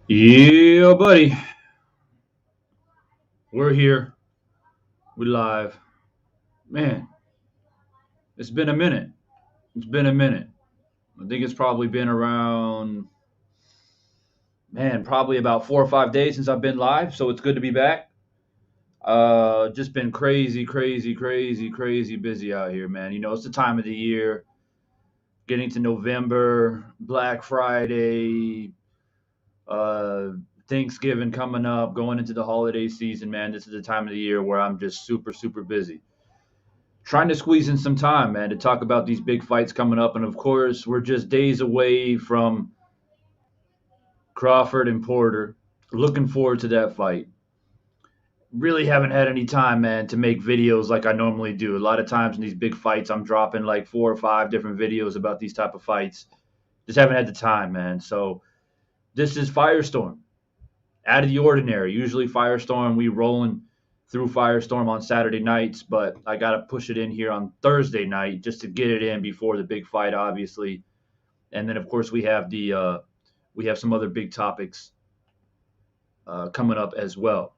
Yeah, buddy. We're here. We live. Man, it's been a minute. It's been a minute. I think it's probably been around, man, probably about 4 or 5 days since I've been live. So it's good to be back. Just been crazy, crazy, crazy, crazy busy out here, man. You know, it's the time of the year, getting to November, Black Friday, uh, Thanksgiving coming up, going into the holiday season, man. This is the time of the year where I'm just super, super busy. Trying to squeeze in some time, man, to talk about these big fights coming up. And of course, we're just days away from Crawford and Porter. Looking forward to that fight. Really haven't had any time, man, to make videos like I normally do. A lot of times in these big fights, I'm dropping like 4 or 5 different videos about these type of fights. Just haven't had the time, man. So this is Firestorm. Out of the ordinary. Usually Firestorm, we rolling through Firestorm on Saturday nights, but I got to push it in here on Thursday night just to get it in before the big fight, obviously. And then, of course, we have some other big topics coming up as well.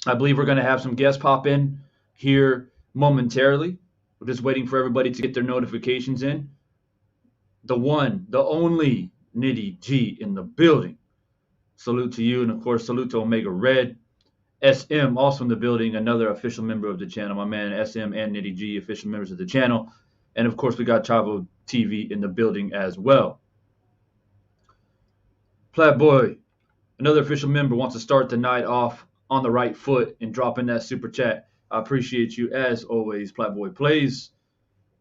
I believe we're going to have some guests pop in here momentarily. We're just waiting for everybody to get their notifications in. The one, the only Nitty G in the building. Salute to you, and of course, salute to Omega Red. SM also in the building, another official member of the channel. My man SM and Nitty G, official members of the channel. And of course, we got Chavo TV in the building as well. Plat Boy, another official member, wants to start the night off on the right foot and drop in that super chat. I appreciate you as always. Plat Boy plays.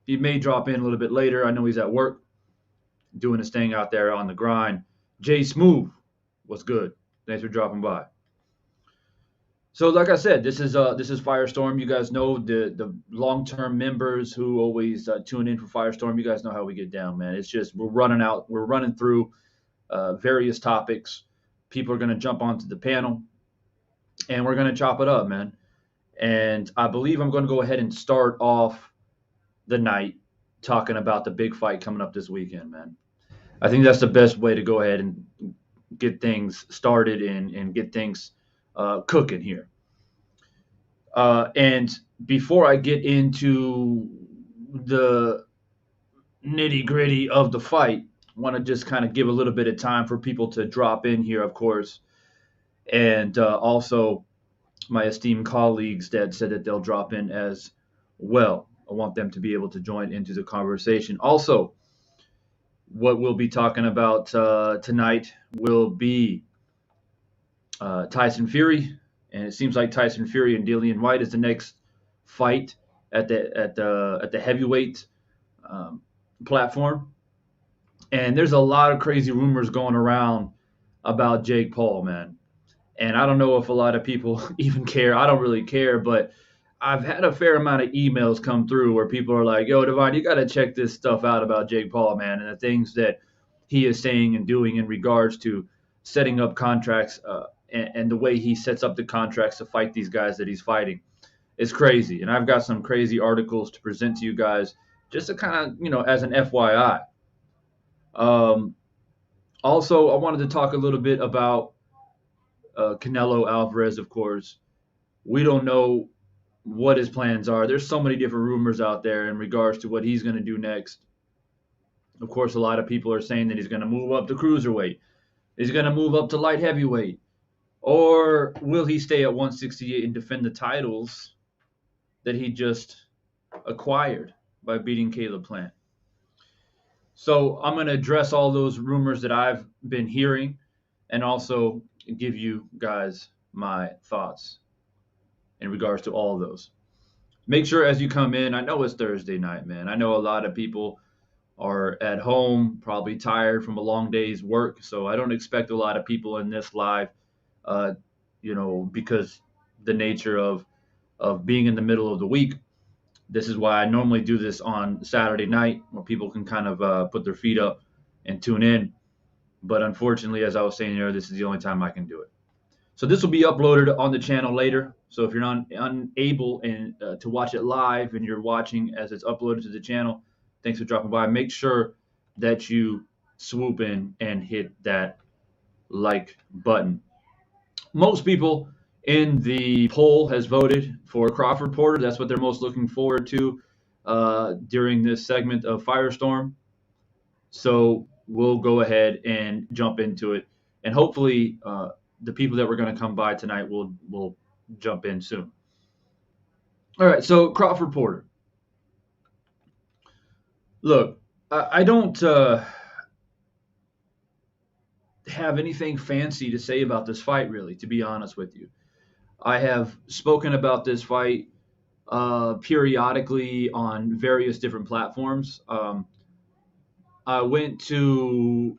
He may drop in a little bit later. I know he's at work doing his thing out there on the grind. Jay Smooth, what's good? Thanks for dropping by. So like I said, this is Firestorm. You guys know the long-term members who always tune in for Firestorm. You guys know how we get down, man. It's just we're running through various topics. People are going to jump onto the panel, and we're going to chop it up, man. And I believe I'm going to go ahead and start off the night talking about the big fight coming up this weekend, man. I think that's the best way to go ahead and get things started and get things cooking here. And before I get into the nitty gritty of the fight, I want to just kind of give a little bit of time for people to drop in here, of course. And also my esteemed colleagues that said that they'll drop in as well. I want them to be able to join into the conversation. Also, what we'll be talking about tonight will be Tyson Fury, and it seems like Tyson Fury and Dillian Whyte is the next fight at the heavyweight platform. And there's a lot of crazy rumors going around about Jake Paul, man. And I don't know if a lot of people even care. I don't really care, but I've had a fair amount of emails come through where people are like, "Yo, Divine, you got to check this stuff out about Jake Paul, man, and the things that he is saying and doing in regards to setting up contracts and the way he sets up the contracts to fight these guys that he's fighting is crazy." And I've got some crazy articles to present to you guys, just to kind of, as an FYI. Um, Also, I wanted to talk a little bit about Canelo Alvarez, of course. We don't know what his plans are. There's so many different rumors out there in regards to what he's going to do next. Of course, a lot of people are saying that he's going to move up to cruiserweight. He's going to move up to light heavyweight. Or will he stay at 168 and defend the titles that he just acquired by beating Caleb Plant? So I'm going to address all those rumors that I've been hearing and also give you guys my thoughts in regards to all of those. Make sure as you come in, I know it's Thursday night, man. I know a lot of people are at home, probably tired from a long day's work. So I don't expect a lot of people in this live, because the nature of being in the middle of the week. This is why I normally do this on Saturday night where people can kind of put their feet up and tune in. But unfortunately, as I was saying earlier, this is the only time I can do it. So this will be uploaded on the channel later. So if you're not unable to watch it live and you're watching as it's uploaded to the channel, thanks for dropping by. Make sure that you swoop in and hit that like button. Most people in the poll has voted for Crawford Porter. That's what they're most looking forward to during this segment of Firestorm. So we'll go ahead and jump into it. And hopefully the people that were going to come by tonight will jump in soon. All right, so Crawford Porter. Look, I don't have anything fancy to say about this fight, really, to be honest with you. I have spoken about this fight periodically on various different platforms. I went to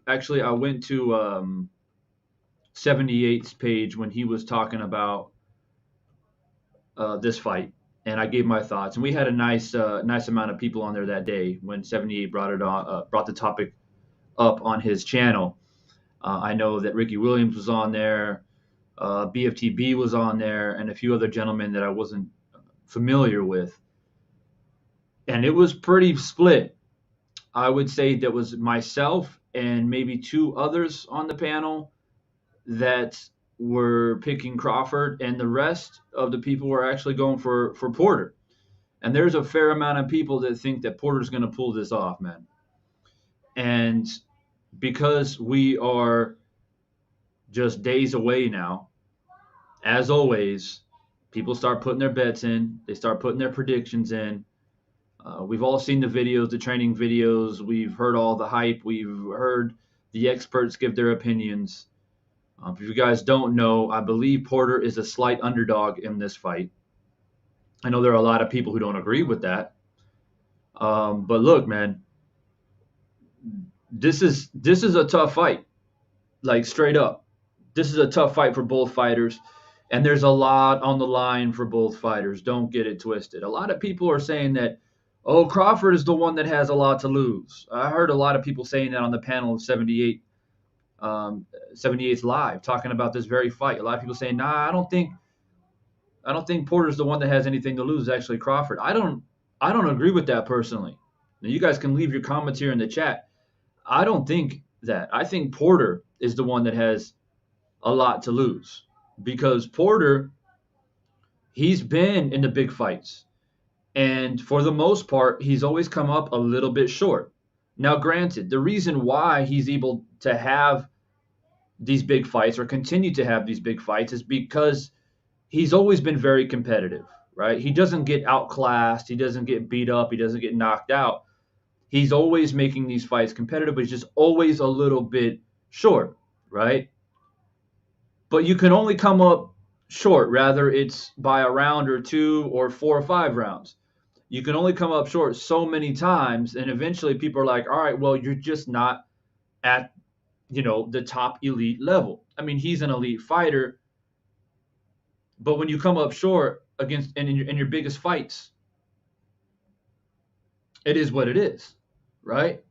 78's page when he was talking about this fight, and I gave my thoughts. And we had a nice amount of people on there that day when 78 brought the topic up on his channel. I know that Ricky Williams was on there, BFTB was on there, and a few other gentlemen that I wasn't familiar with. And it was pretty split. I would say that was myself and maybe two others on the panel that were picking Crawford, and the rest of the people were actually going for Porter. And there's a fair amount of people that think that Porter's going to pull this off, man. And because we are just days away now, as always, people start putting their bets in. They start putting their predictions in. We've all seen the videos, the training videos. We've heard all the hype. We've heard the experts give their opinions. If you guys don't know, I believe Porter is a slight underdog in this fight. I know there are a lot of people who don't agree with that. But look, man, this is a tough fight. Like, straight up. This is a tough fight for both fighters. And there's a lot on the line for both fighters. Don't get it twisted. A lot of people are saying that, oh, Crawford is the one that has a lot to lose. I heard a lot of people saying that on the panel of 78. 78's live talking about this very fight. A lot of people saying, nah, I don't think Porter's the one that has anything to lose. Actually, Crawford. I don't agree with that personally. Now, you guys can leave your comments here in the chat. I don't think that. I think Porter is the one that has a lot to lose, because Porter, he's been in the big fights, and for the most part, he's always come up a little bit short. Now, granted, the reason why he's able to have these big fights or continue to have these big fights is because he's always been very competitive, right? He doesn't get outclassed. He doesn't get beat up. He doesn't get knocked out. He's always making these fights competitive, but he's just always a little bit short, right? But you can only come up short, rather it's by a round or two or 4 or 5 rounds. You can only come up short so many times, and eventually people are like, all right, well, you're just not at, the top elite level. I mean, he's an elite fighter, but when you come up short, against in your biggest fights, it is what it is, right?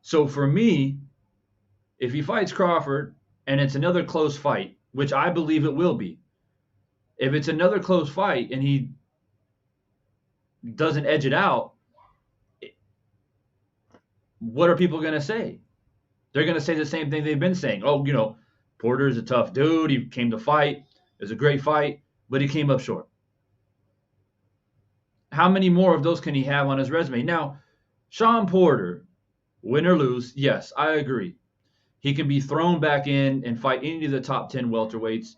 So for me, if he fights Crawford and it's another close fight, which I believe it will be, if it's another close fight and he doesn't edge it out, what are people going to say? They're going to say the same thing they've been saying. Oh, Porter's a tough dude. He came to fight. It was a great fight, but he came up short. How many more of those can he have on his resume? Now, Sean Porter, win or lose, yes, I agree. He can be thrown back in and fight any of the top 10 welterweights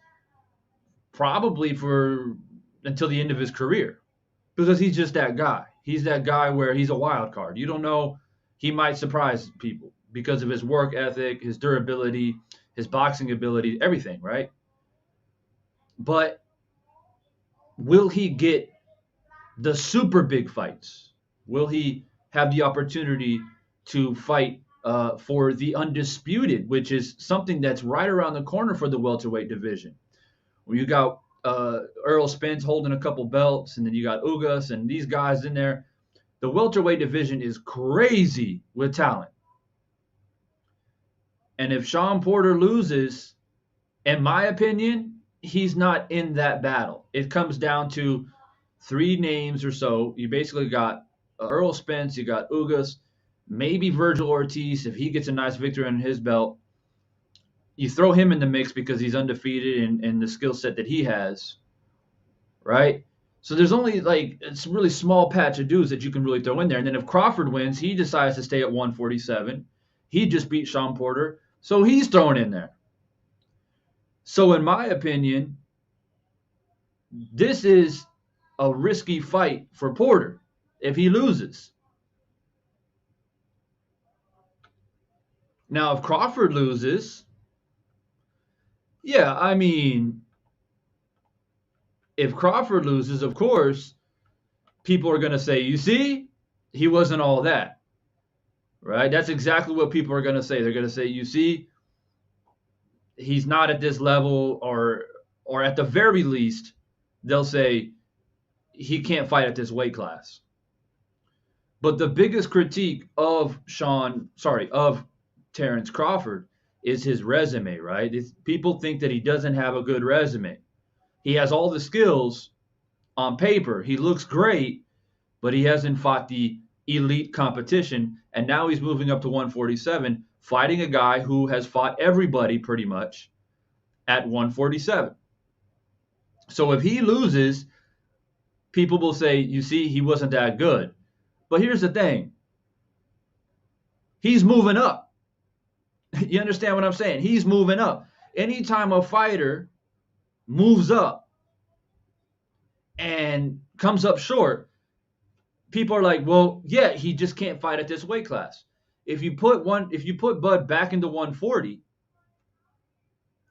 probably for until the end of his career because he's just that guy. He's that guy where he's a wild card. You don't know, he might surprise people because of his work ethic, his durability, his boxing ability, everything, right? But will he get the super big fights? Will he have the opportunity to fight for the undisputed, which is something that's right around the corner for the welterweight division? Where you got Errol Spence holding a couple belts, and then you got Ugas and these guys in there. The welterweight division is crazy with talent. And if Sean Porter loses, in my opinion, he's not in that battle. It comes down to 3 names or so. You basically got Errol Spence, you got Ugas, maybe Virgil Ortiz if he gets a nice victory on his belt. You throw him in the mix because he's undefeated and the skill set that he has, right? So there's only it's a really small patch of dudes that you can really throw in there. And then if Crawford wins, he decides to stay at 147. He just beat Sean Porter, so he's thrown in there. So in my opinion, this is a risky fight for Porter if he loses. Now, if Crawford loses, yeah, I mean, if Crawford loses, of course, people are going to say, you see, he wasn't all that, right? That's exactly what people are going to say. They're going to say, you see, he's not at this level, or at the very least, they'll say he can't fight at this weight class. But the biggest critique of Terrence Crawford is his resume, right? People think that he doesn't have a good resume. He has all the skills on paper. He looks great, but he hasn't fought the elite competition. And now he's moving up to 147, fighting a guy who has fought everybody pretty much at 147. So if he loses, people will say, you see, he wasn't that good. But here's the thing. He's moving up. You understand what I'm saying? He's moving up. Anytime a fighter moves up and comes up short, people are like, well, yeah, he just can't fight at this weight class. If you put Bud back into 140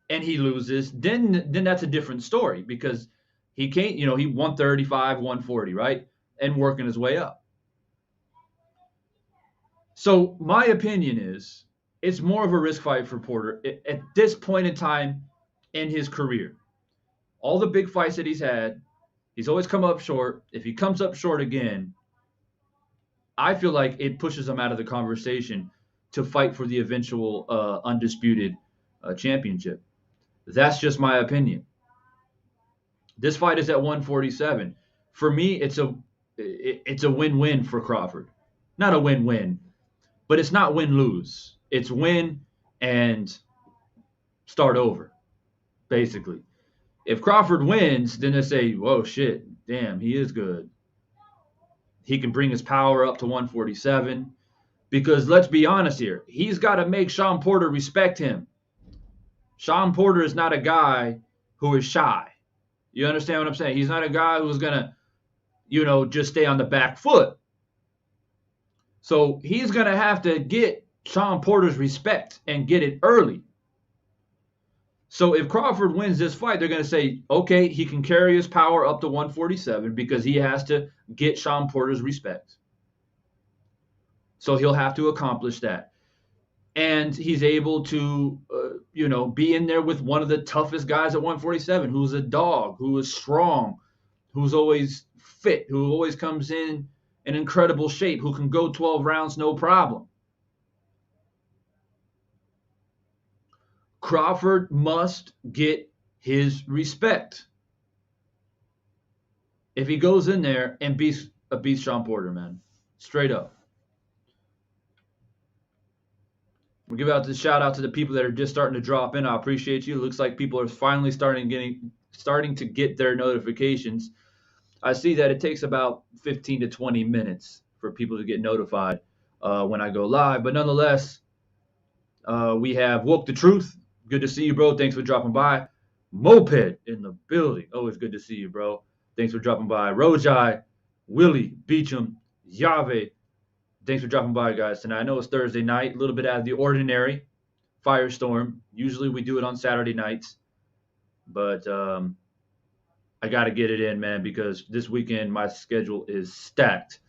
and he loses, then that's a different story because he can't, he 135, 140, right? And working his way up. So my opinion is it's more of a risk fight for Porter at this point in time in his career. All the big fights that he's had, he's always come up short. If he comes up short again, I feel like it pushes him out of the conversation to fight for the eventual undisputed championship. That's just my opinion. This fight is at 147. For me, it's a win-win for Crawford. Not a win-win, but it's not win-lose. It's win and start over, basically. If Crawford wins, then they say, whoa, shit, damn, he is good. He can bring his power up to 147. Because let's be honest here, he's got to make Sean Porter respect him. Sean Porter is not a guy who is shy. You understand what I'm saying? He's not a guy who's going to, just stay on the back foot. So he's going to have to get Sean Porter's respect and get it early. So if Crawford wins this fight, they're going to say, okay, he can carry his power up to 147 because he has to get Sean Porter's respect. So he'll have to accomplish that. And he's able to, be in there with one of the toughest guys at 147, who's a dog, who is strong, who's always fit, who always comes in incredible shape, who can go 12 rounds no problem. Crawford must get his respect if he goes in there and beats Shawn Porter, man. Straight up. We'll give out the shout out to the people that are just starting to drop in. I appreciate you. It looks like people are finally starting to get their notifications. I see that it takes about 15 to 20 minutes for people to get notified when I go live. But nonetheless, we have Woke the Truth. Good to see you, bro. Thanks for dropping by. Moped in the building. Always good to see you, bro. Thanks for dropping by. Rojai, Willie, Beecham, Yave. Thanks for dropping by, guys, tonight. I know it's Thursday night, a little bit out of the ordinary. Firestorm. Usually we do it on Saturday nights. But I got to get it in, man, because this weekend my schedule is stacked.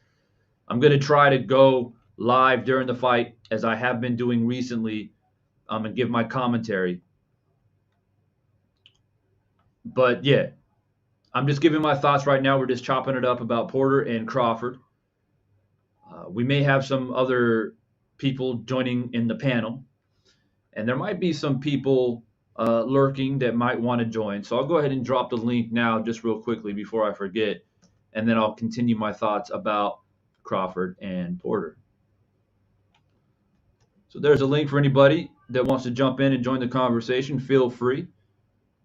I'm going to try to go live during the fight, as I have been doing recently, and give my commentary. But, yeah, I'm just giving my thoughts right now. We're just chopping it up about Porter and Crawford. We may have some other people joining in the panel, and there might be some people lurking that might want to join. So I'll go ahead and drop the link now just real quickly before I forget, and then I'll continue my thoughts about Crawford and Porter. So there's a link for anybody that wants to jump in and join the conversation. Feel free.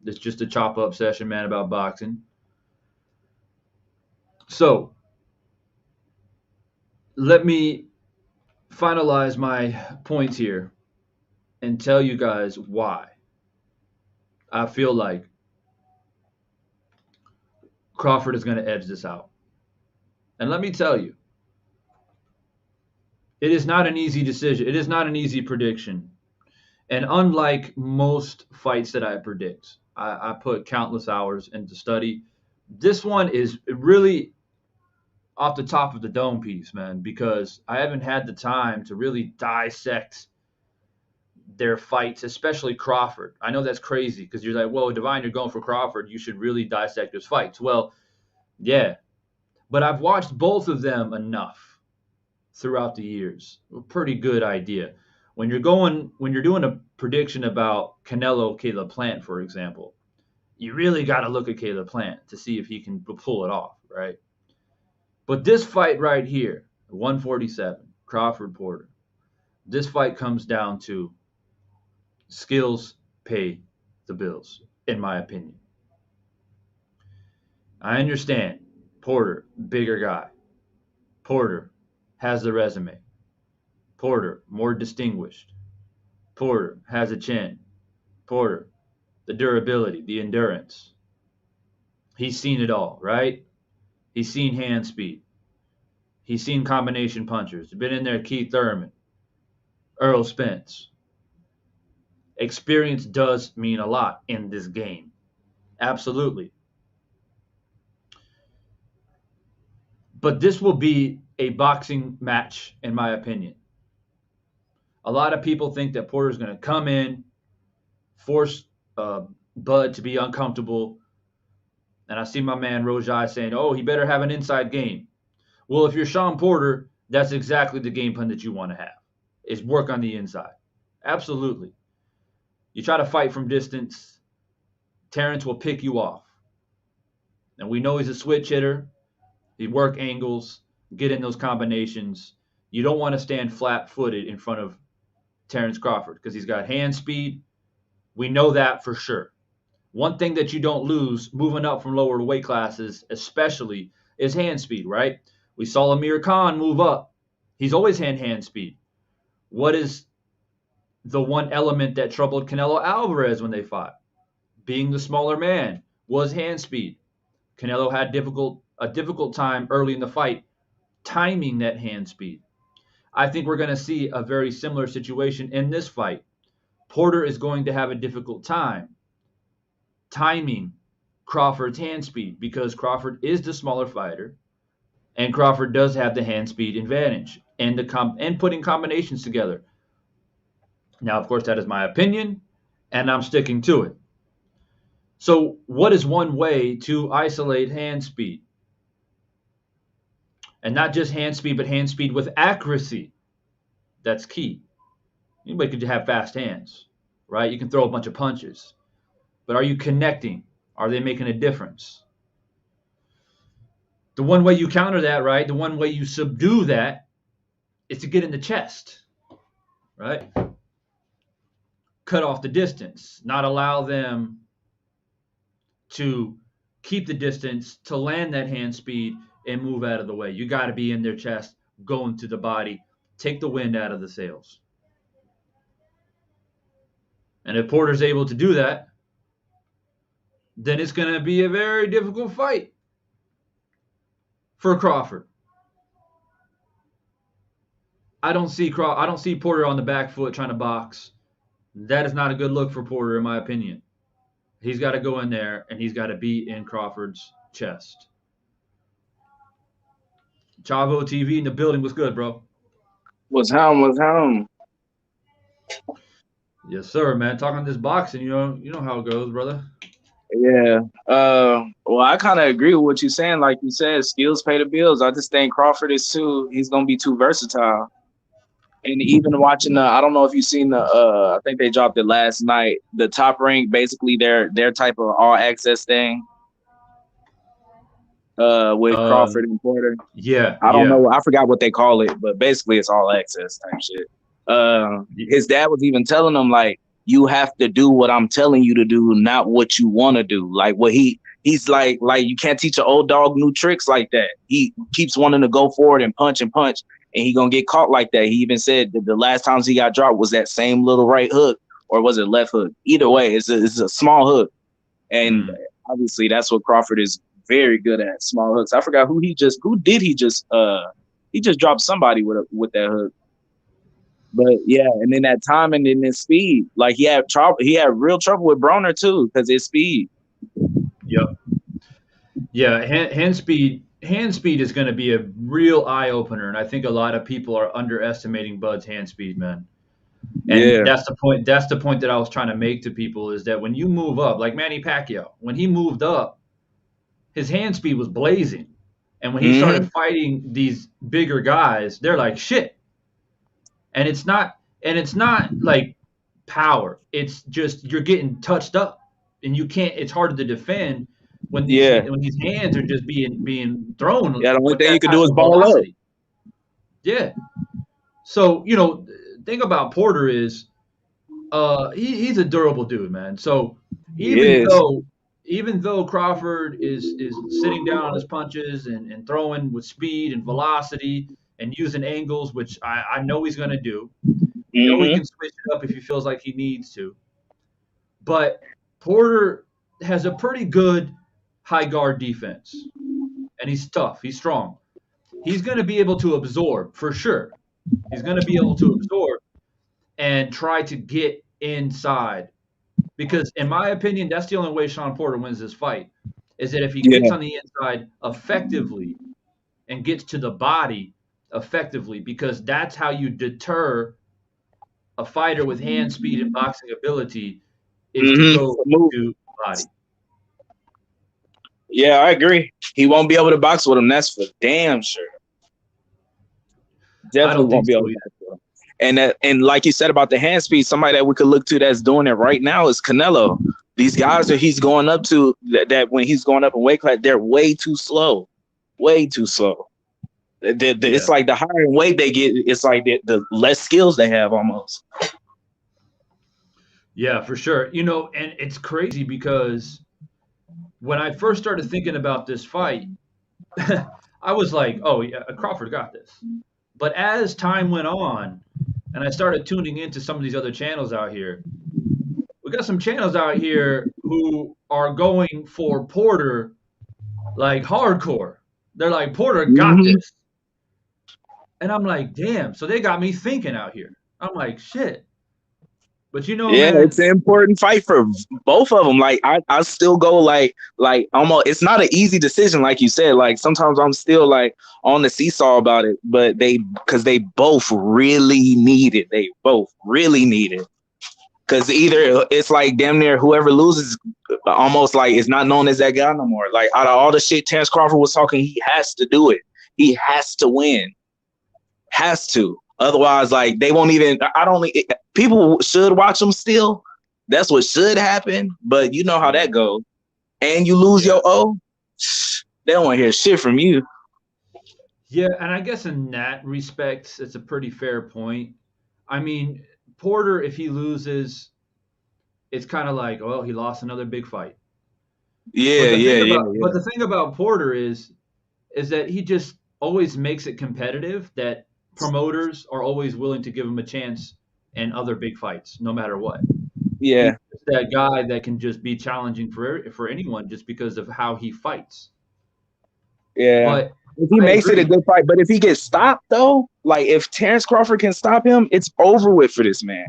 It's just a chop-up session, man, about boxing. So let me finalize my points here and tell you guys why I feel like Crawford is going to edge this out. And let me tell you, it is not an easy decision. It is not an easy prediction. And unlike most fights that I predict, I put countless hours into study. This one is really off the top of the dome piece, man, because I haven't had the time to really dissect their fights, especially Crawford. I know that's crazy because you're like, well, Divine, you're going for Crawford. You should really dissect his fights. Well, yeah, but I've watched both of them enough throughout the years. A pretty good idea. When you're doing a prediction about Canelo, Caleb Plant, for example, you really got to look at Caleb Plant to see if he can pull it off, right? But this fight right here, 147, Crawford Porter, this fight comes down to skills pay the bills, in my opinion. I understand Porter, bigger guy. Porter has the resume. Porter, more distinguished. Porter has a chin. Porter, the durability, the endurance. He's seen it all, right? He's seen hand speed. He's seen combination punchers. Been in there, Keith Thurman, Earl Spence. Experience does mean a lot in this game. Absolutely. But this will be a boxing match, in my opinion. A lot of people think that Porter's going to come in, force Bud to be uncomfortable. And I see my man Rojai saying, oh, he better have an inside game. Well, if you're Shawn Porter, that's exactly the game plan that you want to have, is work on the inside. Absolutely. You try to fight from distance, Terrence will pick you off. And we know he's a switch hitter. He work angles, get in those combinations. You don't want to stand flat-footed in front of Terrence Crawford because he's got hand speed. We know that for sure. One thing that you don't lose moving up from lower weight classes especially is hand speed, right? We saw Amir Khan move up. He's always had hand speed. What is the one element that troubled Canelo Alvarez when they fought? Being the smaller man was hand speed. Canelo had a difficult time early in the fight timing that hand speed. I think we're going to see a very similar situation in this fight. Porter is going to have a difficult time timing Crawford's hand speed because Crawford is the smaller fighter and Crawford does have the hand speed advantage and putting combinations together. Now, of course, that is my opinion and I'm sticking to it. So, what is one way to isolate hand speed? And not just hand speed, but hand speed with accuracy. That's key. Anybody could have fast hands, right? You can throw a bunch of punches, but are you connecting? Are they making a difference? The one way you counter that, right? The one way you subdue that is to get in the chest, right? Cut off the distance, not allow them to keep the distance to land that hand speed and move out of the way. You got to be in their chest, going to the body, take the wind out of the sails. And if Porter's able to do that, then it's going to be a very difficult fight for Crawford. I don't see Porter on the back foot trying to box. That is not a good look for Porter, in my opinion. He's got to go in there and he's got to be in Crawford's chest. Chavo TV in the building. What's good, bro? What's home? What's home? Yes, sir, man. Talking this boxing, you know how it goes, brother. Yeah. Well, I kind of agree with what you're saying. Like you said, skills pay the bills. I just think Crawford is he's gonna be too versatile. And even watching I don't know if you've seen I think they dropped it last night. The Top Rank, basically their type of all access thing. With Crawford and Porter. Yeah. I don't know. I forgot what they call it, but basically it's all access type shit. His dad was even telling him, like, you have to do what I'm telling you to do, not what you want to do. Like what he's like you can't teach an old dog new tricks like that. He keeps wanting to go forward and punch, and he gonna get caught like that. He even said that the last times he got dropped was that same little right hook, or was it left hook? Either way, it's a small hook, and obviously that's what Crawford is very good at, small hooks. I forgot who he just dropped somebody with that hook. But yeah, and then that time and then his speed, like he had real trouble with Broner too because his speed. Yep. Yeah, hand speed is going to be a real eye opener, and I think a lot of people are underestimating Bud's hand speed, man. And that's the point. That's the point that I was trying to make to people, is that when you move up, like Manny Pacquiao, when he moved up, his hand speed was blazing, and when he started fighting these bigger guys, they're like, shit. And it's not like power. It's just you're getting touched up, and you can't. It's harder to defend when these hands are just being thrown. Yeah, the only thing you can do is ball up. Yeah. So thing about Porter is, he's a durable dude, man. So even though Crawford is sitting down on his punches and throwing with speed and velocity and using angles, which I know he's going to do. He can switch it up if he feels like he needs to. But Porter has a pretty good high guard defense. And he's tough. He's strong. He's going to be able to absorb, for sure. He's going to be able to absorb and try to get inside. Because, in my opinion, that's the only way Sean Porter wins this fight, is that if he gets on the inside effectively and gets to the body effectively, because that's how you deter a fighter with hand speed and boxing ability, is to go to the body. Yeah, I agree. He won't be able to box with him. That's for damn sure. Definitely won't be able to box with him. And like you said about the hand speed, somebody that we could look to that's doing it right now is Canelo. These guys that he's going up to, that when he's going up in weight class, they're way too slow. Way too slow. It's like the higher in weight they get, it's like the less skills they have almost. Yeah, for sure. And it's crazy because when I first started thinking about this fight, I was like, oh, yeah, Crawford got this. But as time went on and I started tuning into some of these other channels out here, we got some channels out here who are going for Porter like hardcore. They're like, Porter got this. And I'm like, damn. So they got me thinking out here. I'm like, shit. But man, it's an important fight for both of them. Like I still go like almost. It's not an easy decision, like you said. Like sometimes I'm still like on the seesaw about it. But because they both really need it. They both really need it. Because either it's like damn near whoever loses, almost like it's not known as that guy no more. Like out of all the shit Terrence Crawford was talking, he has to do it. He has to win. Has to. Otherwise, like they won't even. People should watch him still. That's what should happen. But you know how that goes. And you lose your O, they don't want to hear shit from you. Yeah, and I guess in that respect, it's a pretty fair point. I mean, Porter, if he loses, it's kind of like, well, he lost another big fight. Yeah. But the thing about Porter is that he just always makes it competitive. That promoters are always willing to give him a chance in other big fights, no matter what. Yeah, he's that guy that can just be challenging for anyone just because of how he fights. Yeah, but if he makes it a good fight, but if he gets stopped though, like if Terrence Crawford can stop him, it's over with for this man.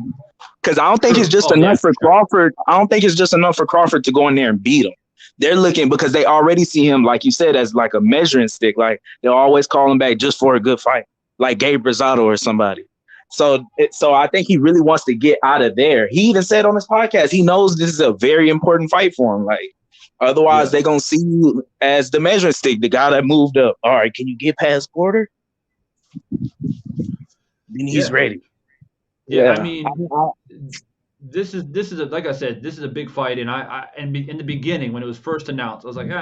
Because I don't think it's just enough for Crawford. I don't think it's just enough for Crawford to go in there and beat him. They're looking because they already see him, like you said, as like a measuring stick. Like they'll always call him back just for a good fight, like Gabe Rosado or somebody. So I think he really wants to get out of there. He even said on his podcast, he knows this is a very important fight for him. Like otherwise, they're gonna see you as the measuring stick, the guy that moved up. All right, can you get past Porter? Then he's ready. Yeah, I mean, this is like I said, this is a big fight, and in the beginning when it was first announced, I was like,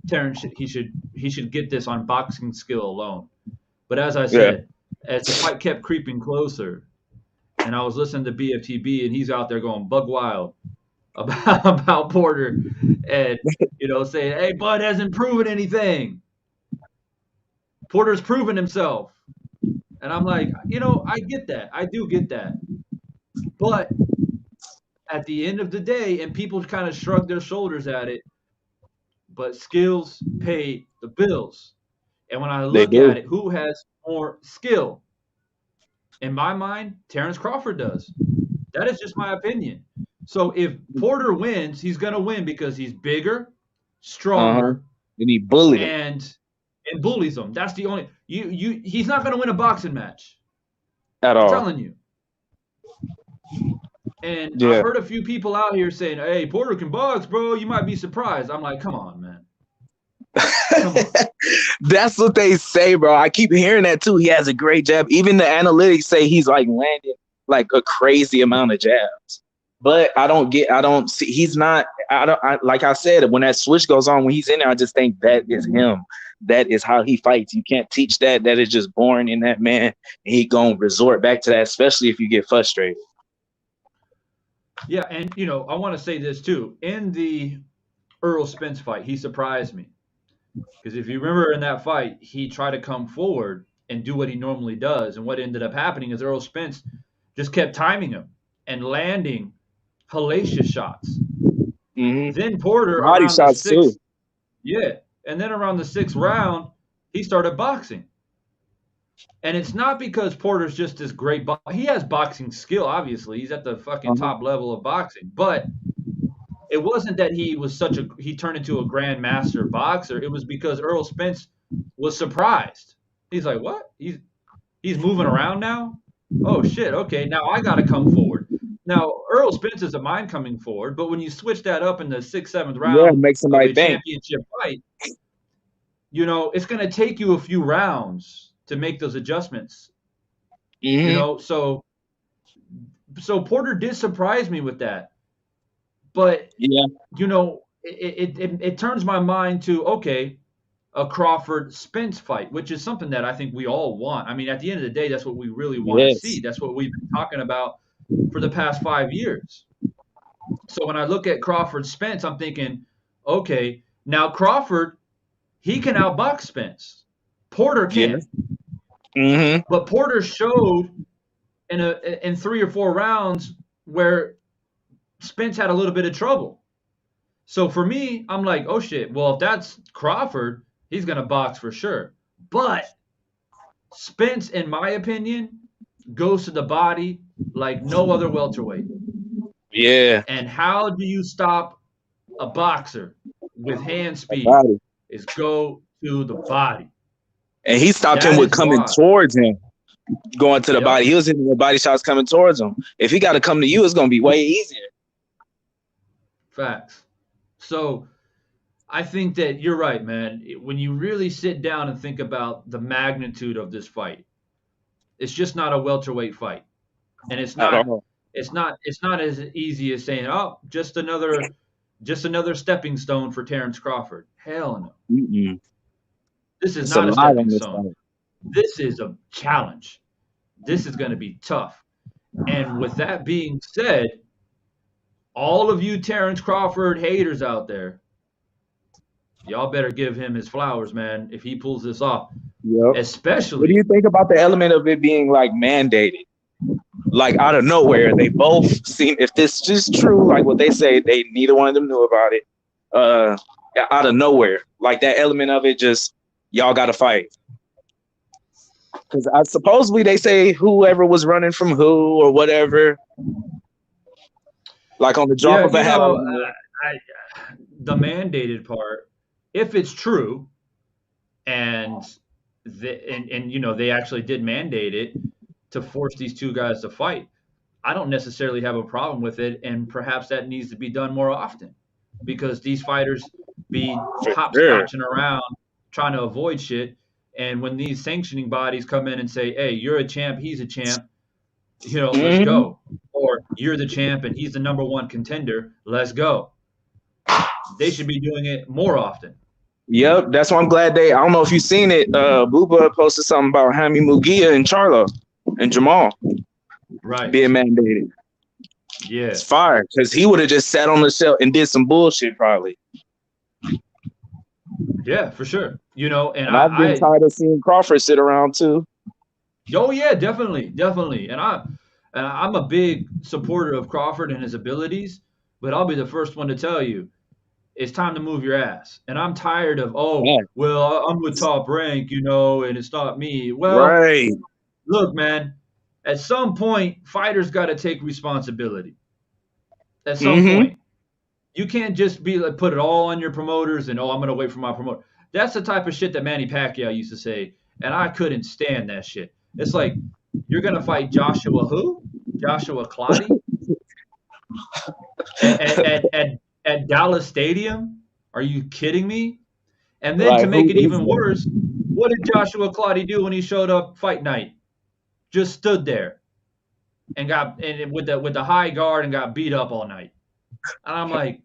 Terrence, he should get this on boxing skill alone. But as I said, as the fight kept creeping closer, and I was listening to BFTB, and he's out there going bug wild about Porter, and saying, "Hey, Bud hasn't proven anything. Porter's proven himself." And I'm like, I get that. I do get that. But at the end of the day, and people kind of shrug their shoulders at it, but skills pay the bills. And when I look at it, who has more skill? In my mind, Terrence Crawford does. That is just my opinion. So if Porter wins, he's going to win because he's bigger, stronger, and he bullied him. And bullies him. That's the only he's not going to win a boxing match. At all. I'm telling you. And I've heard a few people out here saying, "Hey, Porter can box, bro. You might be surprised." I'm like, come on, man. Come on. That's what they say, bro. I keep hearing that too. He has a great jab. Even the analytics say he's like landing like a crazy amount of jabs. But he's not, like I said, when that switch goes on, when he's in there, I just think that is him. That is how he fights. You can't teach that. That is just born in that man. And he gonna resort back to that, especially if you get frustrated. Yeah, and I want to say this too. In the Errol Spence fight, he surprised me. Because if you remember in that fight, he tried to come forward and do what he normally does. And what ended up happening is Errol Spence just kept timing him and landing hellacious shots. Mm-hmm. Then Porter body shots too. Yeah. And then around the 6th round, he started boxing. And it's not because Porter's just this great he has boxing skill, obviously. He's at the fucking top level of boxing. But it wasn't that he was he turned into a grandmaster boxer. It was because Errol Spence was surprised. He's like, what? He's moving around now? Oh, shit. Okay, now I got to come forward. Now, Errol Spence is a mind coming forward, but when you switch that up in the 6th, 7th round make somebody of a championship fight, it's going to take you a few rounds to make those adjustments. Mm-hmm. So Porter did surprise me with that. But, it turns my mind to, okay, a Crawford-Spence fight, which is something that I think we all want. I mean, at the end of the day, that's what we really want to see. That's what we've been talking about for the past 5 years. So when I look at Crawford-Spence, I'm thinking, okay, now Crawford, he can outbox Spence. Porter can. Mm-hmm. But Porter showed in 3 or 4 rounds where Spence had a little bit of trouble. So for me, I'm like, oh shit, well, if that's Crawford, he's going to box for sure. But Spence, in my opinion, goes to the body like no other welterweight. Yeah. And how do you stop a boxer with hand speed? Is go to the body. And he stopped him with coming towards him. going to the body. He was hitting the body shots coming towards him. If he got to come to you, it's going to be way easier. Facts. So I think that you're right, man. When you really sit down and think about the magnitude of this fight, it's just not a welterweight fight, and it's not as easy as saying, oh, just another stepping stone for Terrence Crawford. Hell no. Mm-mm. This is not a stepping stone. This is a challenge. This is going to be tough. And with that being said, all of you Terrence Crawford haters out there, y'all better give him his flowers, man, if he pulls this off. Yep. Especially. What do you think about the element of it being like mandated? Like out of nowhere, they both seem, if this is true, like what they say, they neither one of them knew about it. Out of nowhere, like that element of it, just y'all got to fight. Because supposedly they say whoever was running from who or whatever, like on the drop of a hat. The mandated part, if it's true, and they actually did mandate it to force these two guys to fight, I don't necessarily have a problem with it, and perhaps that needs to be done more often, because these fighters be hopscotching around trying to avoid shit, and when these sanctioning bodies come in and say, hey, you're a champ, he's a champ, let's go, or you're the champ and he's the #1 contender, let's go. They should be doing it more often. Yep, that's why I'm glad I don't know if you've seen it, Booba posted something about Hammy Mugia and Charlo and Jamal being mandated. Yeah, it's fire, because he would have just sat on the shelf and did some bullshit probably. Yeah, for sure. And I've been tired of seeing Crawford sit around too. Oh yeah, definitely. And I'm a big supporter of Crawford and his abilities, but I'll be the first one to tell you, it's time to move your ass. And I'm tired of, well, I'm with Top Rank, and it's not me. Well, look, man, at some point, fighters got to take responsibility. At some point. You can't just be like, put it all on your promoters and, I'm going to wait for my promoter. That's the type of shit that Manny Pacquiao used to say, and I couldn't stand that shit. It's like, you're going to fight Joshua who? Joshua Clottey? at Dallas Stadium? Are you kidding me? And then to make it even worse, what did Joshua Clottey do when he showed up fight night? Just stood there and with the high guard and got beat up all night. And I'm like,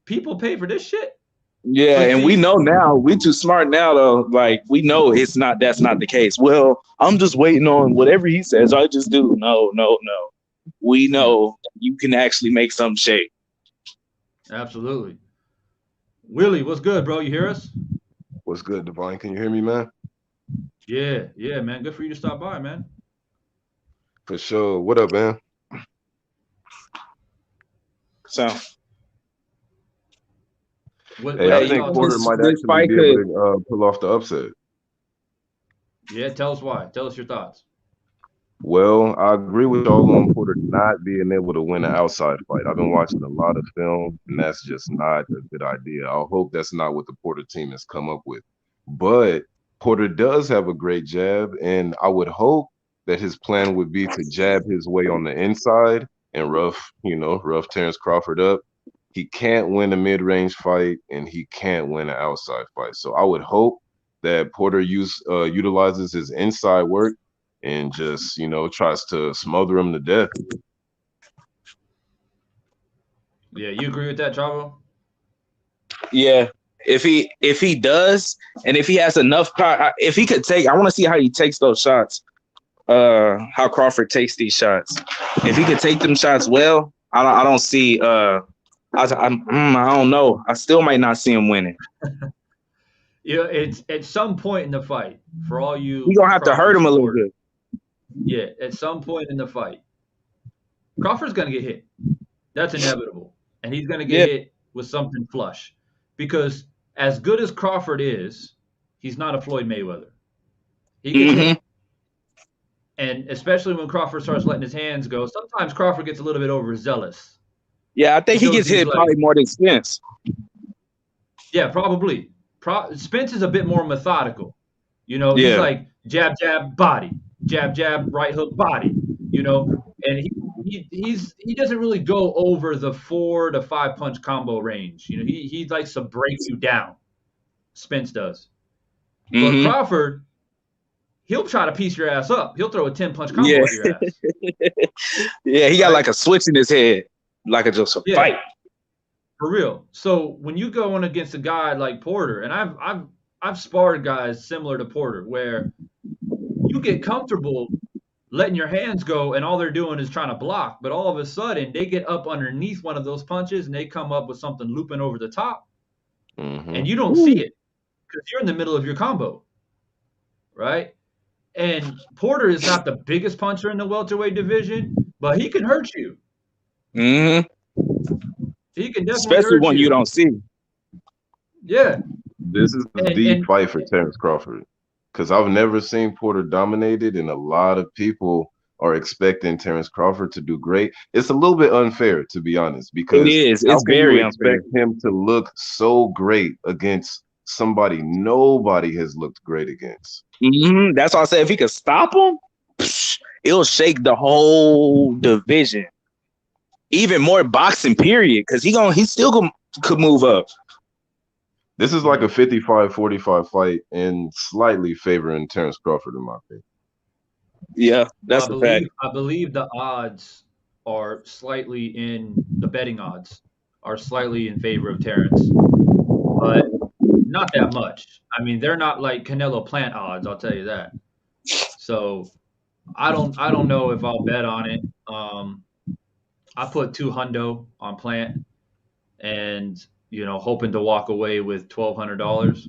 people pay for this shit? Yeah, and we know now, we too smart now though. Like, we know that's not the case. Well, I'm just waiting on whatever he says. I just do. No. We know you can actually make some shake. Absolutely. Willie, what's good, bro? You hear us? What's good, Divine? Can you hear me, man? Yeah, man. Good for you to stop by, man. For sure. What up, man? So, I think Porter might actually be able to pull off the upset. Yeah, tell us why. Tell us your thoughts. Well, I agree with y'all on Porter not being able to win an outside fight. I've been watching a lot of film, and that's just not a good idea. I hope that's not what the Porter team has come up with. But Porter does have a great jab, and I would hope that his plan would be to jab his way on the inside and rough Terrence Crawford up. He can't win a mid-range fight, and he can't win an outside fight. So I would hope that Porter utilizes his inside work and just, tries to smother him to death. Yeah, you agree with that, Chavo? Yeah, if he does, and if he has enough power, if he could take, I want to see how he takes those shots. How Crawford takes these shots. If he could take them shots well, I don't see. I don't know. I still might not see him winning. It's at some point in the fight, for all you, we're gonna have to hurt him a little bit. Yeah, at some point in the fight, Crawford's gonna get hit. That's inevitable, and he's gonna get hit with something flush, because as good as Crawford is, he's not a Floyd Mayweather. He gets hit. And especially when Crawford starts letting his hands go, sometimes Crawford gets a little bit overzealous. Yeah, I think he gets hit probably more than Spence. Yeah, probably. Spence is a bit more methodical. He's like jab, jab, body, jab, jab, right hook, body. You know, and he doesn't really go over the 4 to 5 punch combo range. You know, he likes to break you down. Spence does. But Mm-hmm. Crawford, he'll try to piece your ass up. He'll throw a 10 punch combo Yeah. at your ass. Yeah, he got Right? like a switch in his head, like a just a Yeah, fight. for real. So when you go in against a guy like Porter, and I've sparred guys similar to Porter, where you get comfortable letting your hands go, and all they're doing is trying to block. But all of a sudden, they get up underneath one of those punches, and they come up with something looping over the top, and you don't see Ooh. it because you're in the middle of your combo, right? And Porter is not the biggest puncher in the welterweight division, but he can hurt you. Mm-hmm. He can definitely Especially hurt when you you. don't see. Yeah. This is the fight for Terrence Crawford because I've never seen Porter dominated, and a lot of people are expecting Terrence Crawford to do great. It's a little bit unfair, to be honest, because It is. how It's can very you unfair. expect him to look so great against somebody nobody has looked great against? Mm-hmm. That's why I said if he could stop him, it'll shake the whole division. Even more boxing, period, because he still could move up. This is like a 55-45 fight and slightly favoring Terrence Crawford, in my opinion. Yeah, that's a fact. I believe the odds are slightly in the betting odds are slightly in favor of Terrence, but not that much. I mean, they're not like Canelo Plant odds, I'll tell you that. So I don't know if I'll bet on it. I put $200 on Plant, and hoping to walk away with $1,200.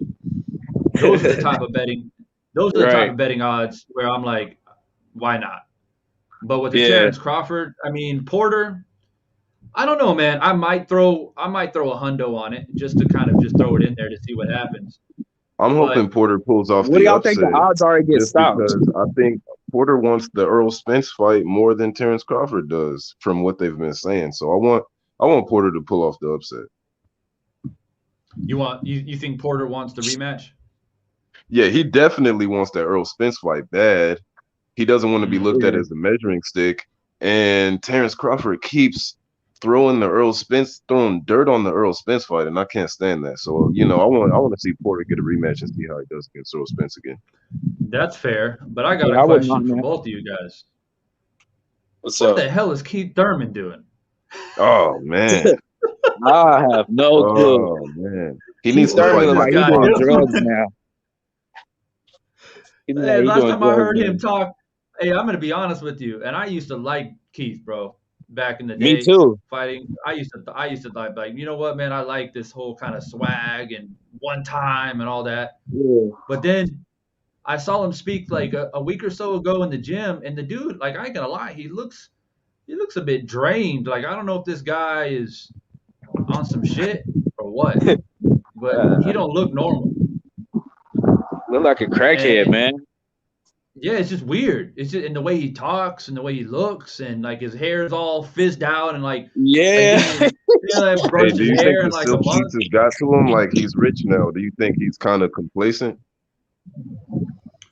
Those are the type of betting. Those are the type of betting odds where I'm like, why not? But with the Terrence Crawford, I mean Porter, I don't know, man. I might throw $100 on it just to kind of just throw it in there to see what happens. I'm hoping Porter pulls off what the do y'all upset. think the odds are against stopped? Because I think Porter wants the Earl Spence fight more than Terrence Crawford does, from what they've been saying. So I want Porter to pull off the upset. You think Porter wants the rematch? Yeah, he definitely wants that Earl Spence fight bad. He doesn't want to be looked at as the measuring stick. And Terrence Crawford keeps throwing dirt on the Earl Spence fight, and I can't stand that. So I want to see Porter get a rematch and see how he does against Earl Spence again. That's fair, but I got a question for both of you guys. What the hell is Keith Thurman doing? Oh man, I have no clue. Oh man, he needs to fight like he's doing drugs now. Hey, last time I heard him talk, hey, I'm gonna be honest with you, and I used to like Keith, bro. Back in the day, me too. Fighting, I used to like, you know what, man, I like this whole kind of swag and one time and all that. Yeah. But then I saw him speak like a week or so ago in the gym, and the dude, like, I ain't gonna lie, he looks a bit drained. Like, I don't know if this guy is on some shit or what, but he don't look normal. Look like a crackhead, man. Yeah, it's just weird. It's just in the way he talks and the way he looks, and like his hair is all fizzed out and like brushed his hair and like a month. Has got to him like he's rich now. Do you think he's kind of complacent?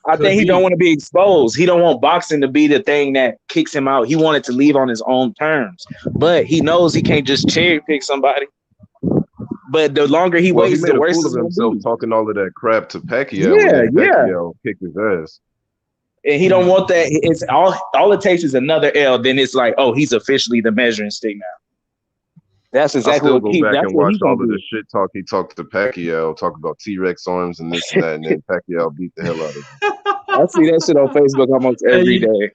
I think he don't want to be exposed. He don't want boxing to be the thing that kicks him out. He wanted to leave on his own terms, but he knows he can't just cherry pick somebody. But the longer he waits, the worse it's himself talking all of that crap to Pacquiao. Pacquiao kicked his ass. And he don't want that. It's all it takes is another L. Then it's like, oh, he's officially the measuring stick now. That's exactly what Keith. That's what he's gonna do. All of the shit talk he talked to Pacquiao, talk about T-Rex arms and this and that, and then Pacquiao beat the hell out of him. I see that shit on Facebook almost every day.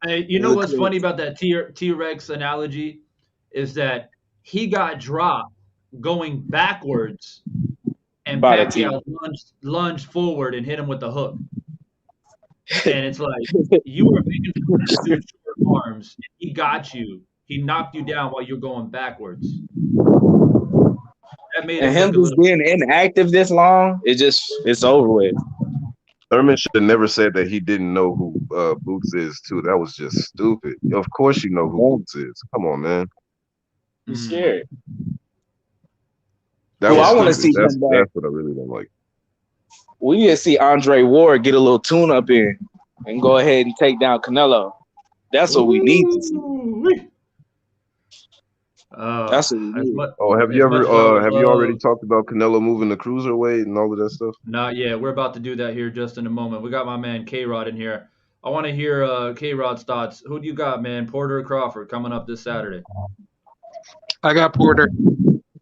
Hey, you know what's funny about that T-Rex analogy is that he got dropped going backwards, and Pacquiao lunged forward and hit him with the hook. And it's like, you were making short arms, and he got you. He knocked you down while you're going backwards. That made him just being inactive this long, it's over with. Thurman should have never said that he didn't know who Boots is too. That was just stupid. Of course you know who Boots is. Come on, man. You scared. I want to see that's what I really don't like. We need to see Andre Ward get a little tune up in. and go ahead and take down Canelo. That's what we need to see. Ooh-wee. That's what we As need. much Oh, as much as I would have you already love, talked about Canelo moving the cruiserweight and all of that stuff? not yet. We're about to do that here just in a moment. We got my man K Rod in here. I want to hear K Rod's thoughts. Who do you got, man? Porter or Crawford coming up this Saturday? I got Porter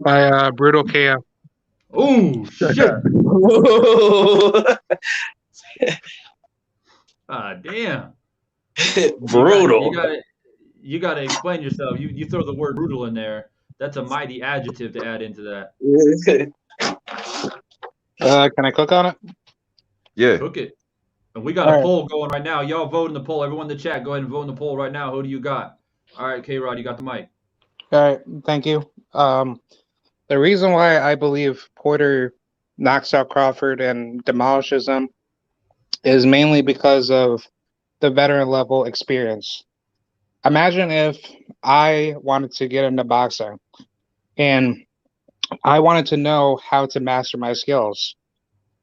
by Brutal KO. Oh shit! Ah, damn. Brutal. You gotta explain yourself. You throw the word brutal in there. That's a mighty adjective to add into that. Can I click on it? Yeah. Cook it. And we got All a right. poll going right now. Y'all vote in the poll. Everyone in the chat, go ahead and vote in the poll right now. Who do you got? All right, K Rod, you got the mic. All right, thank you. The reason why I believe Porter knocks out Crawford and demolishes him is mainly because of the veteran level experience. Imagine if I wanted to get into boxing and I wanted to know how to master my skills.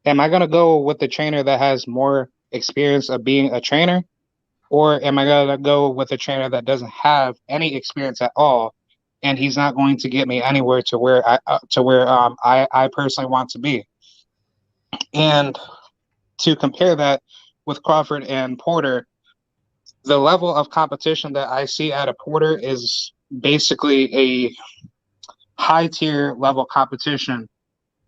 Am I going to go with the trainer that has more experience of being a trainer? Or am I going to go with a trainer that doesn't have any experience at all, and he's not going to get me anywhere to where I personally want to be? And to compare that with Crawford and Porter, the level of competition that I see out of Porter is basically a high tier level competition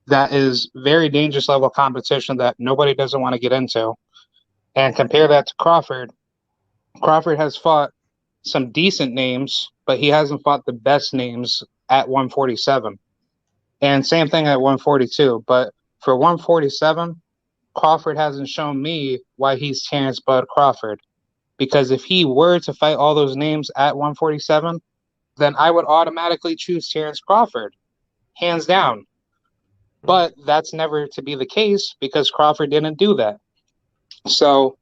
that is very dangerous level competition that nobody doesn't want to get into. And compare that to Crawford. Crawford has fought some decent names, but he hasn't fought the best names at 147. And same thing at 142. But for 147, Crawford hasn't shown me why he's Terrence Bud Crawford. Because if he were to fight all those names at 147, then I would automatically choose Terrence Crawford, hands down. But that's never to be the case because Crawford didn't do that. So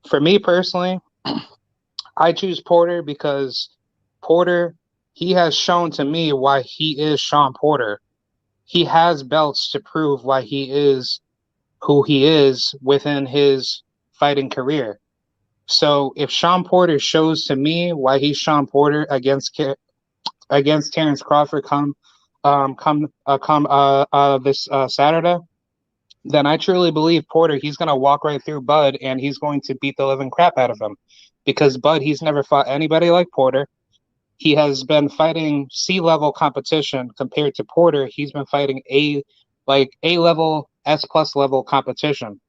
for me personally, I choose Porter because Porter, he has shown to me why he is Sean Porter. He has belts to prove why he is who he is within his fighting career. So if Sean Porter shows to me why he's Sean Porter against Terrence Crawford this Saturday, then I truly believe Porter, he's going to walk right through Bud and he's going to beat the living crap out of him. Because Bud, he's never fought anybody like Porter. He has been fighting C-level competition compared to Porter. He's been fighting A-level, S-plus level competition.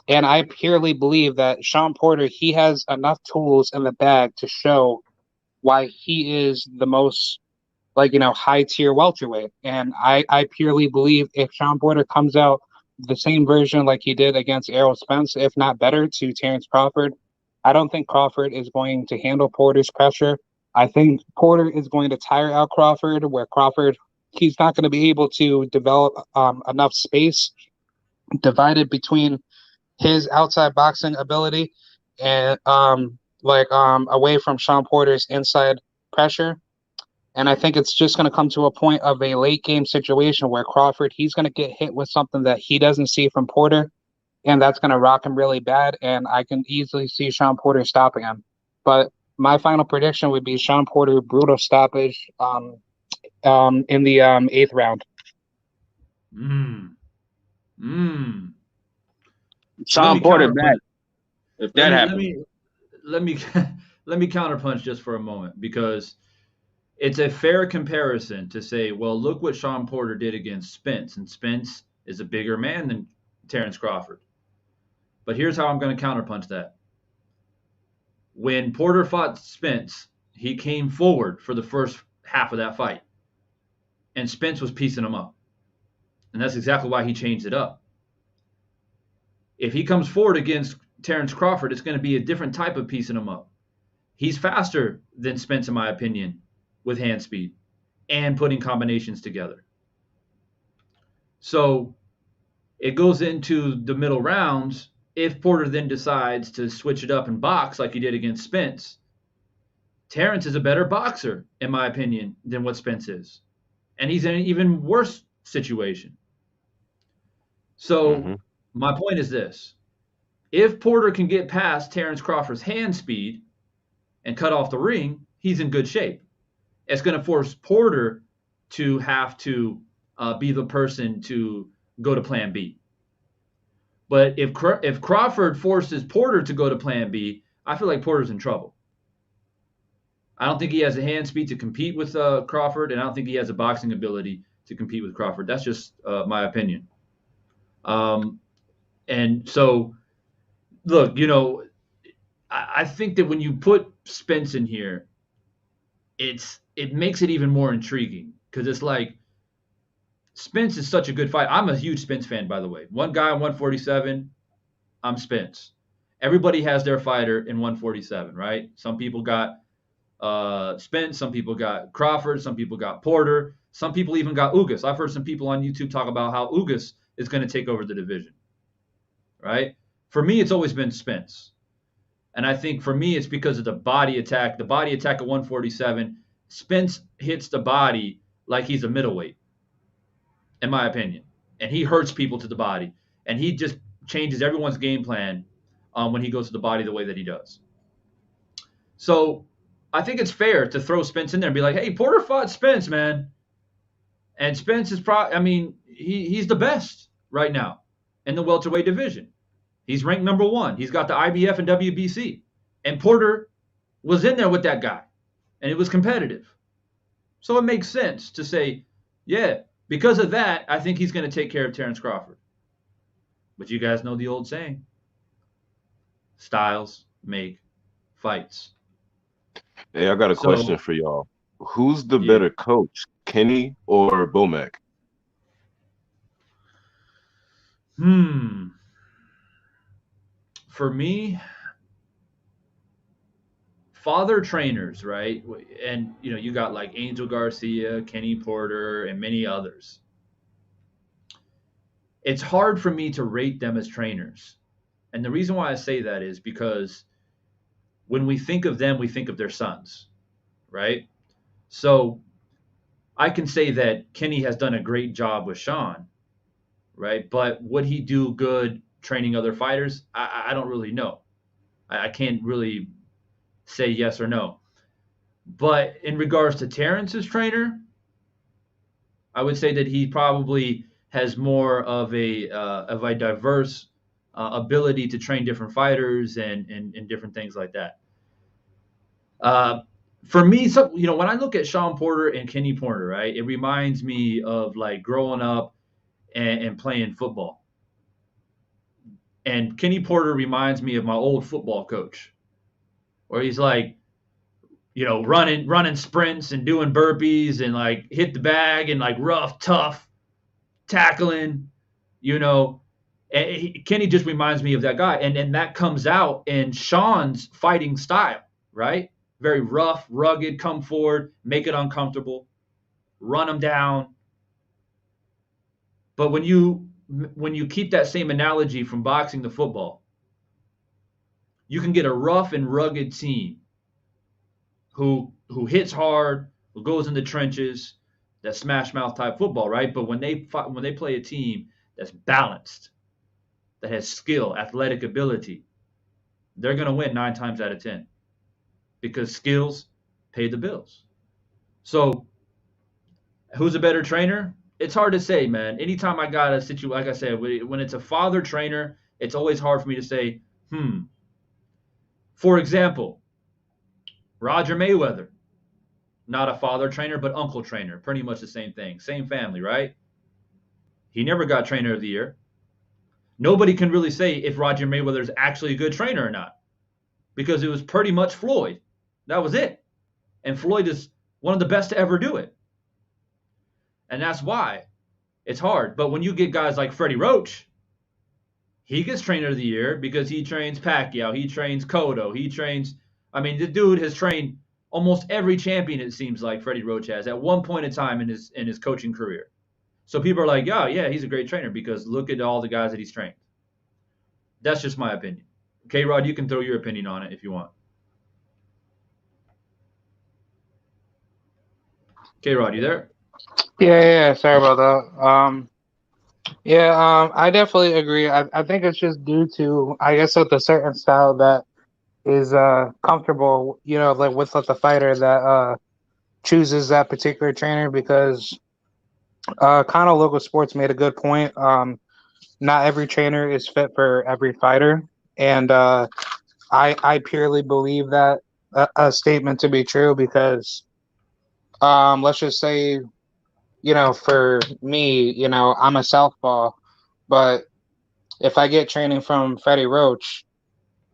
And I purely believe that Sean Porter, he has enough tools in the bag to show why he is the most, high-tier welterweight. And I purely believe if Sean Porter comes out the same version like he did against Errol Spence, if not better, to Terrence Crawford, I don't think Crawford is going to handle Porter's pressure. I think Porter is going to tire out Crawford, where Crawford, he's not going to be able to develop enough space divided between his outside boxing ability and away from Sean Porter's inside pressure. And I think it's just going to come to a point of a late game situation where Crawford, he's going to get hit with something that he doesn't see from Porter, and that's going to rock him really bad. And I can easily see Sean Porter stopping him. But my final prediction would be Sean Porter brutal stoppage in the 8th round. Sean Porter back. If that happens, let me counterpunch just for a moment, because it's a fair comparison to say, well, look what Sean Porter did against Spence, and Spence is a bigger man than Terrence Crawford. But here's how I'm going to counterpunch that. When Porter fought Spence, he came forward for the first half of that fight, and Spence was piecing him up. And that's exactly why he changed it up. If he comes forward against Terrence Crawford, it's going to be a different type of piecing him up. He's faster than Spence, in my opinion, with hand speed and putting combinations together. So it goes into the middle rounds. If Porter then decides to switch it up and box like he did against Spence, Terrence is a better boxer, in my opinion, than what Spence is. And he's in an even worse situation. So my point is this. If Porter can get past Terrence Crawford's hand speed and cut off the ring, he's in good shape. It's going to force Porter to have to be the person to go to plan B. But if Crawford forces Porter to go to plan B, I feel like Porter's in trouble. I don't think he has the hand speed to compete with Crawford, and I don't think he has the boxing ability to compete with Crawford. That's just my opinion. And so, look, I think that when you put Spence in here, it makes it even more intriguing because it's like Spence is such a good fight. I'm a huge Spence fan, by the way. One guy on 147, I'm Spence. Everybody has their fighter in 147, right? Some people got Spence, some people got Crawford, some people got Porter, some people even got Ugas. I've heard some people on YouTube talk about how Ugas is going to take over the division, right? For me, it's always been Spence. And I think for me, it's because of the body attack. The body attack at 147, Spence hits the body like he's a middleweight, in my opinion. And he hurts people to the body. And he just changes everyone's game plan when he goes to the body the way that he does. So I think it's fair to throw Spence in there and be like, hey, Porter fought Spence, man. And Spence is probably, he's the best right now in the welterweight division. He's ranked number 1. He's got the IBF and WBC. And Porter was in there with that guy. And it was competitive. So it makes sense to say, yeah, because of that, I think he's going to take care of Terrence Crawford. But you guys know the old saying. Styles make fights. Hey, I got a question for y'all. Who's the better coach, Kenny or Bomac? For me, father trainers, right? And, you got like Angel Garcia, Kenny Porter, and many others. It's hard for me to rate them as trainers. And the reason why I say that is because when we think of them, we think of their sons, right? So I can say that Kenny has done a great job with Sean, right? But would he do good training other fighters? I don't really know. I can't really say yes or no. But in regards to Terrence's trainer, I would say that he probably has more of a diverse ability to train different fighters and different things like that. For me, when I look at Sean Porter and Kenny Porter, right, it reminds me of like growing up and playing football. And Kenny Porter reminds me of my old football coach, where he's like, running sprints and doing burpees and like hit the bag and like rough, tough tackling, And Kenny just reminds me of that guy. And that comes out in Sean's fighting style, right? Very rough, rugged, come forward, make it uncomfortable, run them down. But when you keep that same analogy from boxing to football, you can get a rough and rugged team who hits hard, who goes in the trenches, that smash mouth type football, right? But when they play a team that's balanced, that has skill, athletic ability, they're going to win 9 times out of 10 because skills pay the bills. So who's a better trainer? It's hard to say, man. Anytime I got a situation, like I said, when it's a father trainer, it's always hard for me to say, For example, Roger Mayweather, not a father trainer, but uncle trainer. Pretty much the same thing. Same family, right? He never got trainer of the year. Nobody can really say if Roger Mayweather is actually a good trainer or not because it was pretty much Floyd. That was it. And Floyd is one of the best to ever do it. And that's why it's hard. But when you get guys like Freddie Roach, he gets trainer of the year because he trains Pacquiao. He trains Cotto. The dude has trained almost every champion, it seems like Freddie Roach has at one point in time in his coaching career. So people are like, yeah, he's a great trainer because look at all the guys that he's trained. That's just my opinion. K-Rod, you can throw your opinion on it if you want. K-Rod, you there? Yeah, sorry about that. Yeah, I definitely agree. I think it's just due to, I guess, with a certain style that is comfortable, like with the fighter that chooses that particular trainer because kind of local sports made a good point. Not every trainer is fit for every fighter, and I purely believe that a statement to be true because let's just say, for me, I'm a southpaw, but if I get training from Freddie Roach,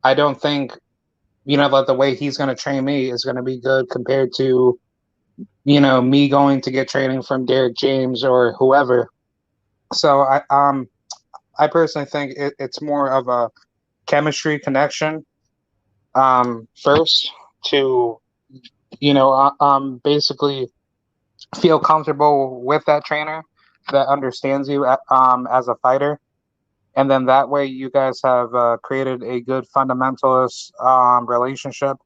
I don't think, that the way he's going to train me is going to be good compared to, me going to get training from Derek James or whoever. So I personally think it's more of a chemistry connection first to, basically feel comfortable with that trainer that understands you as a fighter. And then that way you guys have created a good fundamentalist relationship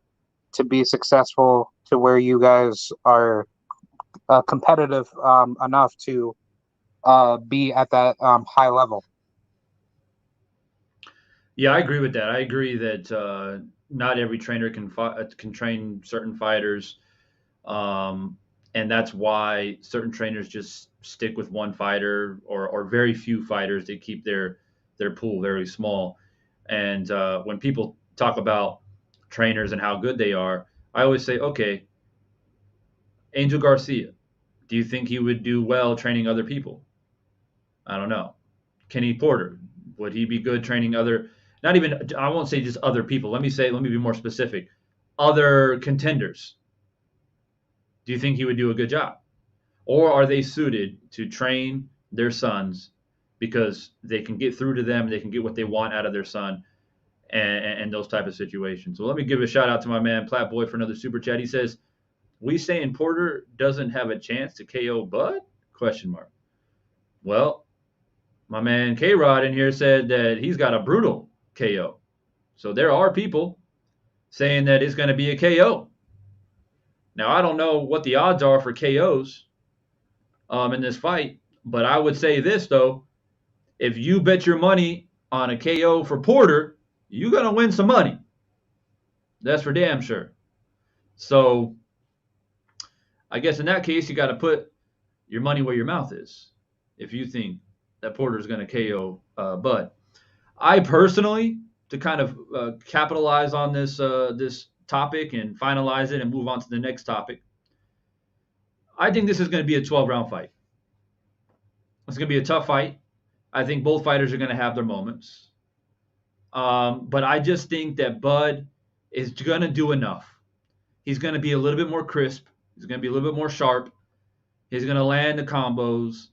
to be successful to where you guys are competitive enough to be at that high level. Yeah, I agree with that. I agree that not every trainer can train certain fighters, um, and that's why certain trainers just stick with one fighter or very few fighters. They keep their pool very small. And when people talk about trainers and how good they are, I always say, okay, Angel Garcia, do you think he would do well training other people? I don't know. Kenny Porter, would he be good training other? Not even. I won't say just other people. Let me say. Let me be more specific. Other contenders. Do you think he would do a good job, or are they suited to train their sons because they can get through to them, they can get what they want out of their son, and those type of situations? So let me give a shout out to my man Platt Boy for another super chat. He says, "We saying Porter doesn't have a chance to KO Bud?" Question mark. Well, my man K Rod in here said that he's got a brutal KO. So there are people saying that it's going to be a KO. Now, I don't know what the odds are for KOs in this fight, but I would say this, though. If you bet your money on a KO for Porter, you're going to win some money. That's for damn sure. So I guess in that case, you got to put your money where your mouth is if you think that Porter's going to KO Bud. I personally, to kind of capitalize on this topic and finalize it and move on to the next topic, I think this is going to be a 12-round fight. It's going to be a tough fight. I think both fighters are going to have their moments. But I just think that Bud is going to do enough. He's going to be a little bit more crisp. He's going to be a little bit more sharp. He's going to land the combos.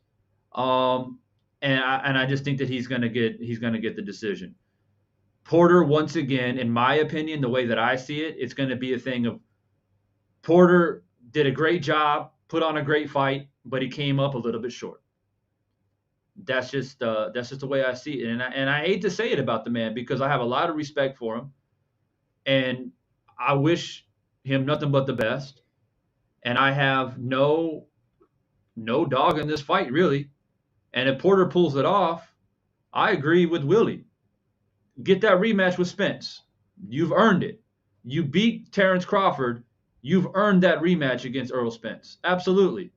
And I just think that he's going to get the decision. Porter, once again, in my opinion, the way that I see it, it's going to be a thing of Porter did a great job, put on a great fight, but he came up a little bit short. That's just the way I see it, and I hate to say it about the man because I have a lot of respect for him, and I wish him nothing but the best. And I have no dog in this fight really. And if Porter pulls it off, I agree with Willie. Get that rematch with Spence. You've earned it. You beat Terrence Crawford. You've earned that rematch against Earl Spence. Absolutely.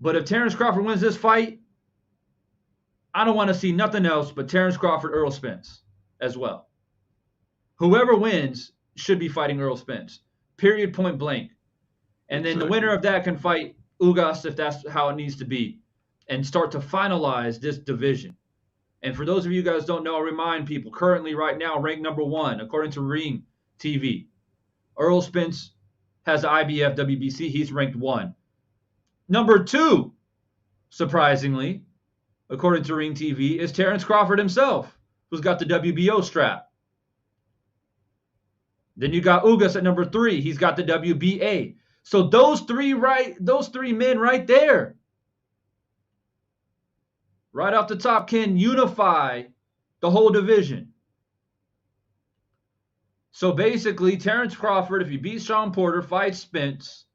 But if Terrence Crawford wins this fight, I don't want to see nothing else but Terrence Crawford, Earl Spence as well. Whoever wins should be fighting Earl Spence. Period, point blank. And then the winner of that can fight Ugas if that's how it needs to be and start to finalize this division. And for those of you guys don't know, I'll remind people, currently right now, ranked number 1, according to Ring TV. Earl Spence has the IBF WBC. He's ranked 1. Number 2, surprisingly, according to Ring TV, is Terrence Crawford himself, who's got the WBO strap. Then you got Ugas at number 3. He's got the WBA. So those three men right there, right off the top, can unify the whole division. So basically, Terrence Crawford, if he beats Sean Porter, fights Spence,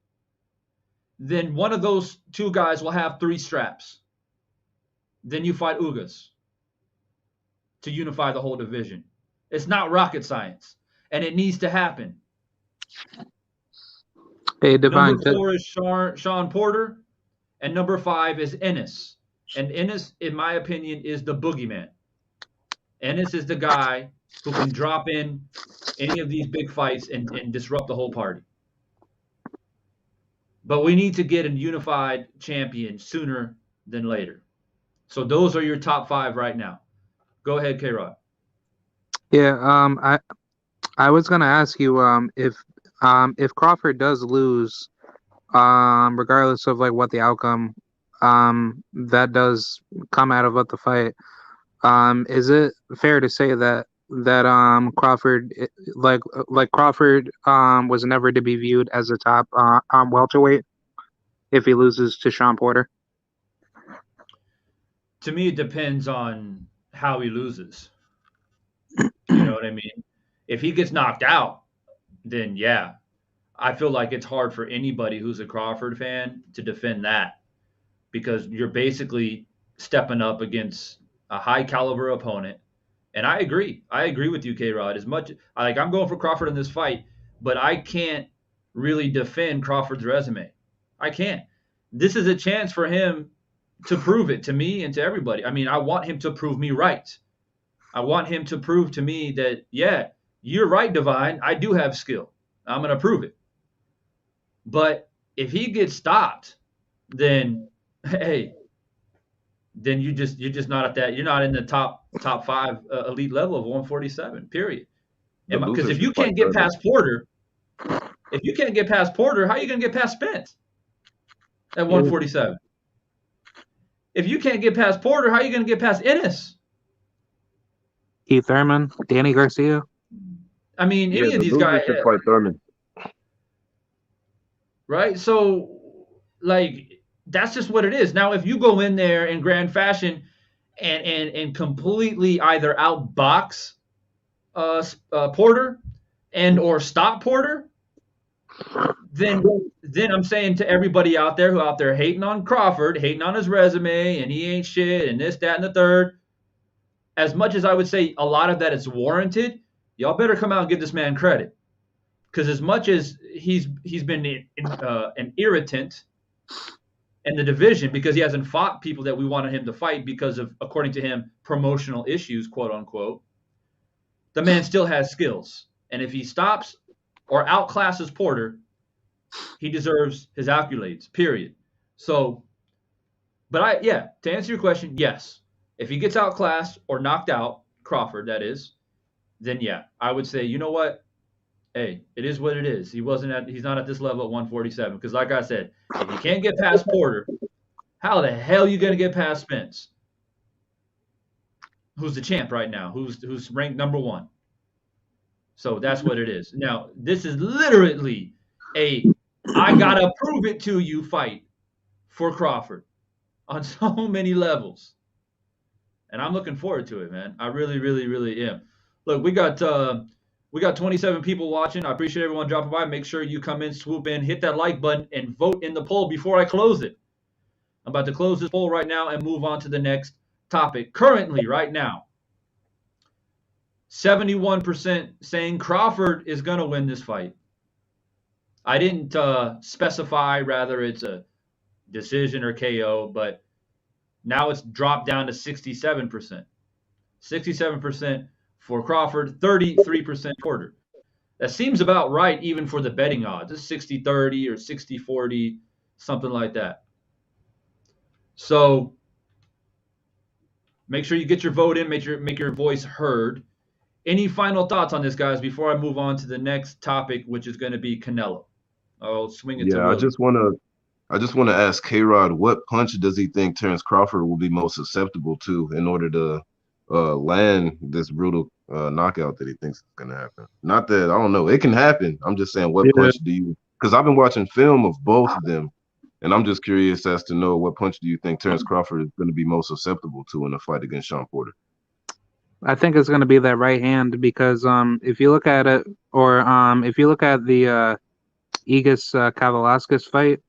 then one of those two guys will have 3 straps. then you fight Ugas to unify the whole division. It's not rocket science, and it needs to happen. Hey, Divine. Number 4 is Sean Porter, and number 5 is Ennis. And Ennis, in my opinion, is the boogeyman. Ennis is the guy who can drop in any of these big fights and disrupt the whole party. But we need to get a unified champion sooner than later. So those are your top 5 right now. Go ahead, K-Rod. Yeah, I was gonna ask you if Crawford does lose, regardless of like what the outcome that does come out of what the fight, is it fair to say that Crawford Crawford was never to be viewed as a top welterweight if he loses to Sean Porter? To me, it depends on how he loses. You know what I mean? If he gets knocked out, then yeah, I feel like it's hard for anybody who's a Crawford fan to defend that, because you're basically stepping up against a high caliber opponent. And I agree with you, K-Rod. As much like I'm going for Crawford in this fight, but I can't really defend Crawford's resume. I can't. This is a chance for him to prove it to me and to everybody. I mean, I want him to prove me right. I want him to prove to me that, yeah, you're right, Divine. I do have skill. I'm going to prove it. But if he gets stopped, then, hey, then you're just not at that. You're not in the top 5 elite level of 147. Period. Because if you can't get past Porter, how are you going to get past Spence at 147? If you can't get past Porter, how are you going to get past Ennis? Keith Thurman, Danny Garcia. I mean, any of these guys should fight Thurman. Right? So, like, that's just what it is. Now, if you go in there in grand fashion and completely either outbox Porter and or stop Porter, then I'm saying to everybody out there hating on Crawford, hating on his resume, and he ain't shit, and this, that, and the third, as much as I would say a lot of that is warranted, y'all better come out and give this man credit. Because as much as he's been an irritant in the division because he hasn't fought people that we wanted him to fight because of, according to him, promotional issues, quote unquote, the man still has skills. And if he stops or outclasses Porter, he deserves his accolades, period. So, but to answer your question, yes. If he gets outclassed or knocked out, Crawford, that is, then yeah, I would say, you know what? Hey, it is what it is. He's not at this level at 147. Because like I said, if you can't get past Porter, how the hell are you going to get past Spence? Who's the champ right now? Who's ranked number 1? So that's what it is. Now, this is literally a I gotta prove it to you fight for Crawford on so many levels. And I'm looking forward to it, man. I really, really, really am. Look, we got 27 people watching. I appreciate everyone dropping by. Make sure you come in, swoop in, hit that like button, and vote in the poll before I close it. I'm about to close this poll right now and move on to the next topic. Currently, right now, 71% saying Crawford is going to win this fight. I didn't specify whether it's a decision or KO, but now it's dropped down to 67%. 67% for Crawford, 33% Porter. That seems about right even for the betting odds. It's 60-30 or 60-40, something like that. So make sure you get your vote in, make your voice heard. Any final thoughts on this, guys, before I move on to the next topic, which is going to be Canelo? I'll swing it to Willie. I just want to ask K-Rod, what punch does he think Terence Crawford will be most susceptible to in order to land this brutal knockout that he thinks is going to happen? Not that, I don't know, it can happen. I'm just saying, what punch do you, because I've been watching film of both of them, and I'm just curious as to know what punch do you think Terence Crawford is going to be most susceptible to in a fight against Sean Porter? I think it's going to be that right hand because if you look at it, or if you look at the Igas Kavaliauskas fight,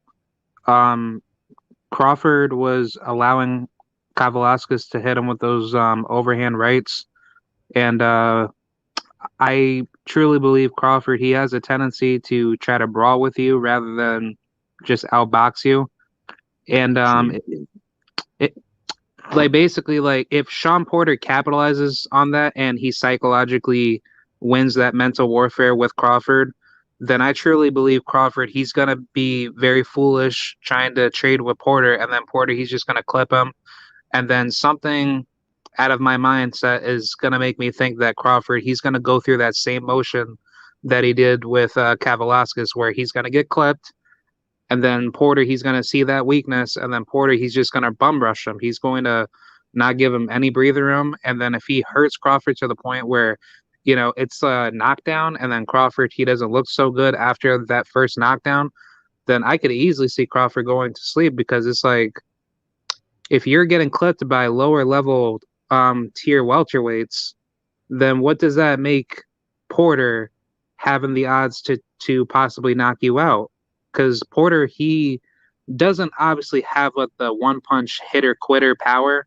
Crawford was allowing Kavaliauskas to hit him with those overhand rights. And I truly believe Crawford, he has a tendency to try to brawl with you rather than just outbox you. And it like basically like if Sean Porter capitalizes on that and he psychologically wins that mental warfare with Crawford, then I truly believe Crawford, he's gonna be very foolish trying to trade with Porter, and then Porter, he's just gonna clip him, and then something out of my mindset is gonna make me think that Crawford, he's gonna go through that same motion that he did with Kavaliauskas, where he's gonna get clipped, and then Porter, he's going to see that weakness. And then Porter, he's just going to bum rush him. He's going to not give him any breather room. And then if he hurts Crawford to the point where, it's a knockdown, and then Crawford, he doesn't look so good after that first knockdown, then I could easily see Crawford going to sleep, because it's like, if you're getting clipped by lower level tier welterweights, then what does that make Porter having the odds to possibly knock you out? Because Porter, he doesn't obviously have the one punch hitter quitter power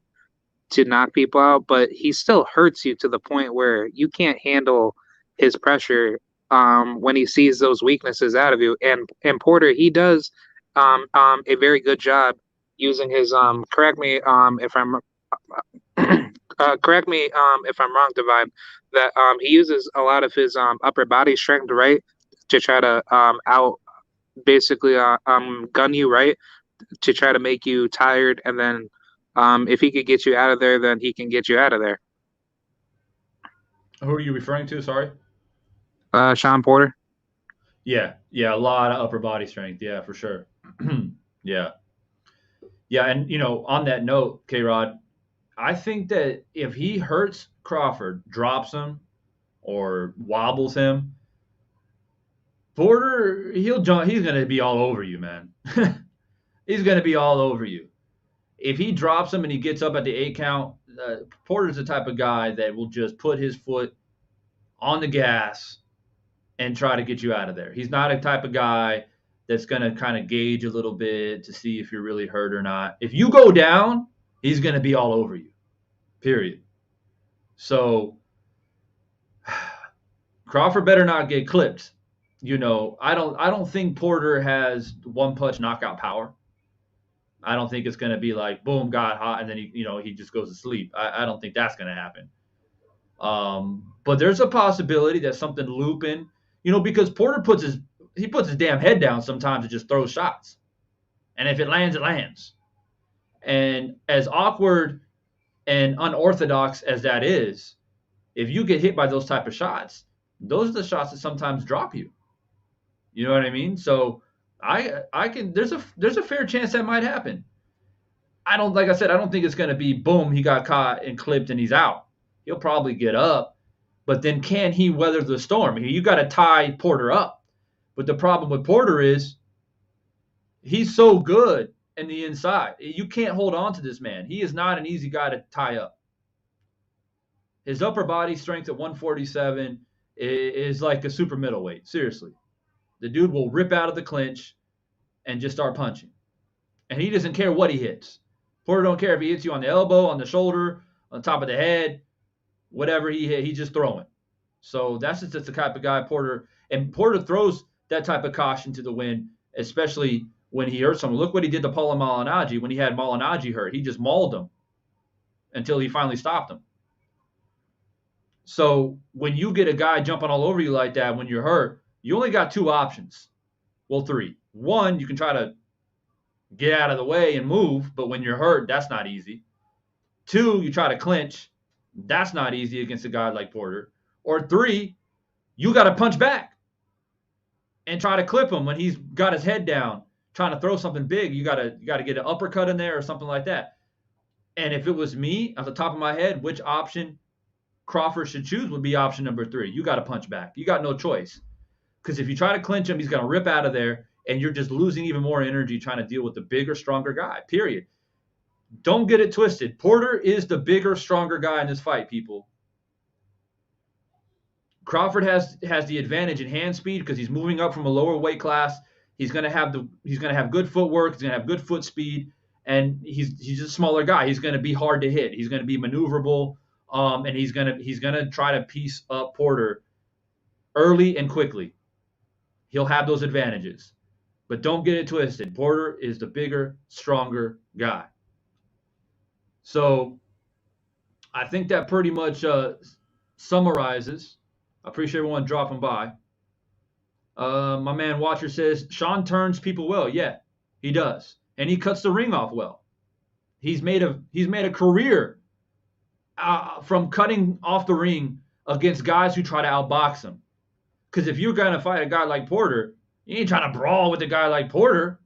to knock people out, but he still hurts you to the point where you can't handle his pressure when he sees those weaknesses out of you. And Porter, he does a very good job using his correct me if I'm correct me if I'm wrong, Divine, that he uses a lot of his upper body strength, right, to try to basically gun you, right, to try to make you tired, and then if he could get you out of there, then he can get you out of there. Who are you referring to? Sorry. Sean Porter. Yeah, a lot of upper body strength. Yeah, for sure. Yeah, and on that note, K-Rod, I think that if he hurts Crawford, drops him, or wobbles him, Porter, he'll jump. He's going to be all over you, man. He's going to be all over you. If he drops him and he gets up at the 8 count, Porter's the type of guy that will just put his foot on the gas and try to get you out of there. He's not a type of guy that's going to kind of gauge a little bit to see if you're really hurt or not. If you go down, he's going to be all over you, period. So Crawford better not get clipped. I don't think Porter has one punch knockout power. I don't think it's going to be like boom, got hot, and then he just goes to sleep. I don't think that's going to happen. But there's a possibility that something looping, because Porter puts his damn head down sometimes and just throws shots, and if it lands, it lands. And as awkward and unorthodox as that is, if you get hit by those type of shots, those are the shots that sometimes drop you. You know what I mean? So I can there's a fair chance that might happen. Like I said, I don't think it's going to be boom, he got caught and clipped and he's out. He'll probably get up, but then can he weather the storm? You got to tie Porter up. But the problem with Porter is he's so good in the inside. You can't hold on to this man. He is not an easy guy to tie up. His upper body strength at 147 is like a super middleweight. Seriously. The dude will rip out of the clinch and just start punching. And he doesn't care what he hits. Porter don't care if he hits you on the elbow, on the shoulder, on top of the head, whatever he hit, he's just throwing. So that's just the type of guy Porter throws that type of caution to the wind, especially when he hurts someone. Look what he did to Paulo Malignaggi when he had Malignaggi hurt. He just mauled him until he finally stopped him. So when you get a guy jumping all over you like that when you're hurt, you only got 2 options. Well, 3. 1, you can try to get out of the way and move, but when you're hurt, that's not easy. 2, you try to clinch. That's not easy against a guy like Porter. Or 3, you got to punch back and try to clip him when he's got his head down, trying to throw something big. You got to get an uppercut in there or something like that. And if it was me, at the top of my head, which option Crawford should choose would be option number 3. You got to punch back. You got no choice. Because if you try to clinch him, he's going to rip out of there, and you're just losing even more energy trying to deal with the bigger, stronger guy, period. Don't get it twisted. Porter is the bigger, stronger guy in this fight, people. Crawford has the advantage in hand speed because he's moving up from a lower weight class. He's going to have good footwork. He's going to have good foot speed, and he's a smaller guy. He's going to be hard to hit. He's going to be maneuverable, and he's gonna try to piece up Porter early and quickly. He'll have those advantages, but don't get it twisted. Porter is the bigger, stronger guy. So I think that pretty much summarizes. I appreciate everyone dropping by. My man Watcher says Sean turns people well. Yeah, he does, and he cuts the ring off well. He's made a career from cutting off the ring against guys who try to outbox him. Because if you're gonna fight a guy like Porter, you ain't trying to brawl with a guy like Porter,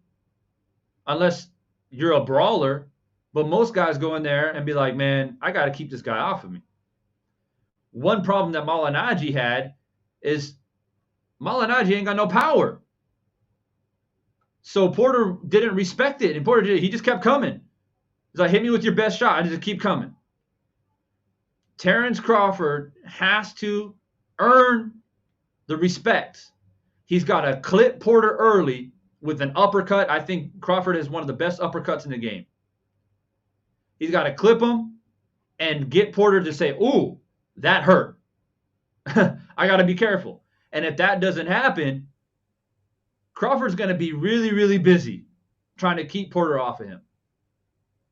unless you're a brawler. But most guys go in there and be like, man, I got to keep this guy off of me. One problem that Malignaggi had is Malignaggi ain't got no power. So Porter didn't respect it, and Porter did. He just kept coming. He's like, hit me with your best shot. I just keep coming. Terrence Crawford has to earn the respect. He's got to clip Porter early with an uppercut. I think Crawford is one of the best uppercuts in the game. He's got to clip him and get Porter to say, ooh, that hurt. I got to be careful. And if that doesn't happen, Crawford's going to be really, really busy trying to keep Porter off of him.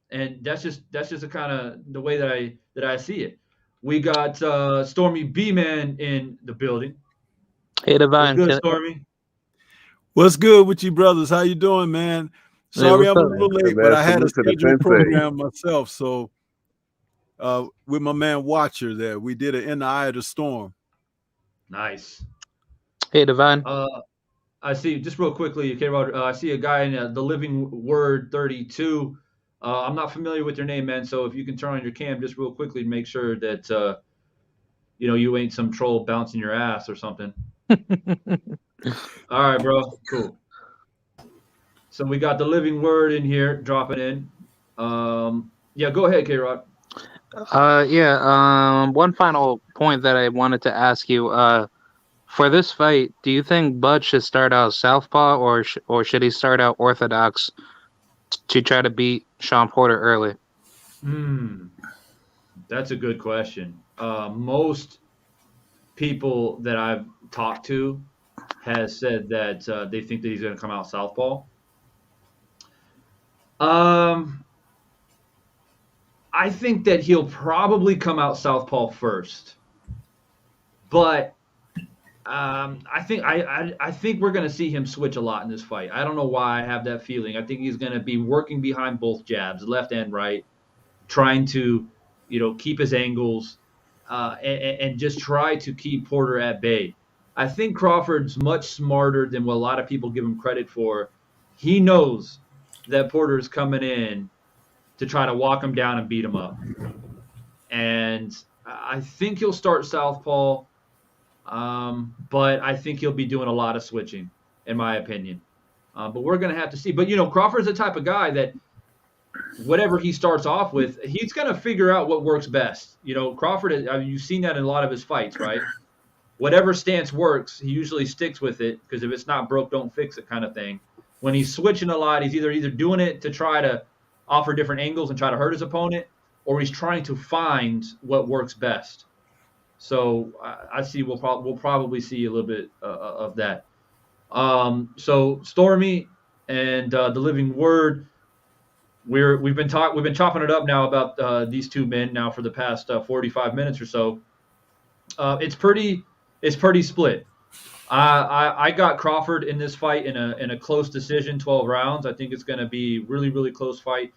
And that's just the kind of the way that I see it. We got Stormy B-Man in the building. Hey, Divine. What's good, Stormy? What's good with you, brothers? How you doing, man? Sorry, I'm a little late, but I had a scheduled program myself. So with my man Watcher there, we did it in the eye of the storm. Nice. Hey, Divine. I see, just real quickly, K-Rod, I see a guy in the Living Word 32. I'm not familiar with your name, man, so if you can turn on your cam just real quickly to make sure that, you ain't some troll bouncing your ass or something. All right, bro. Cool. So we got the Living Word in here dropping in. Yeah, go ahead, K-Rod. One final point that I wanted to ask you. For this fight, do you think Bud should start out southpaw or should he start out orthodox to try to beat Sean Porter early? That's a good question. Most people that I've talked to has said that they think that he's going to come out southpaw. I think that he'll probably come out southpaw first, but I think we're going to see him switch a lot in this fight. I don't know why I have that feeling. I think he's going to be working behind both jabs, left and right, trying to, keep his angles and just try to keep Porter at bay. I think Crawford's much smarter than what a lot of people give him credit for. He knows that Porter is coming in to try to walk him down and beat him up. And I think he'll start southpaw, but I think he'll be doing a lot of switching, in my opinion. But we're going to have to see. But, Crawford's the type of guy that whatever he starts off with, he's going to figure out what works best. Crawford, you've seen that in a lot of his fights, right? Whatever stance works, he usually sticks with it because if it's not broke, don't fix it kind of thing. When he's switching a lot, he's either doing it to try to offer different angles and try to hurt his opponent, or he's trying to find what works best. So I see we'll probably see a little bit of that. So Stormy and the Living Word, we've been chopping it up now about these two men now for the past 45 minutes or so. It's pretty split. I got Crawford in this fight in a close decision, 12 rounds. I think it's going to be really, really close fight.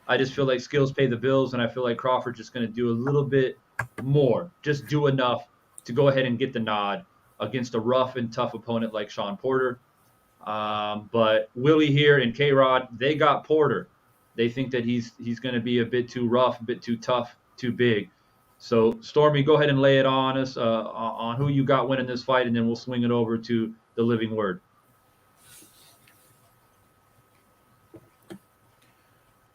I just feel like skills pay the bills, and I feel like Crawford's just going to do a little bit more, just do enough to go ahead and get the nod against a rough and tough opponent like Sean Porter. But Willie here and K-Rod, they got Porter. They think that he's going to be a bit too rough, a bit too tough, too big. So, Stormy, go ahead and lay it on us on who you got winning this fight, and then we'll swing it over to the Living Word.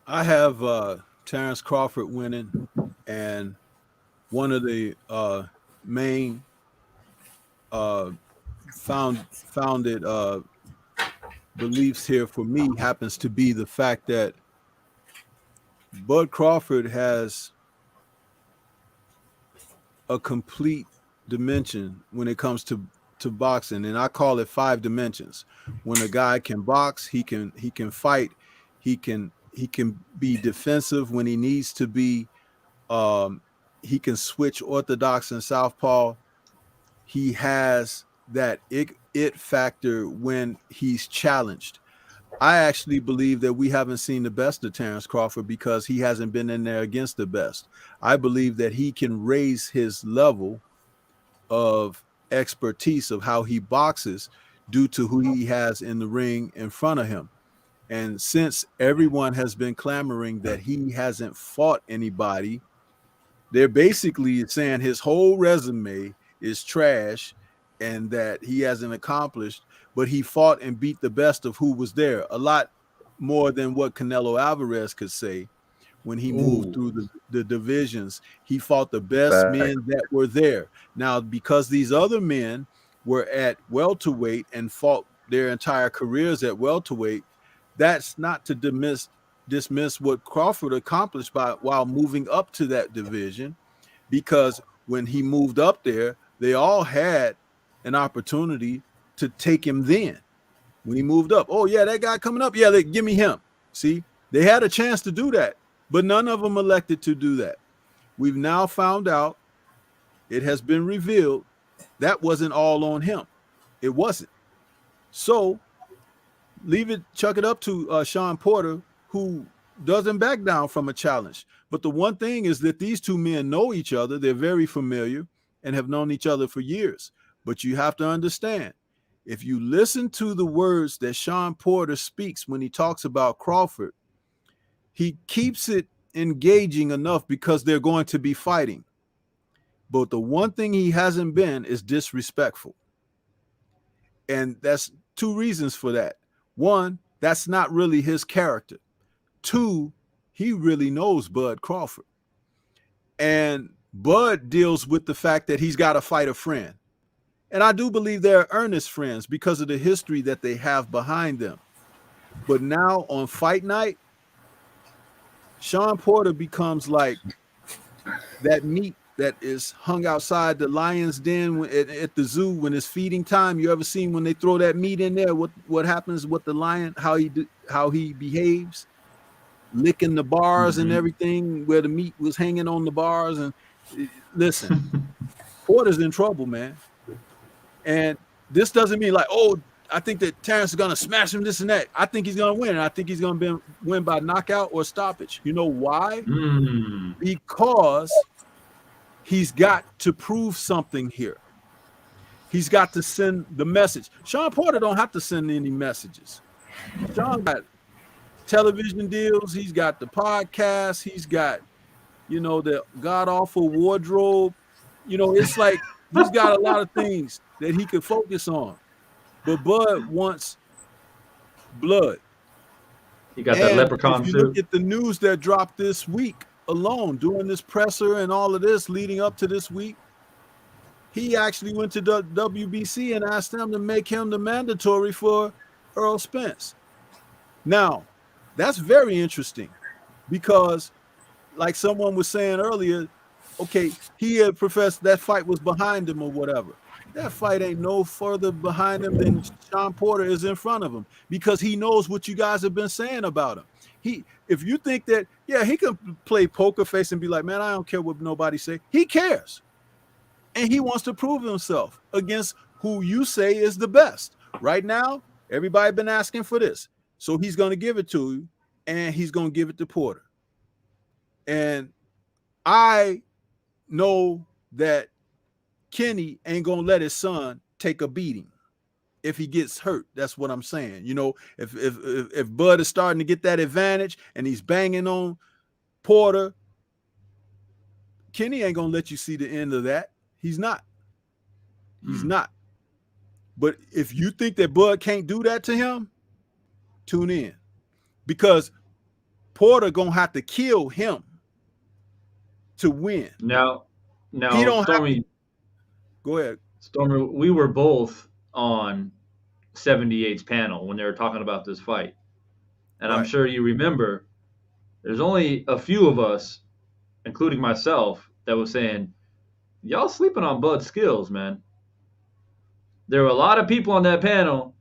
I have Terrence Crawford winning, and one of the main founded beliefs here for me happens to be the fact that Bud Crawford has a complete dimension when it comes to boxing, and I call it 5 dimensions. When a guy can box, he can fight, he can be defensive when he needs to be. He can switch orthodox and southpaw. He has that it factor when he's challenged. I actually believe that we haven't seen the best of Terrence Crawford because he hasn't been in there against the best. I believe that he can raise his level of expertise of how he boxes due to who he has in the ring in front of him. And since everyone has been clamoring that he hasn't fought anybody, they're basically saying his whole resume is trash and that he hasn't accomplished, but he fought and beat the best of who was there. A lot more than what Canelo Alvarez could say when he moved through the divisions. He fought the best men that were there. Now, because these other men were at welterweight and fought their entire careers at welterweight, that's not to dismiss what Crawford accomplished while moving up to that division, because when he moved up there, they all had an opportunity to take him then. When he moved up, oh yeah, that guy coming up, yeah, give me him. See, they had a chance to do that, but none of them elected to do that. We've now found out, it has been revealed, that wasn't all on him. It wasn't. So chuck it up to Sean Porter, who doesn't back down from a challenge. But the one thing is that these two men know each other. They're very familiar and have known each other for years. But you have to understand, if you listen to the words that Sean Porter speaks when he talks about Crawford, he keeps it engaging enough because they're going to be fighting. But the one thing he hasn't been is disrespectful. And that's 2 reasons for that. 1, that's not really his character. 2, he really knows Bud Crawford. And Bud deals with the fact that he's got to fight a friend. And I do believe they're earnest friends because of the history that they have behind them. But now on fight night, Sean Porter becomes like that meat that is hung outside the lion's den at the zoo when it's feeding time. You ever seen when they throw that meat in there, what happens with the lion, how he behaves, licking the bars and everything where the meat was hanging on the bars. And listen, Porter's in trouble, man. And this doesn't mean like, oh, I think that Terrence is going to smash him, this and that. I think he's going to win. And I think he's going to win by knockout or stoppage. You know why? Because he's got to prove something here. He's got to send the message. Sean Porter don't have to send any messages. Sean got television deals. He's got the podcast. He's got, the god-awful wardrobe. It's like he's got a lot of things that he could focus on. But Bud wants blood. He got that leprechaun suit. If you look at the news that dropped this week alone, doing this presser and all of this leading up to this week, he actually went to the WBC and asked them to make him the mandatory for Earl Spence. Now, that's very interesting because, like someone was saying earlier, okay, he had professed that fight was behind him or whatever. That fight ain't no further behind him than Sean Porter is in front of him because he knows what you guys have been saying about him. If you think that, yeah, he can play poker face and be like, man, I don't care what nobody say. He cares. And he wants to prove himself against who you say is the best. Right now, everybody been asking for this. So he's going to give it to you, and he's going to give it to Porter. And I know that Kenny ain't going to let his son take a beating if he gets hurt. That's what I'm saying. If Bud is starting to get that advantage and he's banging on Porter, Kenny ain't going to let you see the end of that. He's not. He's not. But if you think that Bud can't do that to him, tune in. Because Porter going to have to kill him to win. Now he don't Stormy, go ahead. Stormy, we were both on 78's panel when they were talking about this fight. And right. I'm sure you remember there's only a few of us, including myself, that was saying, y'all sleeping on Bud's skills, man. There were a lot of people on that panel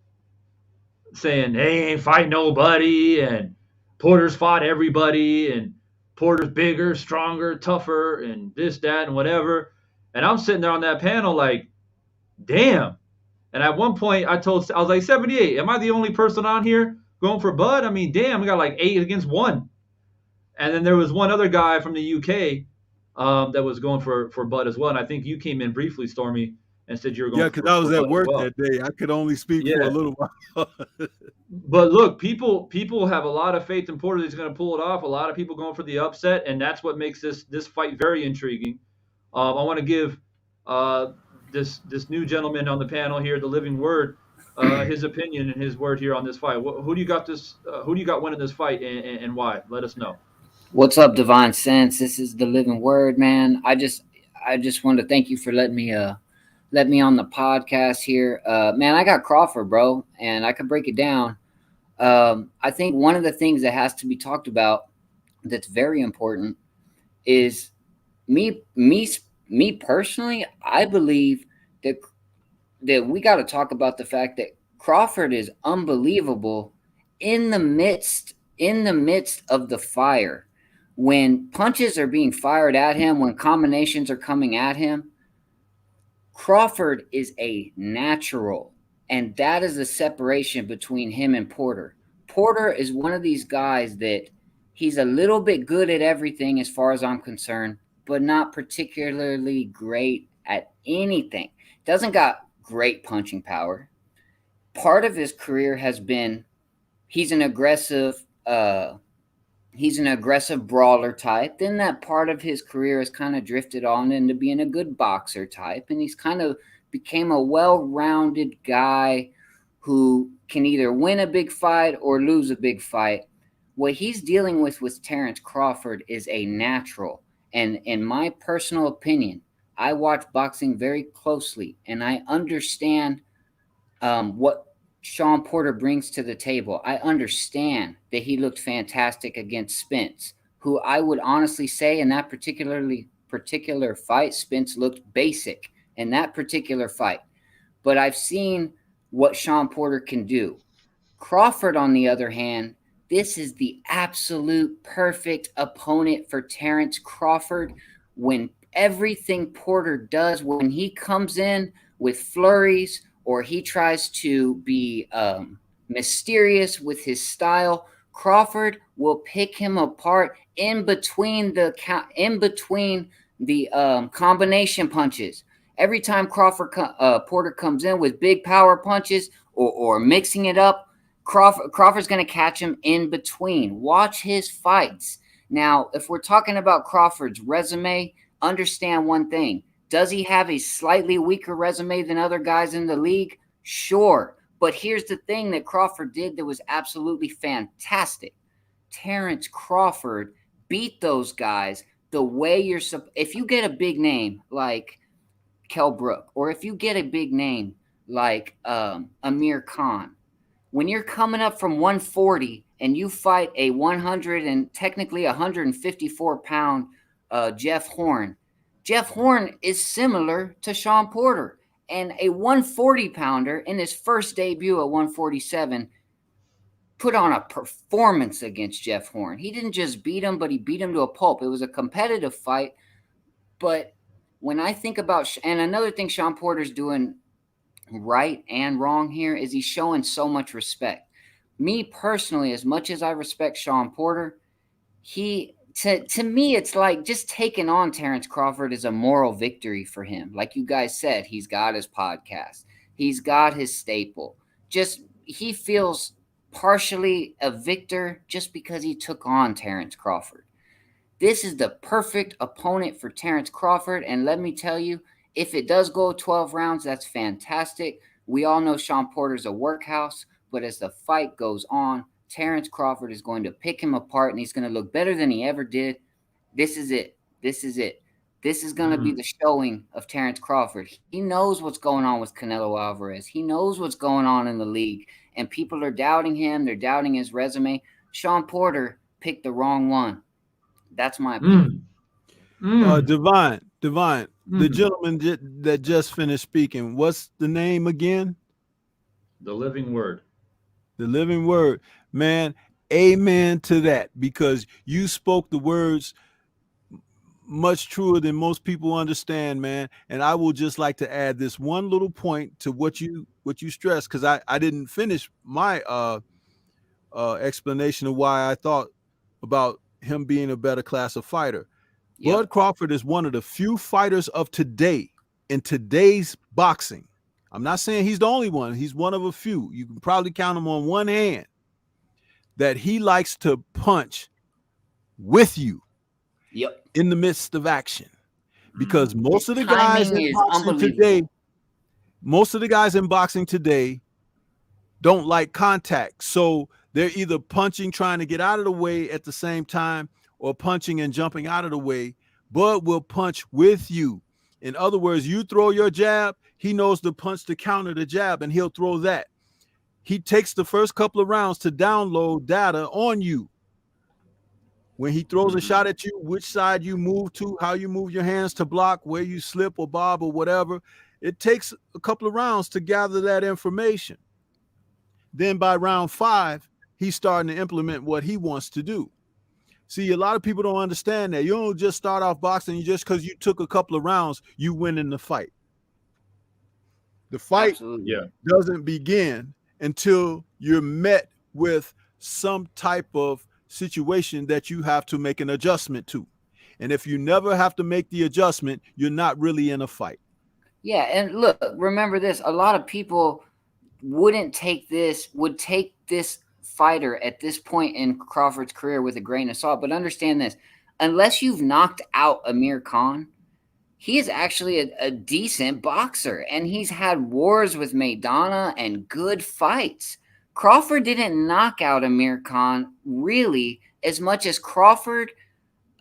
saying, hey, ain't fight nobody, and Porter's fought everybody, and Porter's bigger, stronger, tougher, and this, that, and whatever. And I'm sitting there on that panel like, damn. And at one point, I was like, 78. Am I the only person on here going for Bud? I mean, damn, we got like 8 against 1. And then there was one other guy from the UK that was going for Bud as well. And I think you came in briefly, Stormy, and said you were going. Yeah, because I was at work that day. I could only speak for a little while. But look, people have a lot of faith in Porter that he's going to pull it off. A lot of people going for the upset, and that's what makes this fight very intriguing. I want to give this new gentleman on the panel here, the Living Word, his opinion and his word here on this fight. Who do you got Who do you got winning this fight, and why? Let us know. What's up, Divine Sense? This is the Living Word, man. I just wanted to thank you for letting me on the podcast here. Man, I got Crawford, bro, and I could break it down. I think one of the things that has to be talked about that's very important is me personally. I believe that we got to talk about the fact that Crawford is unbelievable in the midst of the fire. When punches are being fired at him, when combinations are coming at him, Crawford is a natural, and that is the separation between him and Porter. Porter is one of these guys that he's a little bit good at everything as far as I'm concerned, but not particularly great at anything. Doesn't got great punching power. Part of his career has been he's an aggressive brawler type. Then that part of his career has kind of drifted on into being a good boxer type. And he's kind of became a well-rounded guy who can either win a big fight or lose a big fight. What he's dealing with Terence Crawford is a natural. And in my personal opinion, I watch boxing very closely, and I understand what Sean Porter brings to the table. I understand that he looked fantastic against Spence, who I would honestly say in that particular fight, Spence looked basic in that particular fight. But I've seen what Sean Porter can do. Crawford, on the other hand, this is the absolute perfect opponent for Terence Crawford. When everything Porter does, when he comes in with flurries, or he tries to be mysterious with his style, Crawford will pick him apart in between the combination punches. Every time Porter comes in with big power punches or mixing it up, Crawford's going to catch him in between. Watch his fights. Now, if we're talking about Crawford's resume, understand one thing. Does he have a slightly weaker resume than other guys in the league? Sure. But here's the thing that Crawford did that was absolutely fantastic. Terence Crawford beat those guys the way if you get a big name like Kell Brook, or if you get a big name like Amir Khan, when you're coming up from 140 and you fight a 100 and technically 154-pound Jeff Horn is similar to Sean Porter. And a 140-pounder in his first debut at 147 put on a performance against Jeff Horn. He didn't just beat him, but he beat him to a pulp. It was a competitive fight. But when I think about – and another thing Sean Porter's doing right and wrong here is he's showing so much respect. Me personally, as much as I respect Sean Porter, to me, it's like just taking on Terence Crawford is a moral victory for him. Like you guys said, he's got his podcast. He's got his staple. Just he feels partially a victor just because he took on Terence Crawford. This is the perfect opponent for Terence Crawford. And let me tell you, if it does go 12 rounds, that's fantastic. We all know Sean Porter's a workhouse, but as the fight goes on, Terence Crawford is going to pick him apart, and he's going to look better than he ever did. This is it. This is going to be the showing of Terence Crawford. He knows what's going on with Canelo Alvarez. He knows what's going on in the league, and people are doubting him. They're doubting his resume. Sean Porter picked the wrong one. That's my opinion. Divine, the gentleman that just finished speaking, what's the name again? The Living Word. The Living Word. Man, amen to that, because you spoke the words much truer than most people understand, man. And I will just like to add this one little point to what you stressed, because I didn't finish my explanation of why I thought about him being a better class of fighter. Yep. Bud Crawford is one of the few fighters of today, in today's boxing. I'm not saying he's the only one. He's one of a few. You can probably count him on one hand, that he likes to punch with you. Yep. In the midst of action, because most of the guys in boxing today, don't like contact. So they're either punching, trying to get out of the way at the same time, or punching and jumping out of the way. Bud will punch with you. In other words, you throw your jab, he knows the punch to counter the jab, and he'll throw that. He takes the first couple of rounds to download data on you. When he throws a shot at you, which side you move to, how you move your hands to block, where you slip or bob or whatever, it takes a couple of rounds to gather that information. Then by round 5, he's starting to implement what he wants to do. See, a lot of people don't understand that. You don't just start off boxing just because you took a couple of rounds, you win in the fight. The fight doesn't begin until you're met with some type of situation that you have to make an adjustment to. And if you never have to make the adjustment, you're not really in a fight. Yeah, and look, remember this, a lot of people would take this fighter at this point in Crawford's career with a grain of salt, but understand this, unless you've knocked out Amir Khan, he is actually a decent boxer, and he's had wars with Maidana and good fights. Crawford didn't knock out Amir Khan really as much as Crawford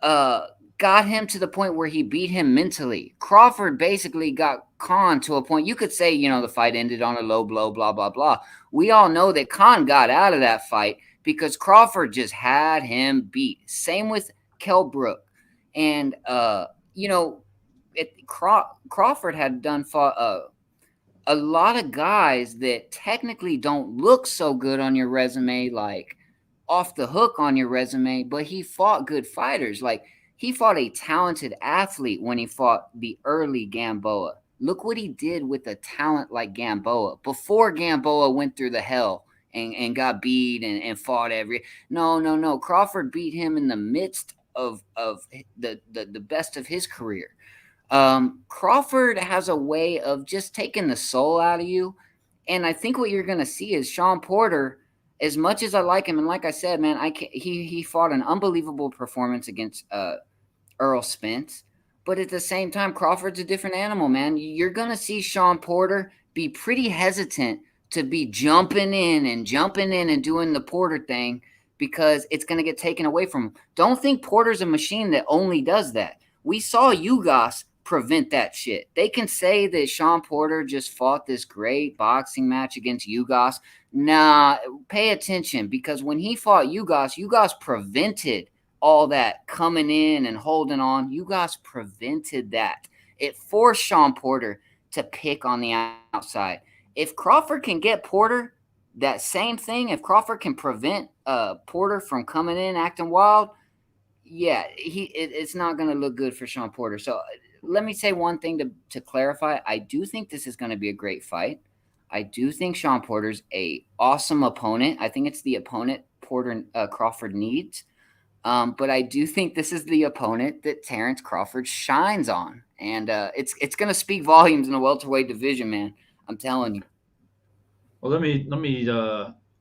got him to the point where he beat him mentally. Crawford basically got Khan to a point, you could say, the fight ended on a low blow, blah, blah, blah. We all know that Khan got out of that fight because Crawford just had him beat. Same with Kell Brook. And, Crawford had done a lot of guys that technically don't look so good on your resume, like off the hook on your resume, but he fought good fighters. Like he fought a talented athlete when he fought the early Gamboa. Look what he did with a talent like Gamboa before Gamboa went through the hell and got beat and fought No. Crawford beat him in the midst of the best of his career. Crawford has a way of just taking the soul out of you. And I think what you're going to see is Shawn Porter, as much as I like him, and like I said, man, he fought an unbelievable performance against Earl Spence. But at the same time, Crawford's a different animal, man. You're going to see Shawn Porter be pretty hesitant to be jumping in and doing the Porter thing because it's going to get taken away from him. Don't think Porter's a machine that only does that. We saw Ugas prevent that shit. They can say that Shawn Porter just fought this great boxing match against Ugas. Nah, pay attention, because when he fought Ugas prevented all that coming in and holding on. Ugas prevented that. It forced Shawn Porter to pick on the outside. If Crawford can get Porter, that same thing, if Crawford can prevent Porter from coming in acting wild, yeah, it's not going to look good for Shawn Porter. So let me say one thing to clarify. I do think this is going to be a great fight. I do think Shawn Porter's a awesome opponent. I think it's the opponent Crawford needs. But I do think this is the opponent that Terrence Crawford shines on. And it's going to speak volumes in the welterweight division, man. I'm telling you. Well, let me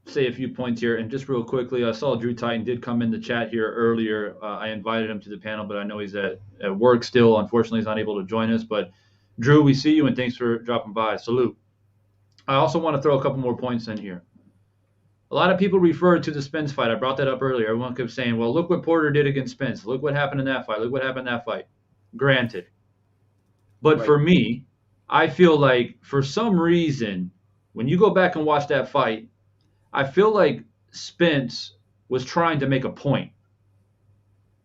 say a few points here. And just real quickly, I saw Drew Titan did come in the chat here earlier. I invited him to the panel, but I know he's at work still. Unfortunately, he's not able to join us. But Drew, we see you, and thanks for dropping by. Salute. I also want to throw a couple more points in here. A lot of people refer to the Spence fight. I brought that up earlier. Everyone kept saying, well, look what Porter did against Spence. Look what happened in that fight. Look what happened in that fight. Granted. But for me, I feel like for some reason, when you go back and watch that fight, I feel like Spence was trying to make a point.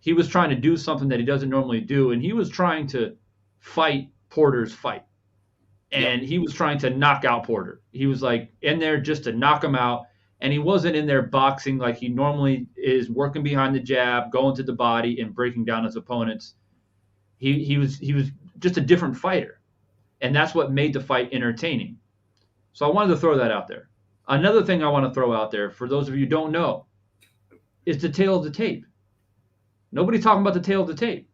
he was trying to do something that he doesn't normally do, and he was trying to fight Porter's fight. And he was trying to knock out Porter. He was like in there just to knock him out. And he wasn't in there boxing like he normally is, working behind the jab, going to the body, and breaking down his opponents. He was just a different fighter. And that's what made the fight entertaining. So I wanted to throw that out there. Another thing I want to throw out there, for those of you who don't know, is the tail of the tape. Nobody's talking about the tail of the tape.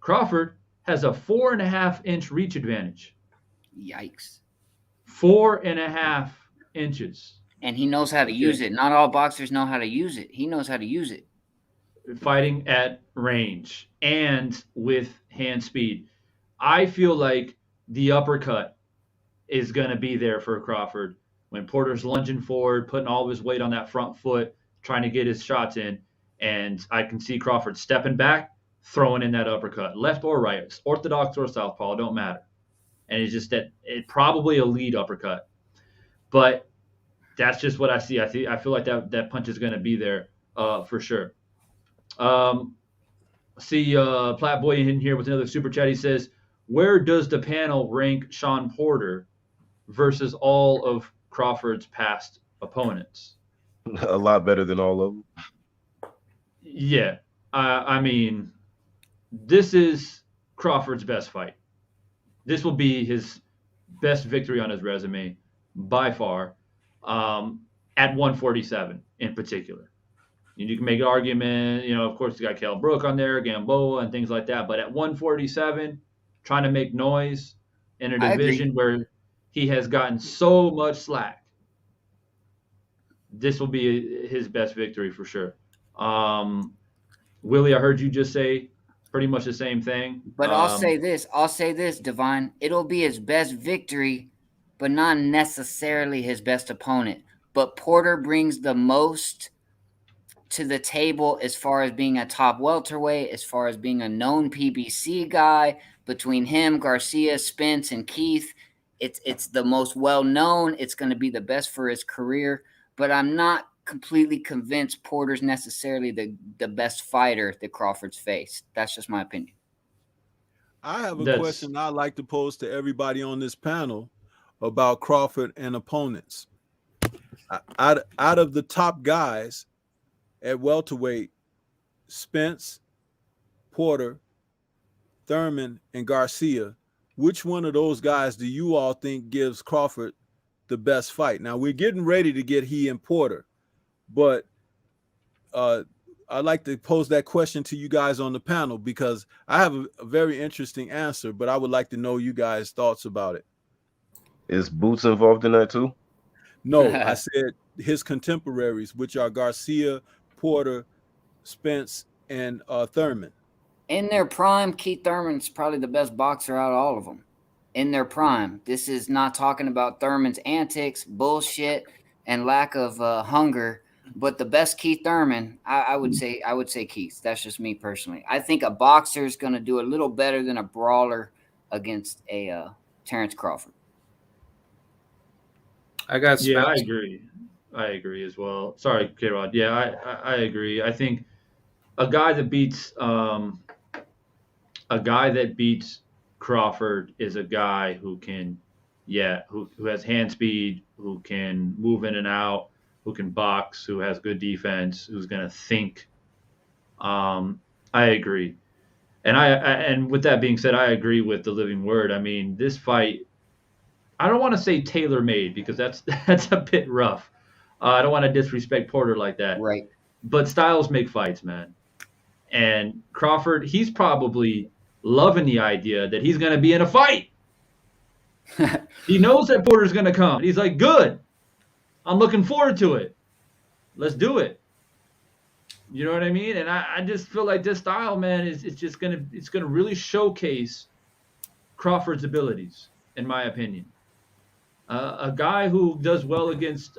Crawford has a 4.5-inch reach advantage. Yikes. 4.5 inches. And he knows how to use it. Not all boxers know how to use it. He knows how to use it. Fighting at range and with hand speed. I feel like the uppercut is going to be there for Crawford when Porter's lunging forward, putting all of his weight on that front foot, trying to get his shots in. And I can see Crawford stepping back, throwing in that uppercut, left or right, orthodox or southpaw, don't matter. And it's just that it probably a lead uppercut. But that's just what I see. I feel like that punch is going to be there for sure. See Platt Boy in here with another super chat. He says, where does the panel rank Sean Porter versus all of Crawford's past opponents? A lot better than all of them. Yeah. I mean, this is Crawford's best fight. This will be his best victory on his resume by far, at 147 in particular. You can make an argument, of course, you got Kell Brook on there, Gamboa, and things like that. But at 147, trying to make noise in a division where he has gotten so much slack, this will be his best victory for sure. Willie, I heard you just say pretty much the same thing. But I'll say this, Divine. It'll be his best victory, but not necessarily his best opponent. But Porter brings the most to the table as far as being a top welterweight, as far as being a known PBC guy. Between him, Garcia, Spence, and Keith, it's the most well-known. It's going to be the best for his career. But I'm not completely convinced Porter's necessarily the best fighter that Crawford's faced. That's just my opinion. I have a question I'd like to pose to everybody on this panel about Crawford and opponents. Out of the top guys at welterweight, Spence, Porter, Thurman, and Garcia, which one of those guys do you all think gives Crawford the best fight? Now, we're getting ready to get he and Porter, but I'd like to pose that question to you guys on the panel because I have a very interesting answer, but I would like to know you guys' thoughts about it. Is Boots involved in that too? No, I said his contemporaries, which are Garcia, Porter, Spence, and Thurman. In their prime, Keith Thurman's probably the best boxer out of all of them. In their prime. This is not talking about Thurman's antics, bullshit, and lack of hunger. But the best Keith Thurman, I would say Keith. That's just me personally. I think a boxer is going to do a little better than a brawler against a Terrence Crawford. I agree as well. Sorry, K-Rod. Yeah, I agree. I think a guy that beats Crawford is a guy who can, who has hand speed, who can move in and out, who can box, who has good defense, who's going to think. I agree. And with that being said, I agree with the living word. I mean, this fight, I don't want to say tailor-made because that's a bit rough. I don't want to disrespect Porter like that. Right. But styles make fights, man. And Crawford, he's probably loving the idea that he's going to be in a fight. He knows that Porter's going to come. He's like, good. I'm looking forward to it. Let's do it. You know what I mean? And I just feel like this style, man, it's going to really showcase Crawford's abilities, in my opinion. A guy who does well against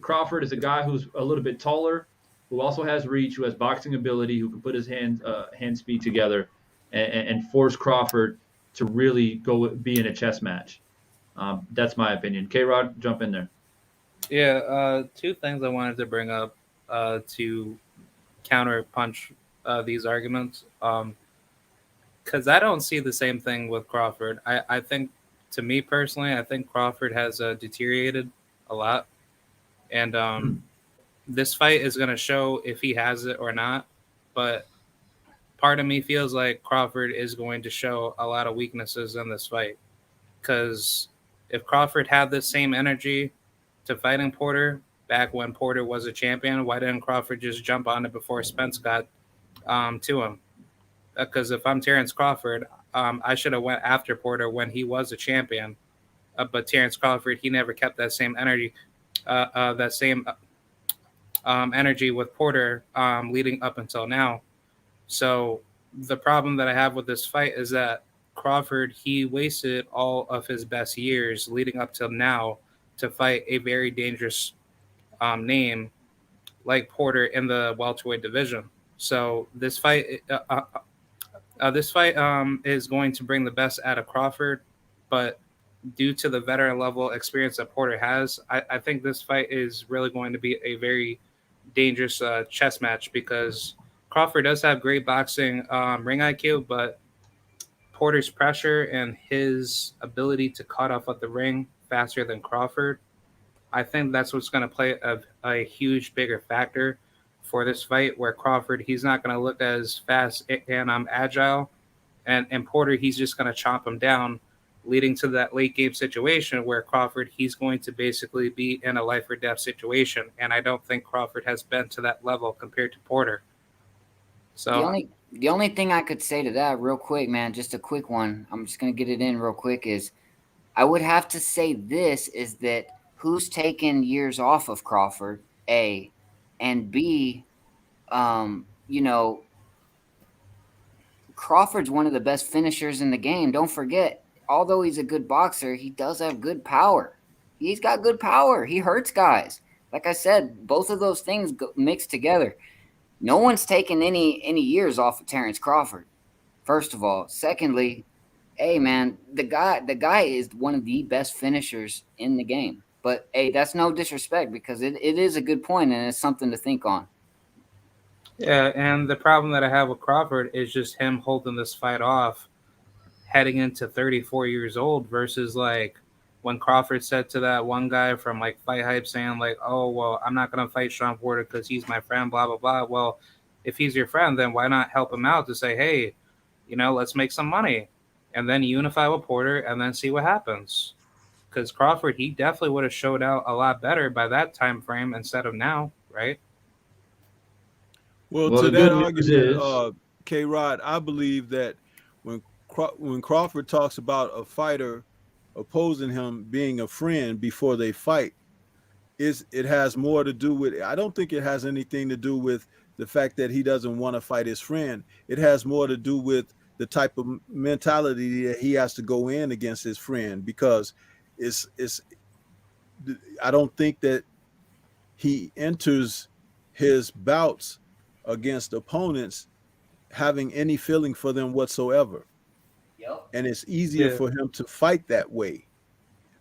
Crawford is a guy who's a little bit taller, who also has reach, who has boxing ability, who can put his hand speed together and force Crawford to really go be in a chess match. That's my opinion. K-Rod, jump in there. Yeah, two things I wanted to bring up to counter punch these arguments. Because I don't see the same thing with Crawford. I think, to me personally, I think Crawford has deteriorated a lot. And this fight is going to show if he has it or not. But part of me feels like Crawford is going to show a lot of weaknesses in this fight. Because if Crawford had this same energy to fighting Porter back when Porter was a champion, why didn't Crawford just jump on it before Spence got to him? Because if I'm Terrence Crawford, I should have went after Porter when he was a champion. But Terrence Crawford, he never kept that same energy, energy with Porter leading up until now. So the problem that I have with this fight is that Crawford, he wasted all of his best years leading up till now to fight a very dangerous name like Porter in the welterweight division. So this fight is going to bring the best out of Crawford, but due to the veteran level experience that Porter has, I think this fight is really going to be a very dangerous chess match because Crawford does have great boxing ring IQ, but Porter's pressure and his ability to cut off at the ring faster than Crawford, I think that's what's going to play a huge, bigger factor for this fight, where Crawford, he's not going to look as fast and agile, and Porter, he's just going to chop him down, leading to that late game situation where Crawford, he's going to basically be in a life or death situation, and I don't think Crawford has been to that level compared to Porter. So the only thing I could say to that real quick, man, just a quick one, I'm just going to get it in real quick, is I would have to say this is that who's taken years off of Crawford, A, and B, Crawford's one of the best finishers in the game. Don't forget, although he's a good boxer, he does have good power. He's got good power. He hurts guys. Like I said, both of those things mixed together. No one's taken any years off of Terrence Crawford, first of all. Secondly, hey, man, the guy is one of the best finishers in the game. But, hey, that's no disrespect because it is a good point and it's something to think on. Yeah, and the problem that I have with Crawford is just him holding this fight off heading into 34 years old versus, like, when Crawford said to that one guy from, like, Fight Hype saying, like, oh, well, I'm not going to fight Sean Porter because he's my friend, blah, blah, blah. Well, if he's your friend, then why not help him out to say, hey, let's make some money and then unify with Porter and then see what happens. Because Crawford, he definitely would have showed out a lot better by that time frame instead of now, right? Well, to that argument, K-Rod, I believe that when Crawford talks about a fighter opposing him being a friend before they fight, it has more to do with, I don't think it has anything to do with the fact that he doesn't want to fight his friend. It has more to do with the type of mentality that he has to go in against his friend, because I don't think that he enters his bouts against opponents having any feeling for them whatsoever. Yep. And it's easier for him to fight that way.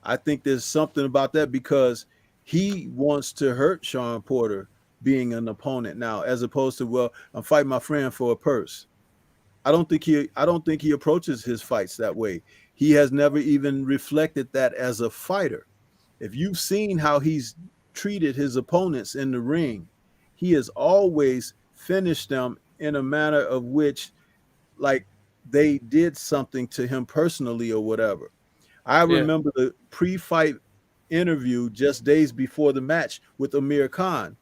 I think there's something about that because he wants to hurt Sean Porter being an opponent now, as opposed to, well, I'm fighting my friend for a purse. I don't think he approaches his fights that way. He has never even reflected that as a fighter. If you've seen how he's treated his opponents in the ring, he has always finished them in a manner of which, like, they did something to him personally or whatever. I remember the pre-fight interview just days before the match with Amir Khan,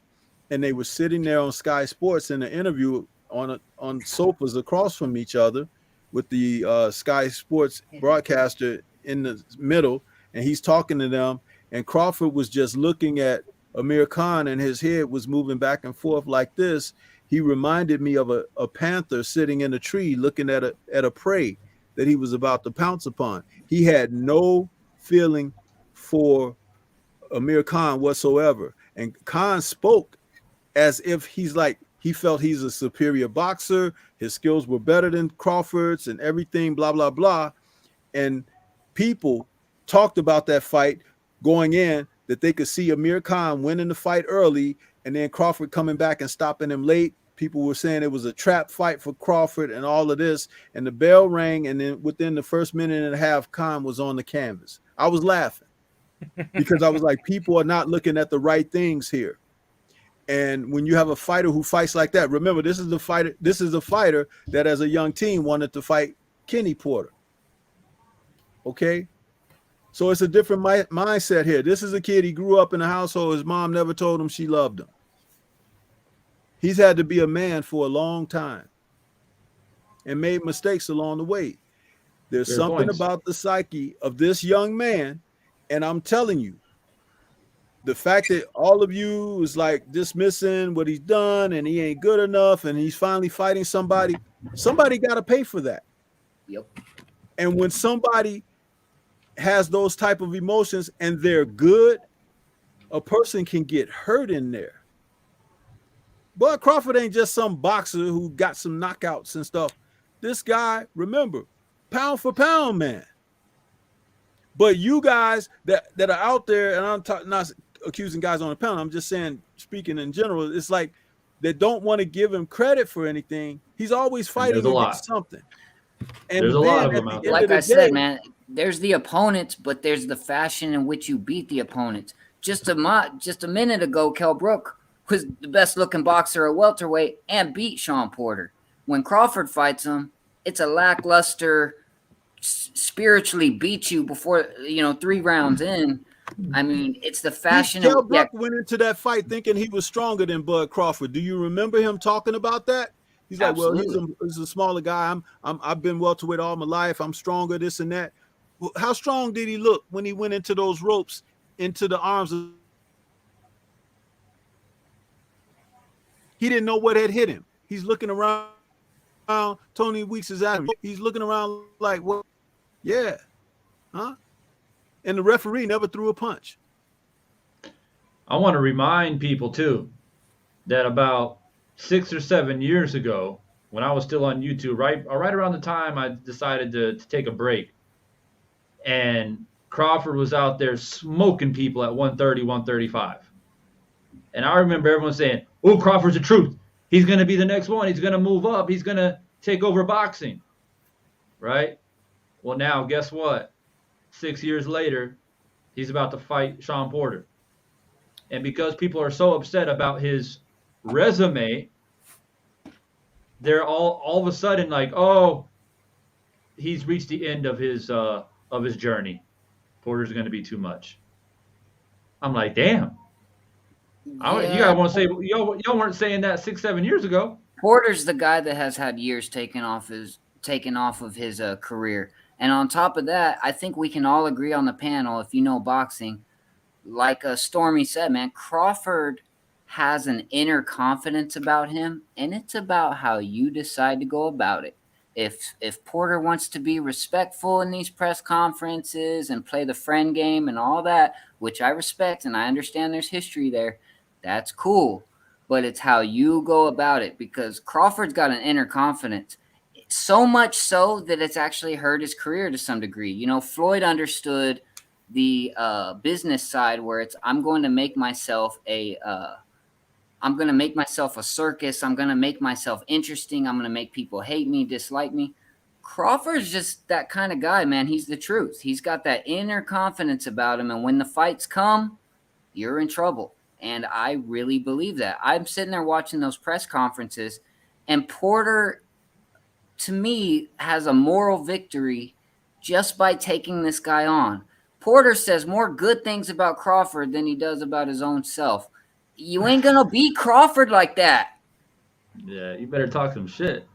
and they were sitting there on Sky Sports in the interview on sofas across from each other with the Sky Sports broadcaster in the middle, and he's talking to them, and Crawford was just looking at Amir Khan, and his head was moving back and forth like this. He reminded me of a panther sitting in a tree looking at a prey that he was about to pounce upon. He had no feeling for Amir Khan whatsoever. And Khan spoke as if he felt he's a superior boxer. His skills were better than Crawford's and everything, blah, blah, blah. And people talked about that fight going in, that they could see Amir Khan winning the fight early and then Crawford coming back and stopping him late People were saying it was a trap fight for Crawford and all of this. And the bell rang, and then within the first minute and a half, Khan was on the canvas. I was laughing because I was like, people are not looking at the right things here. And when you have a fighter who fights like that, remember, this is a fighter that as a young teen wanted to fight Kenny Porter. Okay? So it's a different mindset here. This is a kid, he grew up in a household, his mom never told him she loved him. He's had to be a man for a long time and made mistakes along the way. There's something about the psyche of this young man, and I'm telling you, the fact that all of you is like dismissing what he's done and he ain't good enough and he's finally fighting somebody got to pay for that. Yep. And when somebody has those type of emotions and they're good, a person can get hurt in there. But Crawford ain't just some boxer who got some knockouts and stuff. This guy, remember, pound for pound, man. But you guys that are out there, and I'm not accusing guys on the pound, I'm just saying, speaking in general, it's like they don't want to give him credit for anything. He's always fighting against something. And there's a lot of them out there. Like I said, man, there's the opponents, but there's the fashion in which you beat the opponents. Just a minute ago, Kell Brook was the best looking boxer at welterweight and beat Sean Porter. When Crawford fights him, it's a lackluster, spiritually beat you before 3 rounds in. I mean, it's the fashion. Kell Brook went into that fight thinking he was stronger than Bud Crawford. Do you remember him talking about that? He's like, Absolutely. well, he's a smaller guy. I've been welterweight all my life. I'm stronger, this and that. Well, how strong did he look when he went into those ropes, into the arms of? He didn't know what had hit him. He's looking around. Tony Weeks is at him. He's looking around like, what? Yeah. Huh? And the referee never threw a punch. I want to remind people, too, that about 6 or 7 years ago, when I was still on YouTube, right around the time I decided to take a break, and Crawford was out there smoking people at 130, 135. And I remember everyone saying, oh, Crawford's the truth. He's going to be the next one. He's going to move up. He's going to take over boxing. Right? Well, now, guess what? 6 years later, he's about to fight Sean Porter. And because people are so upset about his resume, they're all of a sudden like, oh, he's reached the end of his journey. Porter's going to be too much. I'm like, damn. Yeah. You guys want to say y'all weren't saying that 6-7 years ago. Porter's the guy that has had years taken off of his career. And on top of that, I think we can all agree on the panel, if you know boxing, like Stormy said, man, Crawford has an inner confidence about him, and it's about how you decide to go about it. If Porter wants to be respectful in these press conferences and play the friend game and all that, which I respect and I understand there's history there, that's cool. But it's how you go about it, because Crawford's got an inner confidence. So much so that it's actually hurt his career to some degree. Floyd understood the business side where it's, I'm going to make myself a circus. I'm going to make myself interesting. I'm going to make people hate me, dislike me. Crawford's just that kind of guy, man. He's the truth. He's got that inner confidence about him. And when the fights come, you're in trouble. And I really believe that. I'm sitting there watching those press conferences, and Porter, to me, has a moral victory just by taking this guy on. Porter says more good things about Crawford than he does about his own self. You ain't gonna beat Crawford like that. Yeah, you better talk some shit.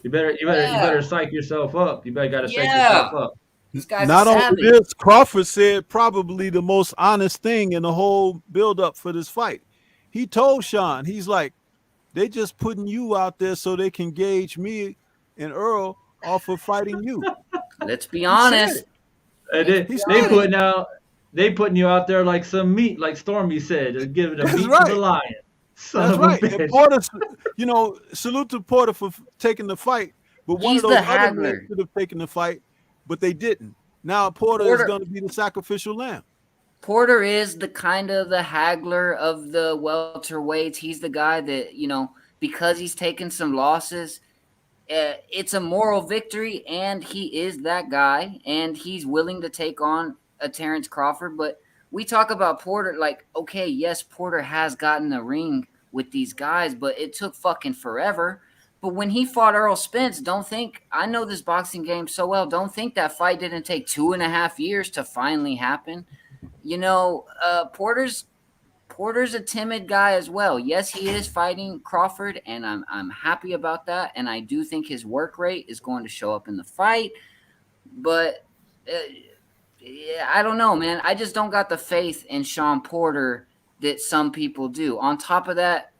You better psych yourself up. You gotta psych yourself up. This guy's not savage. only this, Crawford said probably the most honest thing in the whole build-up for this fight. He told Sean, he's like, they just putting you out there so they can gauge me and Earl off of fighting you. Let's be honest. They putting you out there like some meat, like Stormy said, to give it a meat to the lion. That's right. And Porter, salute to Porter for taking the fight. But one of those other men could have taken the fight, but they didn't. Now Porter is going to be the sacrificial lamb. Porter is the kind of the haggler of the welterweights. He's the guy that, because he's taken some losses, it's a moral victory, and he is that guy, and he's willing to take on a Terrence Crawford. But we talk about Porter, like, okay, yes, Porter has gotten the ring with these guys, but it took fucking forever. But when he fought Errol Spence, don't think, I know this boxing game so well, don't think that fight didn't take 2.5 years to finally happen. You know, Porter's a timid guy as well. Yes, he is fighting Crawford, and I'm happy about that. And I do think his work rate is going to show up in the fight. But yeah, I don't know, man. I just don't got the faith in Sean Porter that some people do. On top of that,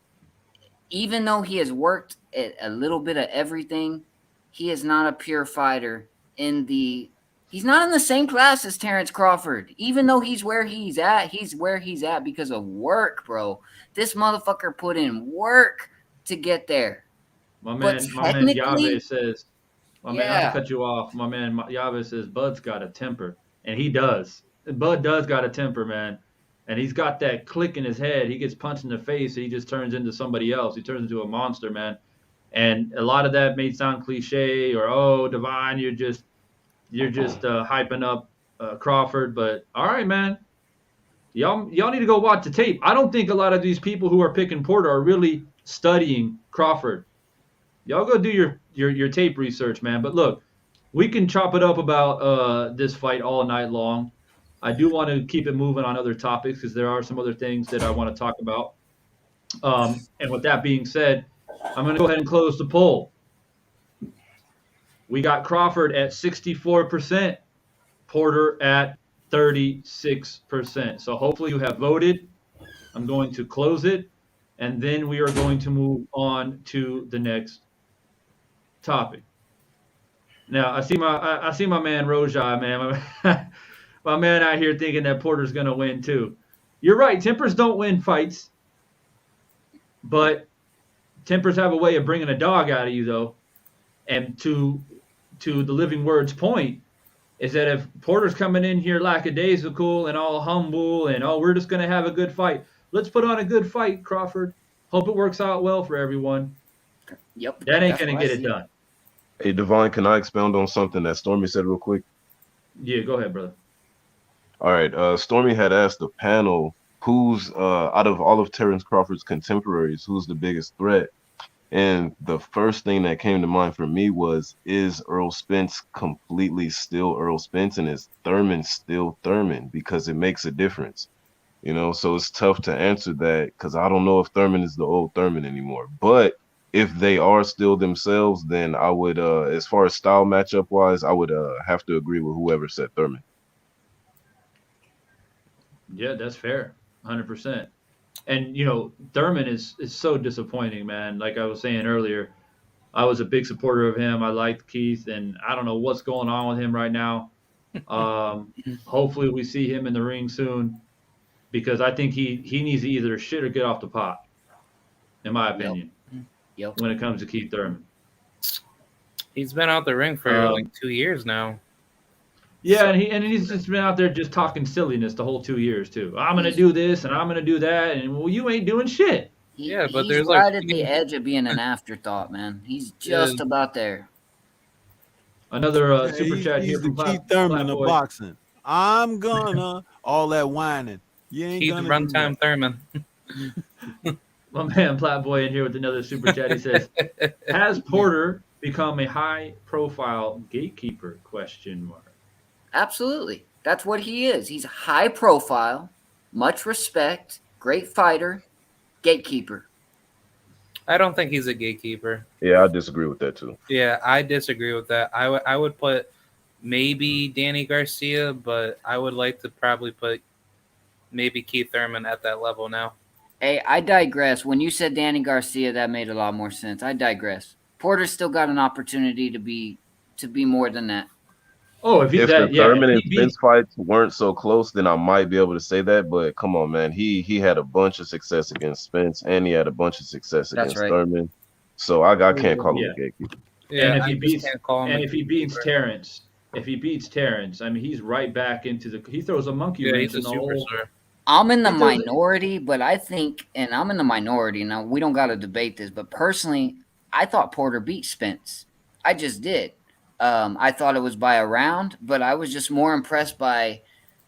even though he has worked at a little bit of everything, he is not a pure fighter. He's not in the same class as Terrence Crawford. Even though he's where he's at because of work, bro. This motherfucker put in work to get there. My man Yave says, I'll cut you off. My man Yave says Bud's got a temper. And he does. Bud does got a temper, man. And he's got that click in his head. He gets punched in the face, and he just turns into somebody else. He turns into a monster, man. And a lot of that may sound cliche or, oh, Divine, you're just hyping up Crawford. But all right, man, y'all need to go watch the tape. I don't think a lot of these people who are picking Porter are really studying Crawford. Y'all go do your tape research, man. But look, we can chop it up about this fight all night long. I do want to keep it moving on other topics because there are some other things that I want to talk about. And with that being said, I'm going to go ahead and close the poll. We got Crawford at 64%, Porter at 36%. So hopefully you have voted. I'm going to close it, and then we are going to move on to the next topic. Now I see my man Rojai, man. My man out here thinking that Porter's going to win too. You're right. Tempers don't win fights, but tempers have a way of bringing a dog out of you, though. And to the Living Word's point is that if Porter's coming in here lackadaisical and all humble and, oh, we're just going to have a good fight. Let's put on a good fight, Crawford. Hope it works out well for everyone. Yep. That ain't going to get it done. Hey, Divine, can I expound on something that Stormy said real quick? Yeah, go ahead, brother. All right. Stormy had asked the panel who's out of all of Terrence Crawford's contemporaries, who's the biggest threat? And the first thing that came to mind for me was, is Errol Spence completely still Errol Spence, and is Thurman still Thurman? Because it makes a difference, you know? So it's tough to answer that because I don't know if Thurman is the old Thurman anymore. But if they are still themselves, then I would, as far as style matchup wise, I would have to agree with whoever said Thurman. Yeah, that's fair. 100%. And, you know, Thurman is so disappointing, man. Like I was saying earlier, I was a big supporter of him. I liked Keith, and I don't know what's going on with him right now. Hopefully we see him in the ring soon, because I think he needs to either shit or get off the pot, in my opinion, Yep. when it comes to Keith Thurman. He's been out the ring for like 2 years now. Yeah, and he's just been out there just talking silliness the whole 2 years too. I'm gonna do this and I'm gonna do that, and well, you ain't doing shit. Yeah, but he's there's right like at the edge of being an afterthought, man. He's just about there. Another super chat he's here from the Keith Thurman of boxing. I'm gonna all that whining. You ain't Keith gonna Runtime Thurman. My man Platboy in here with another super chat. He says, "Has Porter become a high-profile gatekeeper?" ? Absolutely. That's what he is. He's high profile, much respect, great fighter, gatekeeper. I don't think he's a gatekeeper. Yeah, I disagree with that too. Yeah, I disagree with that. I would put maybe Danny Garcia, but I would like to probably put maybe Keith Thurman at that level now. Hey, I digress. When you said Danny Garcia, that made a lot more sense. I digress. Porter's still got an opportunity to be more than that. Oh, if the Thurman and Spence fights weren't so close, then I might be able to say that. But come on, man, he had a bunch of success against Spence, and he had a bunch of success against Thurman. So I can't call him a gatekeeper. Yeah, and if he beats Terrence, I mean, he's right back into the. He throws a monkey wrench in the whole. I'm in the minority, but I think, and I'm in the minority now. We don't got to debate this, but personally, I thought Porter beat Spence. I just did. I thought it was by a round, but I was just more impressed by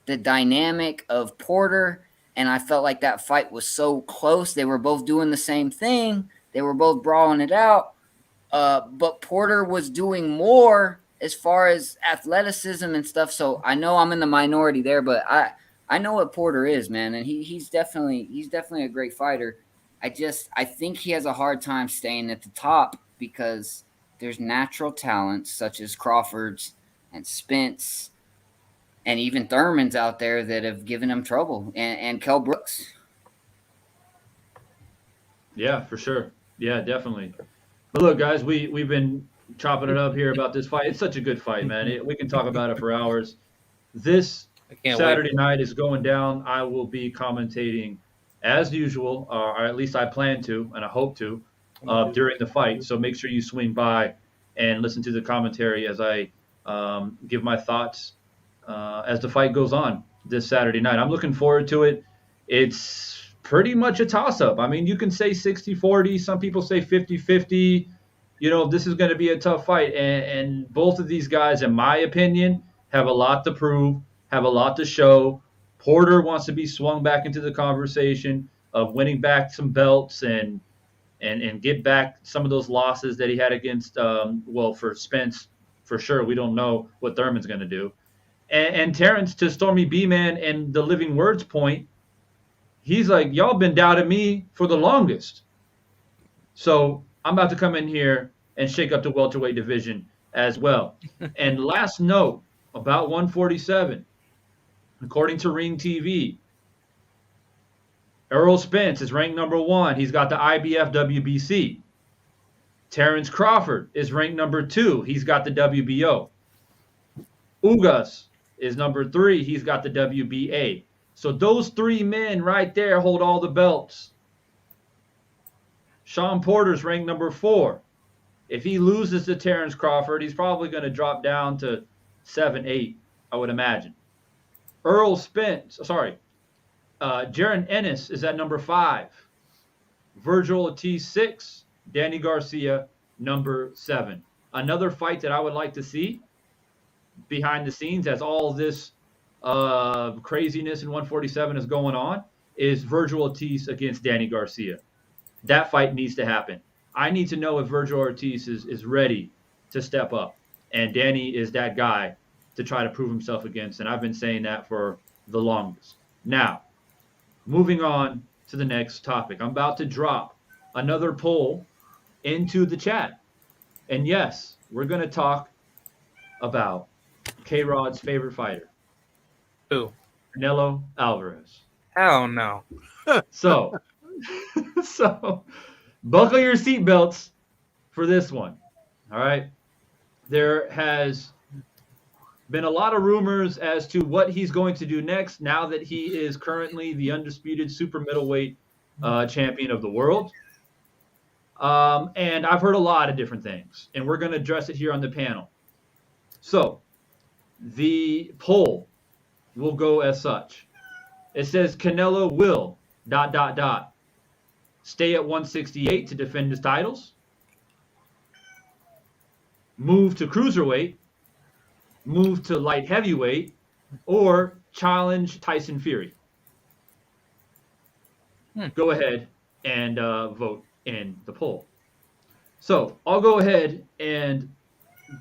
the dynamic of Porter, and I felt like that fight was so close. They were both doing the same thing. They were both brawling it out. But Porter was doing more as far as athleticism and stuff. So I know I'm in the minority there, but I know what Porter is, man, and he's definitely a great fighter. I think he has a hard time staying at the top because there's natural talents such as Crawford's and Spence and even Thurman's out there that have given him trouble, and Kell Brooks. Yeah, for sure. Yeah, definitely. But look, guys, we've been chopping it up here about this fight. It's such a good fight, man. We can talk about it for hours. This Saturday night is going down. I will be commentating as usual, or at least I plan to, and I hope to, during the fight. So make sure you swing by and listen to the commentary as I give my thoughts as the fight goes on this Saturday night. I'm looking forward to it. It's pretty much a toss-up. I mean, you can say 60-40. Some people say 50-50. You know, this is going to be a tough fight. And both of these guys, in my opinion, have a lot to prove, have a lot to show. Porter wants to be swung back into the conversation of winning back some belts and get back some of those losses that he had against, for Spence, for sure. We don't know what Thurman's going to do. And Terrence, to Stormy B-Man and the Living Words point, he's like, y'all been doubting me for the longest. So I'm about to come in here and shake up the welterweight division as well. And last note about 147, according to Ring TV, Errol Spence is ranked number 1. He's got the IBF WBC. Terrence Crawford is ranked number 2. He's got the WBO. Ugas is number 3. He's got the WBA. So those 3 men right there hold all the belts. Sean Porter's ranked number 4. If he loses to Terrence Crawford, he's probably going to drop down to 7, 8, I would imagine. Jaron Ennis is at number 5. Virgil Ortiz 6. Danny Garcia number 7. Another fight that I would like to see behind the scenes as all this craziness in 147 is going on is Virgil Ortiz against Danny Garcia. That fight needs to happen. I need to know if Virgil Ortiz is ready to step up, and Danny is that guy to try to prove himself against, and I've been saying that for the longest. Now, moving on to the next topic. I'm about to drop another poll into the chat, and yes, we're going to talk about K-Rod's favorite fighter. Who? Canelo Alvarez. Hell no. So buckle your seatbelts for this one. All right. There has been a lot of rumors as to what he's going to do next now that he is currently the undisputed super middleweight champion of the world. And I've heard a lot of different things, and we're going to address it here on the panel. So the poll will go as such. It says Canelo will ... stay at 168 to defend his titles, move to cruiserweight, move to light heavyweight, or challenge Tyson Fury. Go ahead and vote in the poll. So I'll go ahead and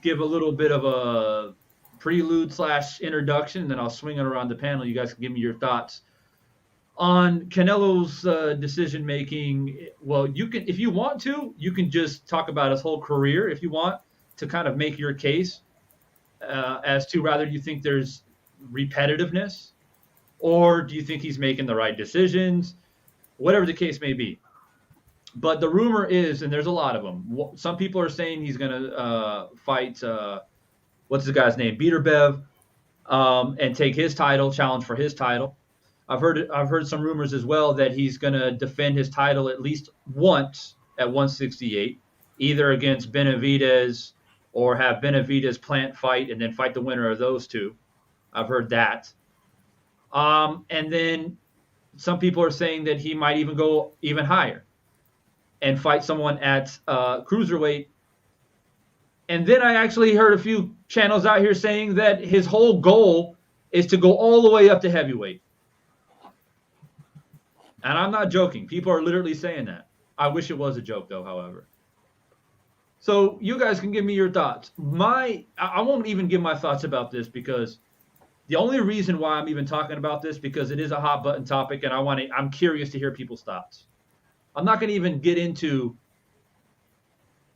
give a little bit of a prelude / introduction, and then I'll swing it around the panel. You guys can give me your thoughts on Canelo's decision making. Well, you can, if you want to, you can just talk about his whole career if you want to kind of make your case as to whether you think there's repetitiveness or do you think he's making the right decisions, whatever the case may be. But the rumor is, and there's a lot of them, some people are saying he's going to fight, what's the guy's name, Beterbiev, and take his title, challenge for his title. I've heard some rumors as well that he's going to defend his title at least once at 168, either against Benavidez or have Benavidez plant fight and then fight the winner of those two. I've heard that. And then some people are saying that he might even go even higher and fight someone at cruiserweight. And then I actually heard a few channels out here saying that his whole goal is to go all the way up to heavyweight. And I'm not joking. People are literally saying that. I wish it was a joke, though, however. So you guys can give me your thoughts. I won't even give my thoughts about this because the only reason why I'm even talking about this because it is a hot button topic and I'm curious to hear people's thoughts. I'm not going to even get into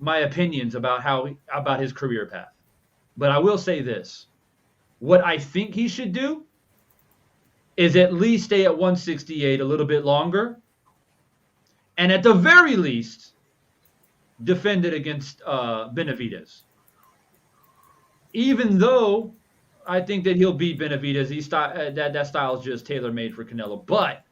my opinions about his career path. But I will say this. What I think he should do is at least stay at 168 a little bit longer. And at the very least, defend it against Benavidez. Even though I think that he'll beat Benavidez, that style is just tailor-made for Canelo. But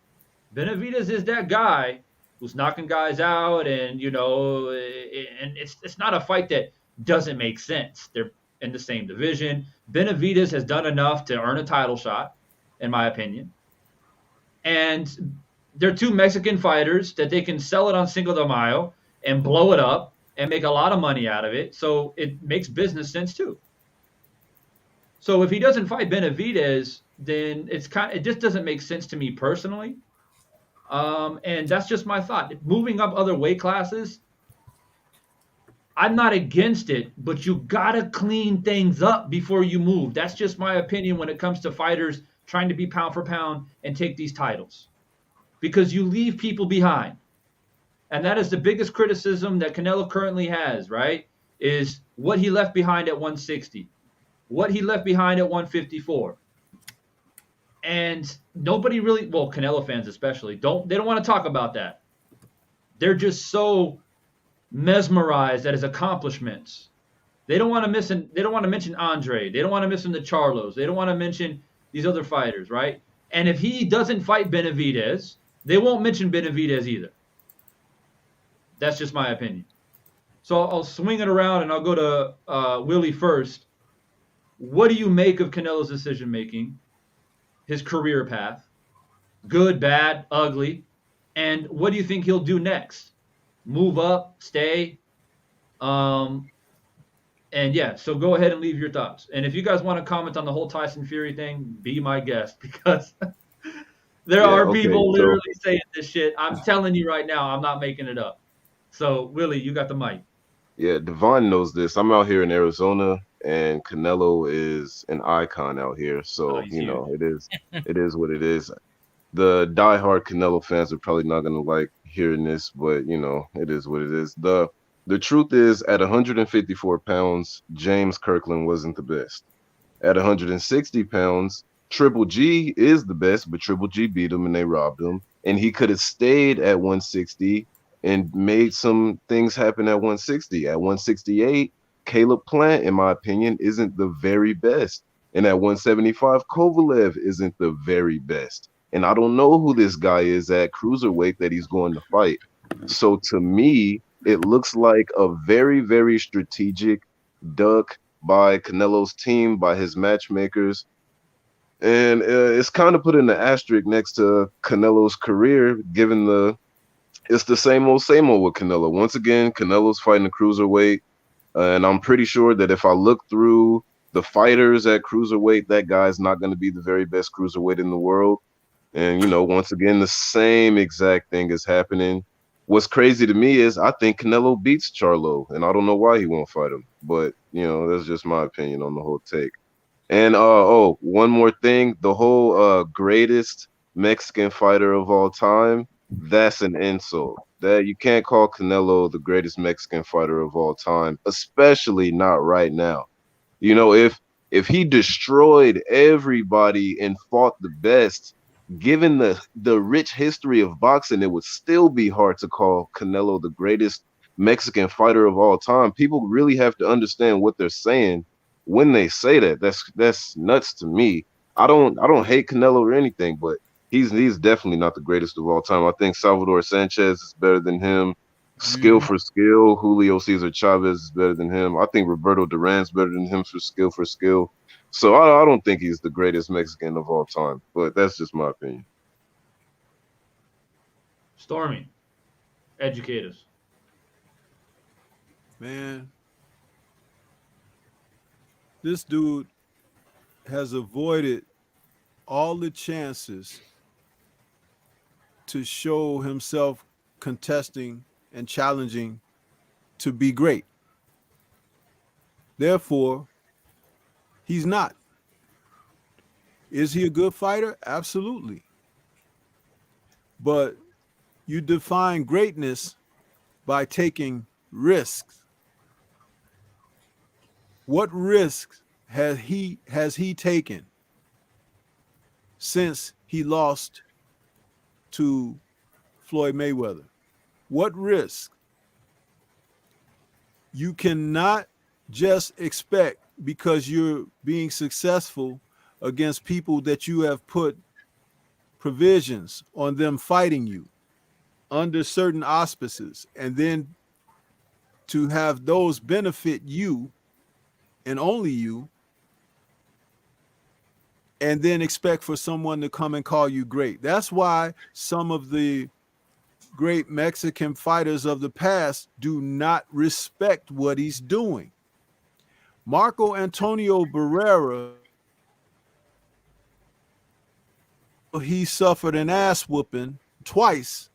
Benavidez is that guy who's knocking guys out, and and it's not a fight that doesn't make sense. They're in the same division. Benavidez has done enough to earn a title shot, in my opinion. And they're two Mexican fighters that they can sell it on Cinco de Mayo and blow it up and make a lot of money out of it. So it makes business sense too. So if he doesn't fight Benavidez, then it just doesn't make sense to me personally. And that's just my thought. Moving up other weight classes, I'm not against it, but you gotta clean things up before you move. That's just my opinion when it comes to fighters trying to be pound for pound and take these titles, because you leave people behind. And that is the biggest criticism that Canelo currently has, right? Is what he left behind at 160, what he left behind at 154. And nobody really, well, Canelo fans especially, they don't want to talk about that. They're just so mesmerized at his accomplishments. They don't want to mention Andre. They don't want to mention the Charlos. They don't want to mention these other fighters, right? And if he doesn't fight Benavidez, they won't mention Benavidez either. That's just my opinion. So I'll swing it around and I'll go to Willie first. What do you make of Canelo's decision making, his career path, good, bad, ugly, and what do you think he'll do next? Move up, stay, and yeah. So go ahead and leave your thoughts. And if you guys want to comment on the whole Tyson Fury thing, be my guest, because there are people literally saying this shit. I'm telling you right now, I'm not making it up. So Willie, you got the mic. Yeah, Devon knows this. I'm out here in Arizona, and Canelo is an icon out here. So it is what it is. The diehard Canelo fans are probably not gonna like hearing this, but it is what it is. The truth is, at 154 pounds, James Kirkland wasn't the best. At 160 pounds, Triple G is the best, but Triple G beat him and they robbed him. And he could have stayed at 160 and made some things happen at 160. At 168, Caleb Plant, in my opinion, isn't the very best. And at 175, Kovalev isn't the very best. And I don't know who this guy is at cruiserweight that he's going to fight. So to me, it looks like a very, very strategic duck by Canelo's team, by his matchmakers. And it's kind of put in the asterisk next to Canelo's career, given it's the same old with Canelo. Once again, Canelo's fighting the cruiserweight. And I'm pretty sure that if I look through the fighters at cruiserweight, that guy's not going to be the very best cruiserweight in the world. And, once again, the same exact thing is happening. What's crazy to me is I think Canelo beats Charlo, and I don't know why he won't fight him. But, that's just my opinion on the whole take. And, one more thing. The whole greatest Mexican fighter of all time, that's an insult. That you can't call Canelo the greatest Mexican fighter of all time, especially not right now. If he destroyed everybody and fought the best, given the rich history of boxing, it would still be hard to call Canelo the greatest Mexican fighter of all time. People really have to understand what they're saying when they say that. That's nuts to me. I don't hate Canelo or anything, but he's definitely not the greatest of all time. I think Salvador Sanchez is better than him. Skill for skill, Julio Cesar Chavez is better than him. I think Roberto Duran's better than him for skill. So I don't think he's the greatest Mexican of all time, but that's just my opinion. Stormy, educate us. Man, this dude has avoided all the chances to show himself contesting and challenging to be great. Therefore, he's not. Is he a good fighter? Absolutely. But you define greatness by taking risks. What risks has he taken since he lost to Floyd Mayweather? What risk? You cannot just expect, because you're being successful against people that you have put provisions on them fighting you under certain auspices, and then to have those benefit you and only you, and then expect for someone to come and call you great. That's why some of the great Mexican fighters of the past do not respect what he's doing. Marco Antonio Barrera, he suffered an ass whooping twice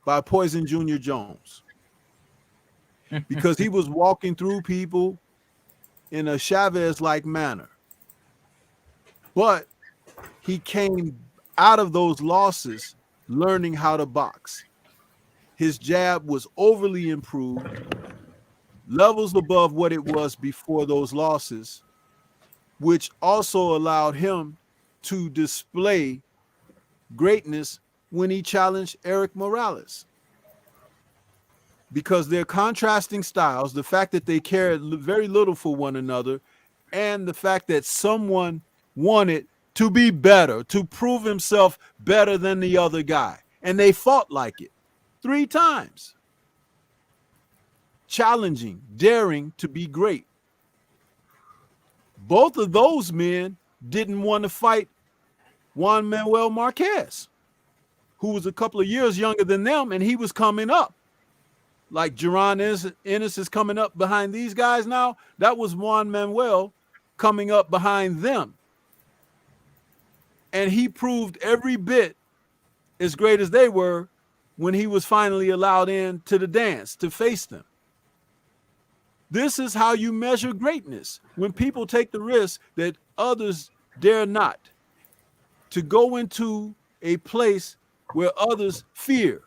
by Poison Jr. Jones because he was walking through people in a Chavez-like manner. But he came out of those losses learning how to box. His jab was overly improved, levels above what it was before those losses, which also allowed him to display greatness when he challenged Eric Morales. Because they're contrasting styles, the fact that they cared very little for one another, and the fact that someone wanted to be better, to prove himself better than the other guy. And they fought like it 3 times. Challenging, daring to be great. Both of those men didn't want to fight Juan Manuel Marquez, who was a couple of years younger than them, and he was coming up. Like Jaron Ennis is coming up behind these guys now. That was Juan Manuel coming up behind them. And he proved every bit as great as they were when he was finally allowed in to the dance to face them. This is how you measure greatness. When people take the risk that others dare not, to go into a place where others fear,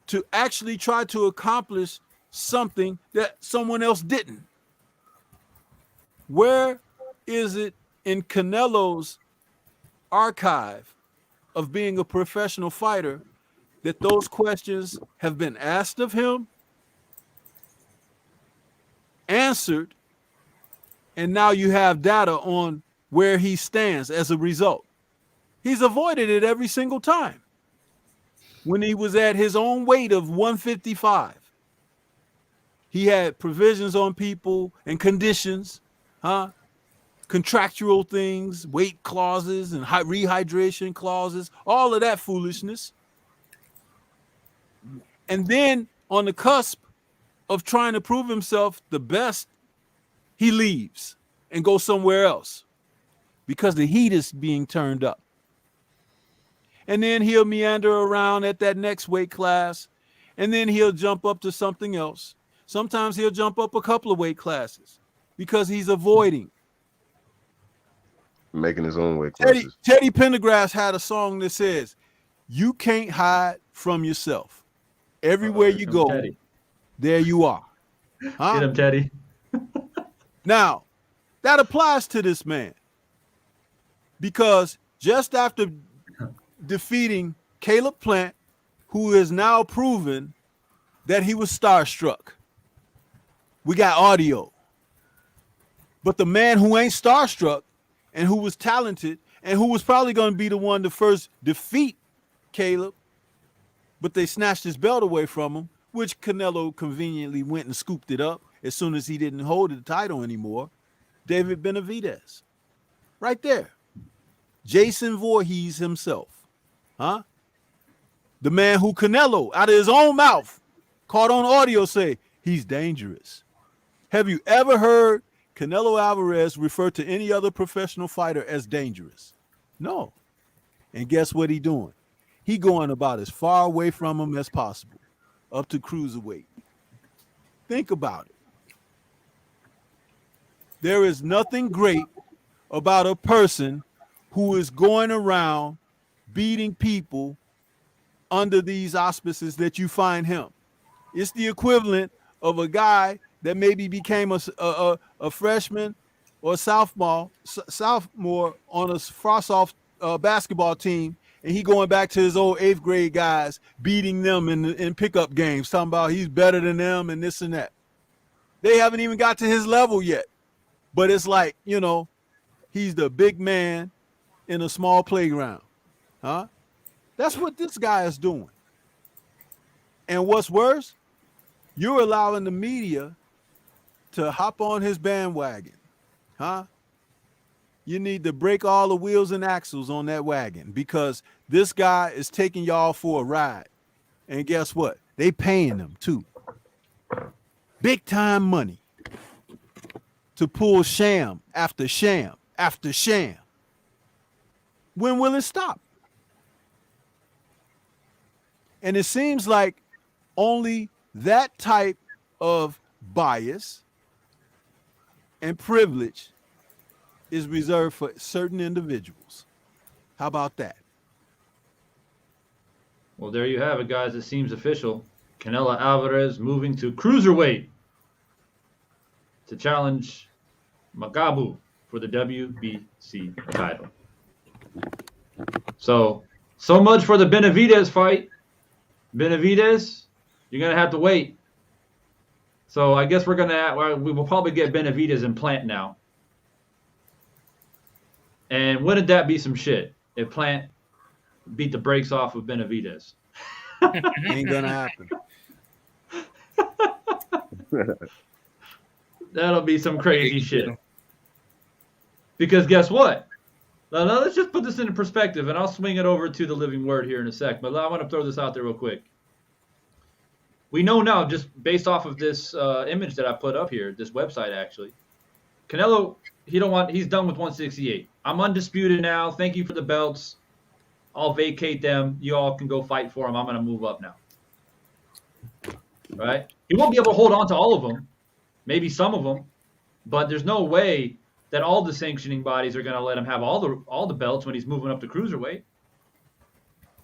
to actually try to accomplish something that someone else didn't. Where is it in Canelo's archive of being a professional fighter that those questions have been asked of him, answered, and now you have data on where he stands as a result? He's avoided it every single time. When he was at his own weight of 155, he had provisions on people and conditions, contractual things, weight clauses and rehydration clauses, all of that foolishness. And then on the cusp of trying to prove himself the best, he leaves and goes somewhere else because the heat is being turned up. And then he'll meander around at that next weight class, and then he'll jump up to something else. Sometimes he'll jump up a couple of weight classes because he's avoiding. Making his own weight classes. Teddy Pendergrass had a song that says, "You can't hide from yourself. Everywhere you go, Teddy, there you are." Get him, Teddy. Now, that applies to this man because just after defeating Caleb Plant, who is now proven that he was starstruck, we got audio. But the man who ain't starstruck and who was talented and who was probably going to be the one to first defeat Caleb, but they snatched his belt away from him, which Canelo conveniently went and scooped it up as soon as he didn't hold the title anymore. David Benavidez. Right there. Jason Voorhees himself. The man who Canelo, out of his own mouth, caught on audio say he's dangerous. Have you ever heard Canelo Alvarez refer to any other professional fighter as dangerous? No. And guess what he doing? He going about as far away from him as possible, up to cruiserweight. Think about it. There is nothing great about a person who is going around beating people under these auspices that you find him. It's the equivalent of a guy that maybe became a freshman or sophomore on a frost-off basketball team, and he going back to his old 8th grade guys, beating them in pickup games, talking about he's better than them and this and that. They haven't even got to his level yet. But it's like, you know, he's the big man in a small playground. Huh? That's what this guy is doing. And what's worse, you're allowing the media to hop on his bandwagon. Huh? You need to break all the wheels and axles on that wagon, because this guy is taking y'all for a ride. And guess what? They paying them too. Big time money to pull sham after sham after sham. When will it stop? And it seems like only that type of bias and privilege is reserved for certain individuals. How about that? Well, there you have it, guys. It seems official. Canelo Alvarez moving to cruiserweight to challenge Magabu for the WBC title. So much for the Benavidez fight. Benavidez, you're going to have to wait. So I guess we will probably get Benavidez and Plant now. And wouldn't that be some shit if Plant beat the brakes off of Benavidez? Ain't going to happen. That'll be some crazy shit. Because guess what? Now, let's just put this into perspective, and I'll swing it over to the living word here in a sec. But I want to throw this out there real quick. We know now, just based off of this image that I put up here, this website actually, Canelo, he's done with 168. I'm undisputed now. Thank you for the belts. I'll vacate them. You all can go fight for them. I'm going to move up now. Right? He won't be able to hold on to all of them. Maybe some of them. But there's no way that all the sanctioning bodies are going to let him have all the belts when he's moving up to cruiserweight.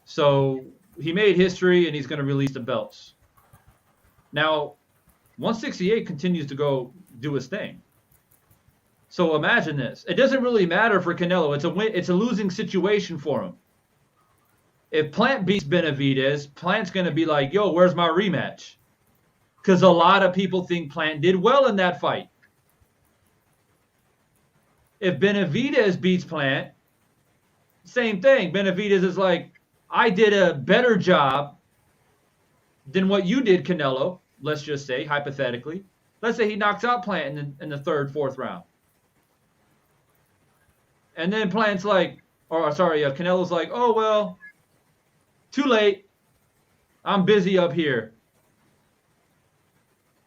So he made history, and he's going to release the belts. Now, 168 continues to go do his thing. So imagine this. It doesn't really matter for Canelo. It's a losing situation for him. If Plant beats Benavidez, Plant's going to be like, yo, where's my rematch? Because a lot of people think Plant did well in that fight. If Benavidez beats Plant, same thing. Benavidez is like, I did a better job than what you did, Canelo. Let's just say, hypothetically. Let's say he knocks out Plant in the third, fourth round. And then Plant's like, Canelo's like, oh, well, too late. I'm busy up here.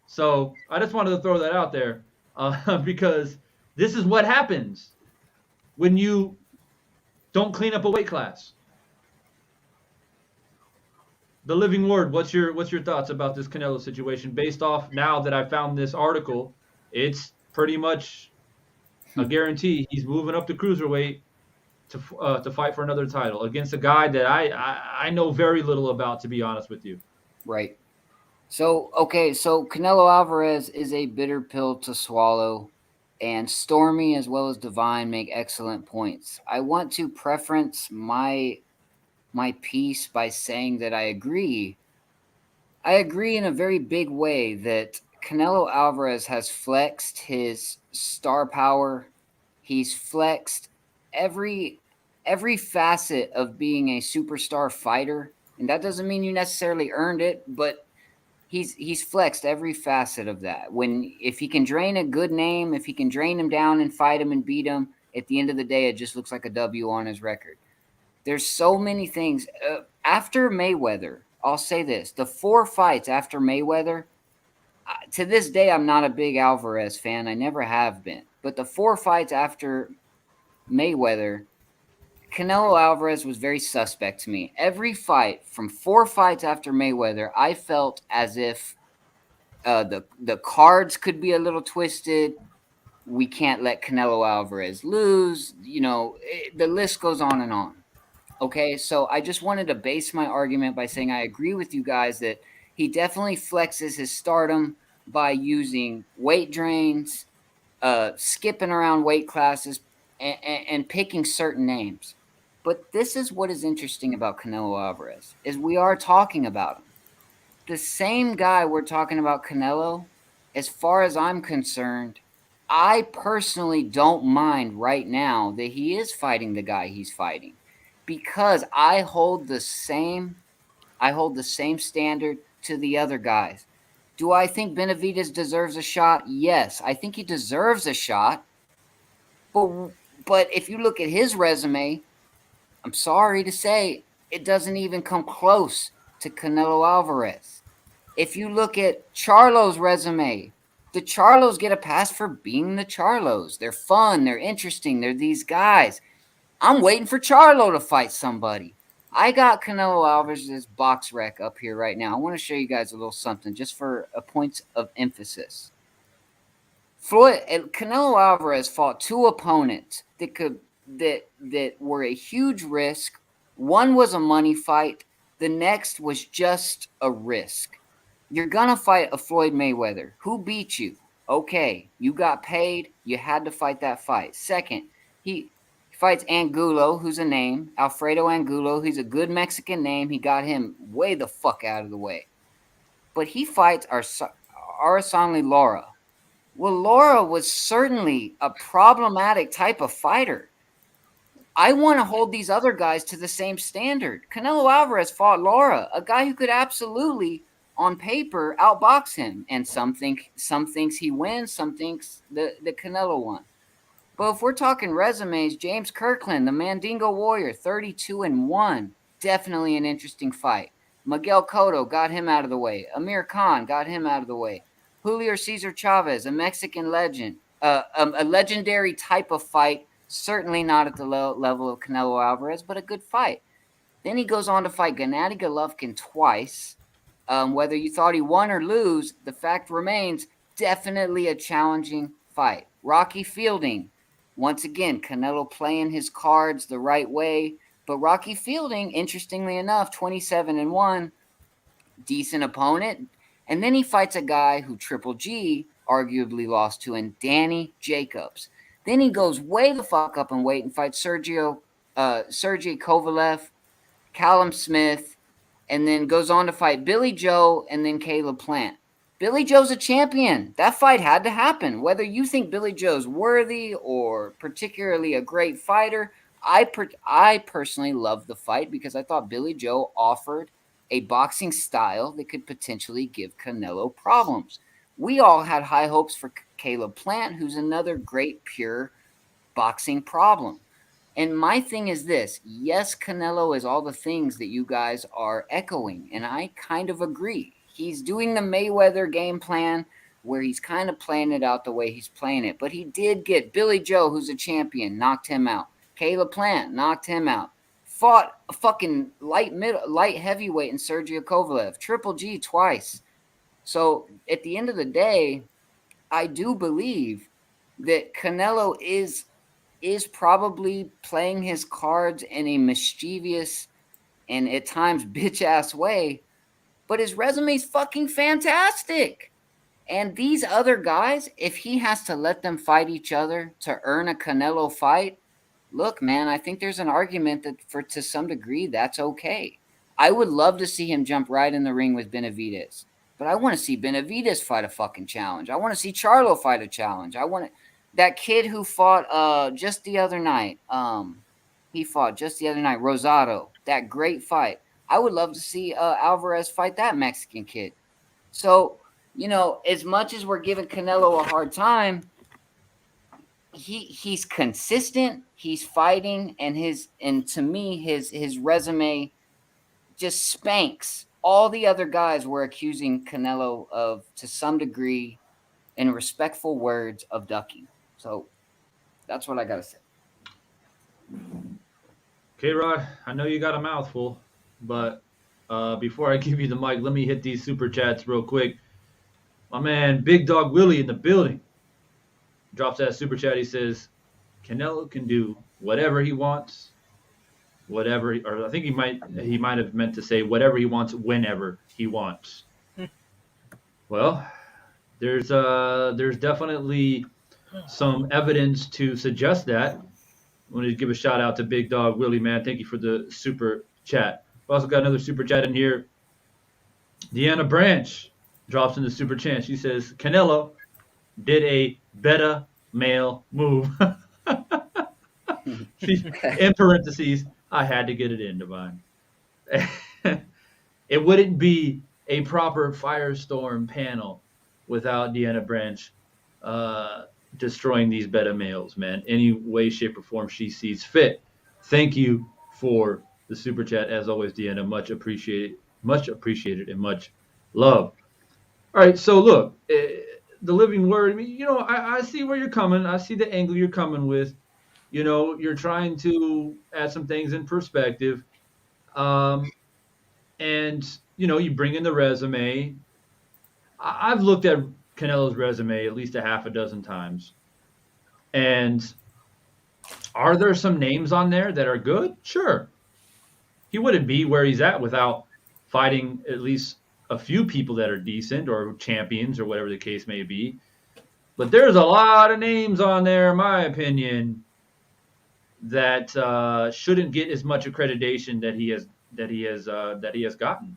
So I just wanted to throw that out there because this is what happens when you don't clean up a weight class. The living word, what's your thoughts about this Canelo situation based off now that I found this article? It's pretty much a guarantee he's moving up to cruiserweight to fight for another title against a guy that I know very little about, to be honest with you. Right. So Canelo Alvarez is a bitter pill to swallow, and Stormy as well as Divine make excellent points. I want to preference my piece by saying that I agree. I agree in a very big way that Canelo Alvarez has flexed his star power. He's flexed every facet of being a superstar fighter. And that doesn't mean you necessarily earned it, but he's flexed every facet of that. If he can drain a good name, if he can drain him down and fight him and beat him, at the end of the day, it just looks like a W on his record. There's so many things. after Mayweather, I'll say this: the 4 fights after Mayweather, to this day, I'm not a big Alvarez fan. I never have been. But the 4 fights after Mayweather, Canelo Alvarez was very suspect to me. Every fight from 4 fights after Mayweather, I felt as if the cards could be a little twisted. We can't let Canelo Alvarez lose. The list goes on and on. Okay, so I just wanted to base my argument by saying I agree with you guys that he definitely flexes his stardom by using weight drains, skipping around weight classes, and picking certain names. But this is what is interesting about Canelo Alvarez, is we are talking about him. The same guy we're talking about Canelo, as far as I'm concerned, I personally don't mind right now that he is fighting the guy he's fighting, because I hold the same standard to the other guys. Do I think Benavidez deserves a shot? Yes, I think he deserves a shot. But if you look at his resume, I'm sorry to say, it doesn't even come close to Canelo Alvarez. If you look at Charlo's resume, the Charlos get a pass for being the Charlos. They're fun, they're interesting, they're these guys. I'm waiting for Charlo to fight somebody. I got Canelo Alvarez's box rec up here right now. I want to show you guys a little something just for a point of emphasis. Canelo Alvarez fought 2 opponents that were a huge risk. One was a money fight. The next was just a risk. You're going to fight a Floyd Mayweather. Who beat you? Okay, you got paid. You had to fight that fight. Second, he fights Angulo, who's a name. Alfredo Angulo. He's a good Mexican name. He got him way the fuck out of the way. But he fights Araceli Lara. Well, Lara was certainly a problematic type of fighter. I want to hold these other guys to the same standard. Canelo Alvarez fought Lara, a guy who could absolutely, on paper, outbox him. And some thinks he wins, some thinks the Canelo won. But if we're talking resumes, James Kirkland, the Mandingo Warrior, 32-1, definitely an interesting fight. Miguel Cotto got him out of the way. Amir Khan got him out of the way. Julio Cesar Chavez, a Mexican legend, a legendary type of fight, certainly not at the level of Canelo Alvarez, but a good fight. Then he goes on to fight Gennady Golovkin twice. Whether you thought he won or lose, the fact remains, definitely a challenging fight. Rocky Fielding, once again, Canelo playing his cards the right way, but Rocky Fielding, interestingly enough, 27-1, decent opponent. And then he fights a guy who Triple G arguably lost to, and Danny Jacobs. Then he goes way the fuck up in weight and fights Sergey Kovalev, Callum Smith, and then goes on to fight Billy Joe and then Caleb Plant. Billy Joe's a champion. That fight had to happen. Whether you think Billy Joe's worthy or particularly a great fighter, I personally loved the fight because I thought Billy Joe offered a boxing style that could potentially give Canelo problems. We all had high hopes for Caleb Plant, who's another great pure boxing problem. And my thing is this: yes, Canelo is all the things that you guys are echoing, and I kind of agree. He's doing the Mayweather game plan where he's kind of playing it out the way he's playing it. But he did get Billy Joe, who's a champion, knocked him out. Caleb Plant knocked him out. Fought a fucking light heavyweight in Sergey Kovalev. Triple G twice. So at the end of the day, I do believe that Canelo is probably playing his cards in a mischievous and at times bitch-ass way, but his resume is fucking fantastic. And these other guys, if he has to let them fight each other to earn a Canelo fight, look, man, I think there's an argument that to some degree that's okay. I would love to see him jump right in the ring with Benavidez, but I want to see Benavidez fight a fucking challenge. I want to see Charlo fight a challenge. That kid who fought just the other night, Rosado, that great fight. I would love to see Alvarez fight that Mexican kid. So, as much as we're giving Canelo a hard time, he's consistent, he's fighting, and to me his resume just spanks. All the other guys were accusing Canelo of, to some degree, in respectful words, of ducking. So that's what I got to say. K-Rod, I know you got a mouthful, but before I give you the mic, let me hit these super chats real quick. My man, Big Dog Willie in the building, drops that super chat. He says, Canelo can do whatever he wants, whatever, or I think he might have meant to say whatever he wants, whenever he wants. Well, there's definitely some evidence to suggest that. I want to give a shout out to Big Dog Willie, man. Thank you for the super chat. We also got another super chat in here. Deanna Branch drops in the super chat. She says, Canelo did a better male move. In parentheses, I had to get it in, Divine. It wouldn't be a proper Firestorm panel without Deanna Branch destroying these beta males, man. Any way, shape, or form she sees fit. Thank you for the super chat, as always, Deanna. Much appreciated, and much love. All right, so look, the living word. I mean, I see where you're coming. I see the angle you're coming with. You're trying to add some things in perspective, and you bring in the resume. I've looked at Canelo's resume at least a half a dozen times. And are there some names on there that are good? Sure. He wouldn't be where he's at without fighting at least a few people that are decent or champions or whatever the case may be. But there's a lot of names on there, in my opinion, that shouldn't get as much accreditation that he has gotten.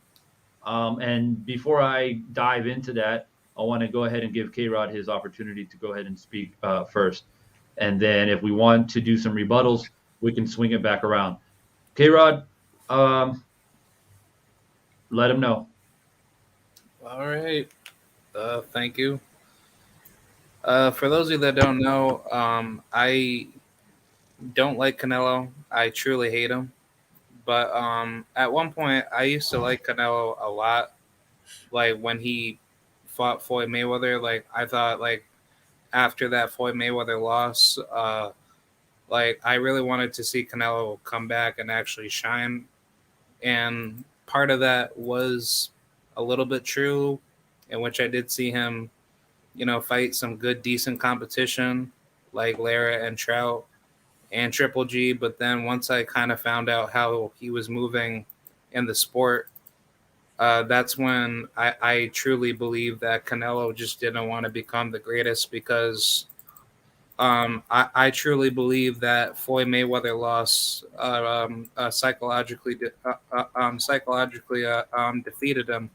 And before I dive into that, I want to go ahead and give K-Rod his opportunity to go ahead and speak first. And then if we want to do some rebuttals, we can swing it back around. K-Rod, let him know. All right. Thank you. For those of you that don't know, I don't like Canelo. I truly hate him. But at one point, I used to like Canelo a lot. Like when he fought Floyd Mayweather, like I thought, like after that Floyd Mayweather loss, like I really wanted to see Canelo come back and actually shine. And part of that was a little bit true, in which I did see him, fight some good, decent competition like Lara and Trout and Triple G. But then once I kind of found out how he was moving in the sport, that's when I truly believe that Canelo just didn't want to become the greatest, because I truly believe that Floyd Mayweather loss psychologically defeated him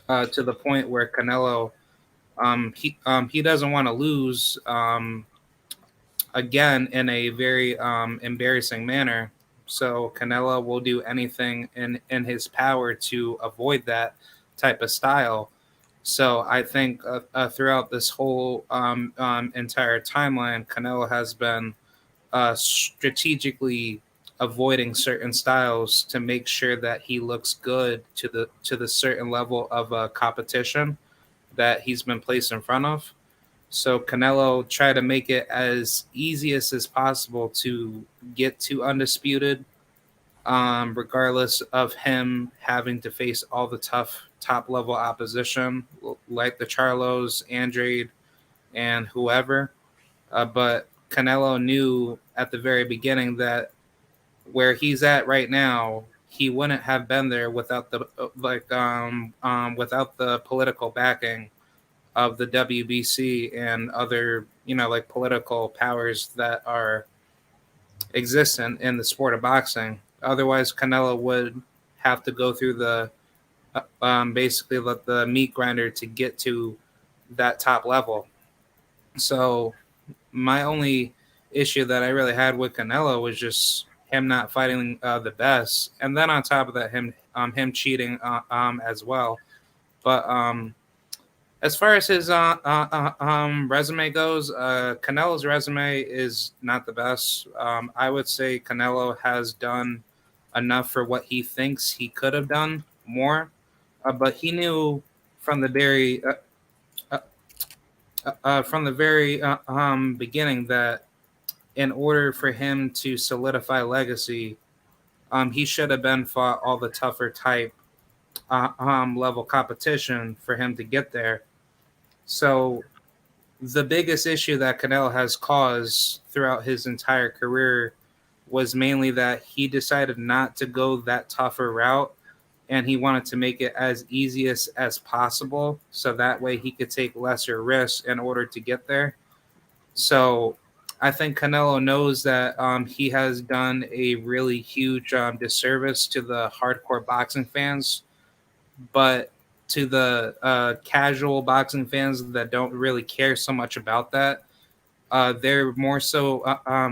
to the point where Canelo he doesn't want to lose again in a very embarrassing manner. So Canelo will do anything in his power to avoid that type of style. So I think throughout this whole entire timeline, Canelo has been strategically avoiding certain styles to make sure that he looks good to the certain level of competition that he's been placed in front of. So Canelo tried to make it as easy as possible to get to undisputed, regardless of him having to face all the tough top-level opposition like the Charlos, Andrade, and whoever. But Canelo knew at the very beginning that where he's at right now, he wouldn't have been there without the without the political backing of the WBC and other, like political powers that are existent in the sport of boxing. Otherwise, Canelo would have to go through the basically the meat grinder to get to that top level. So my only issue that I really had with Canelo was just him not fighting the best, and then on top of that, him cheating as well. But as far as his resume goes, Canelo's resume is not the best. I would say Canelo has done enough for what he thinks he could have done more. But he knew from the very beginning that in order for him to solidify legacy, he should have been fought all the tougher type level competition for him to get there. So the biggest issue that Canelo has caused throughout his entire career was mainly that he decided not to go that tougher route, and he wanted to make it as easy as possible so that way he could take lesser risks in order to get there. So I think Canelo knows that he has done a really huge disservice to the hardcore boxing fans, but to the casual boxing fans that don't really care so much about that, they're more so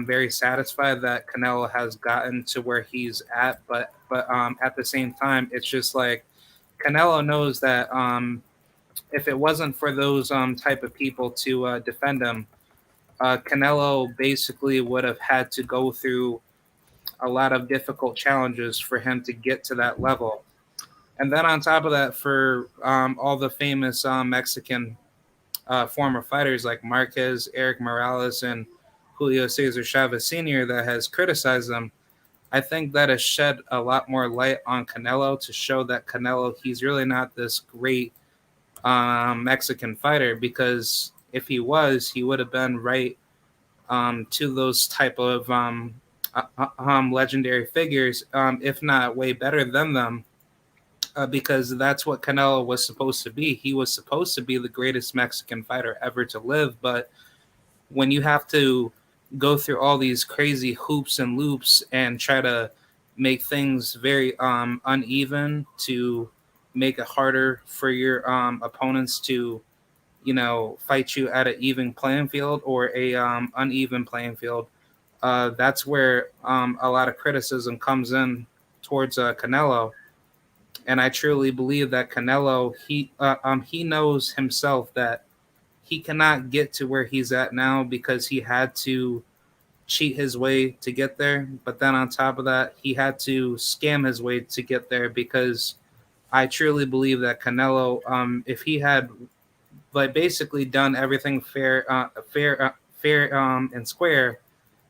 very satisfied that Canelo has gotten to where he's at. But at the same time, it's just like Canelo knows that if it wasn't for those type of people to defend him, Canelo basically would have had to go through a lot of difficult challenges for him to get to that level. And then on top of that, for all the famous Mexican former fighters like Marquez, Eric Morales, and Julio Cesar Chavez Sr. that has criticized them, I think that has shed a lot more light on Canelo to show that Canelo, he's really not this great Mexican fighter, because if he was, he would have been right to those type of legendary figures, if not way better than them. Because that's what Canelo was supposed to be. He was supposed to be the greatest Mexican fighter ever to live. But when you have to go through all these crazy hoops and loops and try to make things very uneven to make it harder for your opponents to, fight you at an even playing field or a uneven playing field, that's where a lot of criticism comes in towards Canelo. And I truly believe that Canelo, he knows himself that he cannot get to where he's at now because he had to cheat his way to get there. But then on top of that, he had to scam his way to get there, because I truly believe that Canelo, if he had basically done everything fair and square,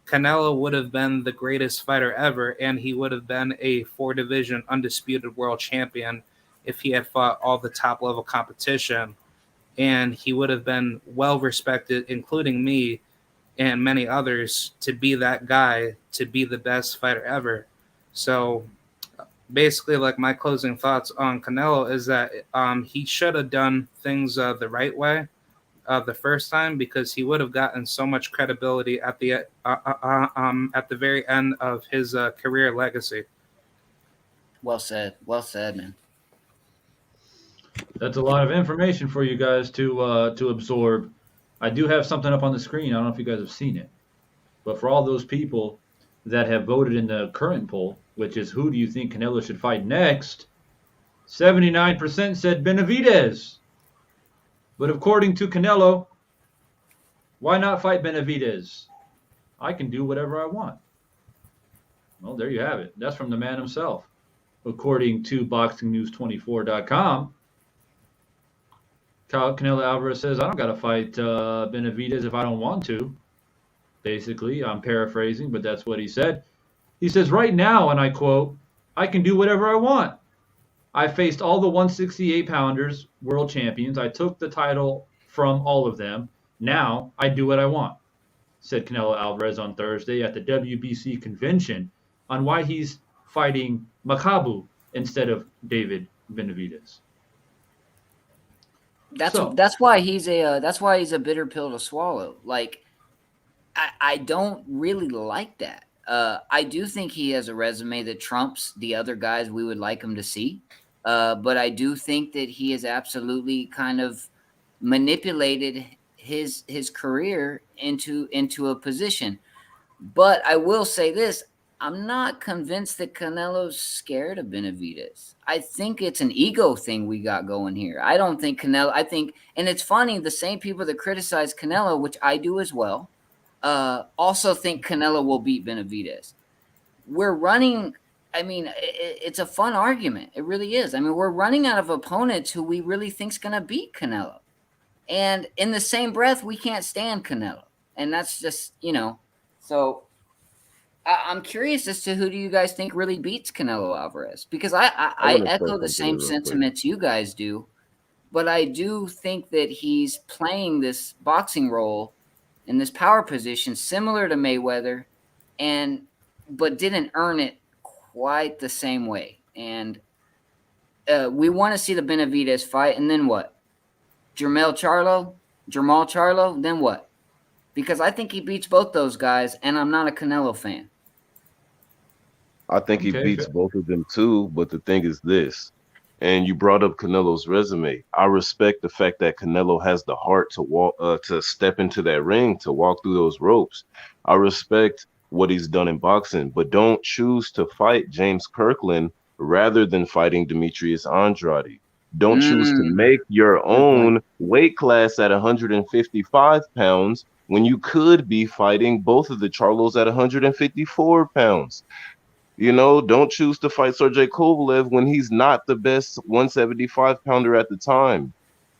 Canelo would have been the greatest fighter ever, and he would have been a 4-division undisputed world champion if he had fought all the top-level competition. And he would have been well-respected, including me and many others, to be that guy, to be the best fighter ever. So basically, like, my closing thoughts on Canelo is that he should have done things the right way the first time, because he would have gotten so much credibility at the very end of his career legacy. Well said, man. That's a lot of information for you guys to absorb. I do have something up on the screen. I don't know if you guys have seen it, but for all those people that have voted in the current poll, which is who do you think Canelo should fight next, 79% said Benavidez. But according to Canelo, why not fight Benavidez? I can do whatever I want. Well, there you have it. That's from the man himself. According to BoxingNews24.com, Canelo Alvarez says, I don't got to fight Benavidez if I don't want to. Basically, I'm paraphrasing, but that's what he said. He says, right now, and I quote, I can do whatever I want. I faced all the 168-pounders, world champions. I took the title from all of them. Now I do what I want, said Canelo Alvarez on Thursday at the WBC convention on why he's fighting Makabu instead of David Benavidez. That's why he's a bitter pill to swallow. Like, I don't really like that. I do think he has a resume that trumps the other guys we would like him to see. But I do think that he has absolutely kind of manipulated his career into a position. But I will say this. I'm not convinced that Canelo's scared of Benavidez. I think it's an ego thing we got going here. I don't think Canelo, and it's funny, the same people that criticize Canelo, which I do as well, also think Canelo will beat Benavidez. We're running I mean, it's a fun argument. It really is. I mean, we're running out of opponents who we really think's going to beat Canelo. And in the same breath, we can't stand Canelo. And that's just, so I'm curious as to who do you guys think really beats Canelo Alvarez? Because I echo the same sentiments you guys do, but I do think that he's playing this boxing role in this power position similar to Mayweather, but didn't earn it quite the same way. And we want to see the Benavidez fight, and then what? Jermall Charlo, then what? Because I think he beats both those guys, and I'm not a Canelo fan. I think he beats both of them too, but the thing is this, and you brought up Canelo's resume. I respect the fact that Canelo has the heart to walk, to step into that ring, to walk through those ropes. I respect what he's done in boxing, but don't choose to fight James Kirkland rather than fighting Demetrius Andrade. Don't choose to make your own weight class at 155 pounds when you could be fighting both of the Charlos at 154 pounds. Don't choose to fight Sergey Kovalev when he's not the best 175 pounder at the time.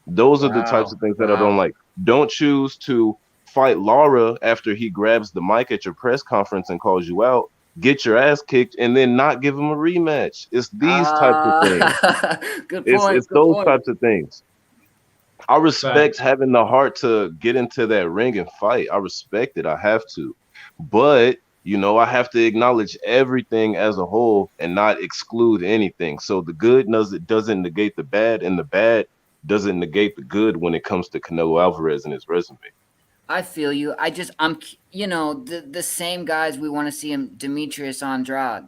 Those are the types of things that I don't like. Don't choose to fight Lara after he grabs the mic at your press conference and calls you out, get your ass kicked, and then not give him a rematch. It's these types of things. Good point. It's those types of things. I respect having the heart to get into that ring and fight. I respect it. I have to. But I have to acknowledge everything as a whole and not exclude anything. So the good doesn't negate the bad, and the bad doesn't negate the good when it comes to Canelo Alvarez and his resume. I feel you. I'm the same guys we want to see him, Demetrius Andrade.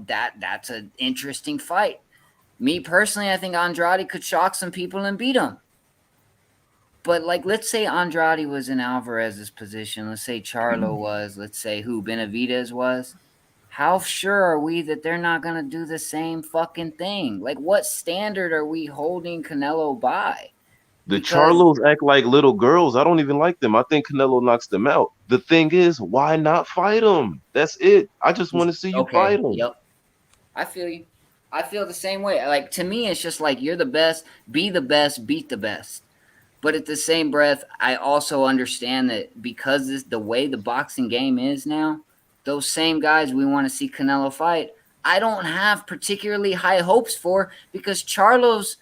That's an interesting fight. Me personally, I think Andrade could shock some people and beat him. But let's say Andrade was in Alvarez's position. Let's say Charlo was. Let's say Benavidez was. How sure are we that they're not going to do the same fucking thing? What standard are we holding Canelo by? Charlos act like little girls. I don't even like them. I think Canelo knocks them out. The thing is, why not fight them? That's it. I just want to see you fight them. Yep. I feel you. I feel the same way. To me, it's just you're the best, be the best, beat the best. But at the same breath, I also understand that because the way the boxing game is now, those same guys we want to see Canelo fight, I don't have particularly high hopes for, because those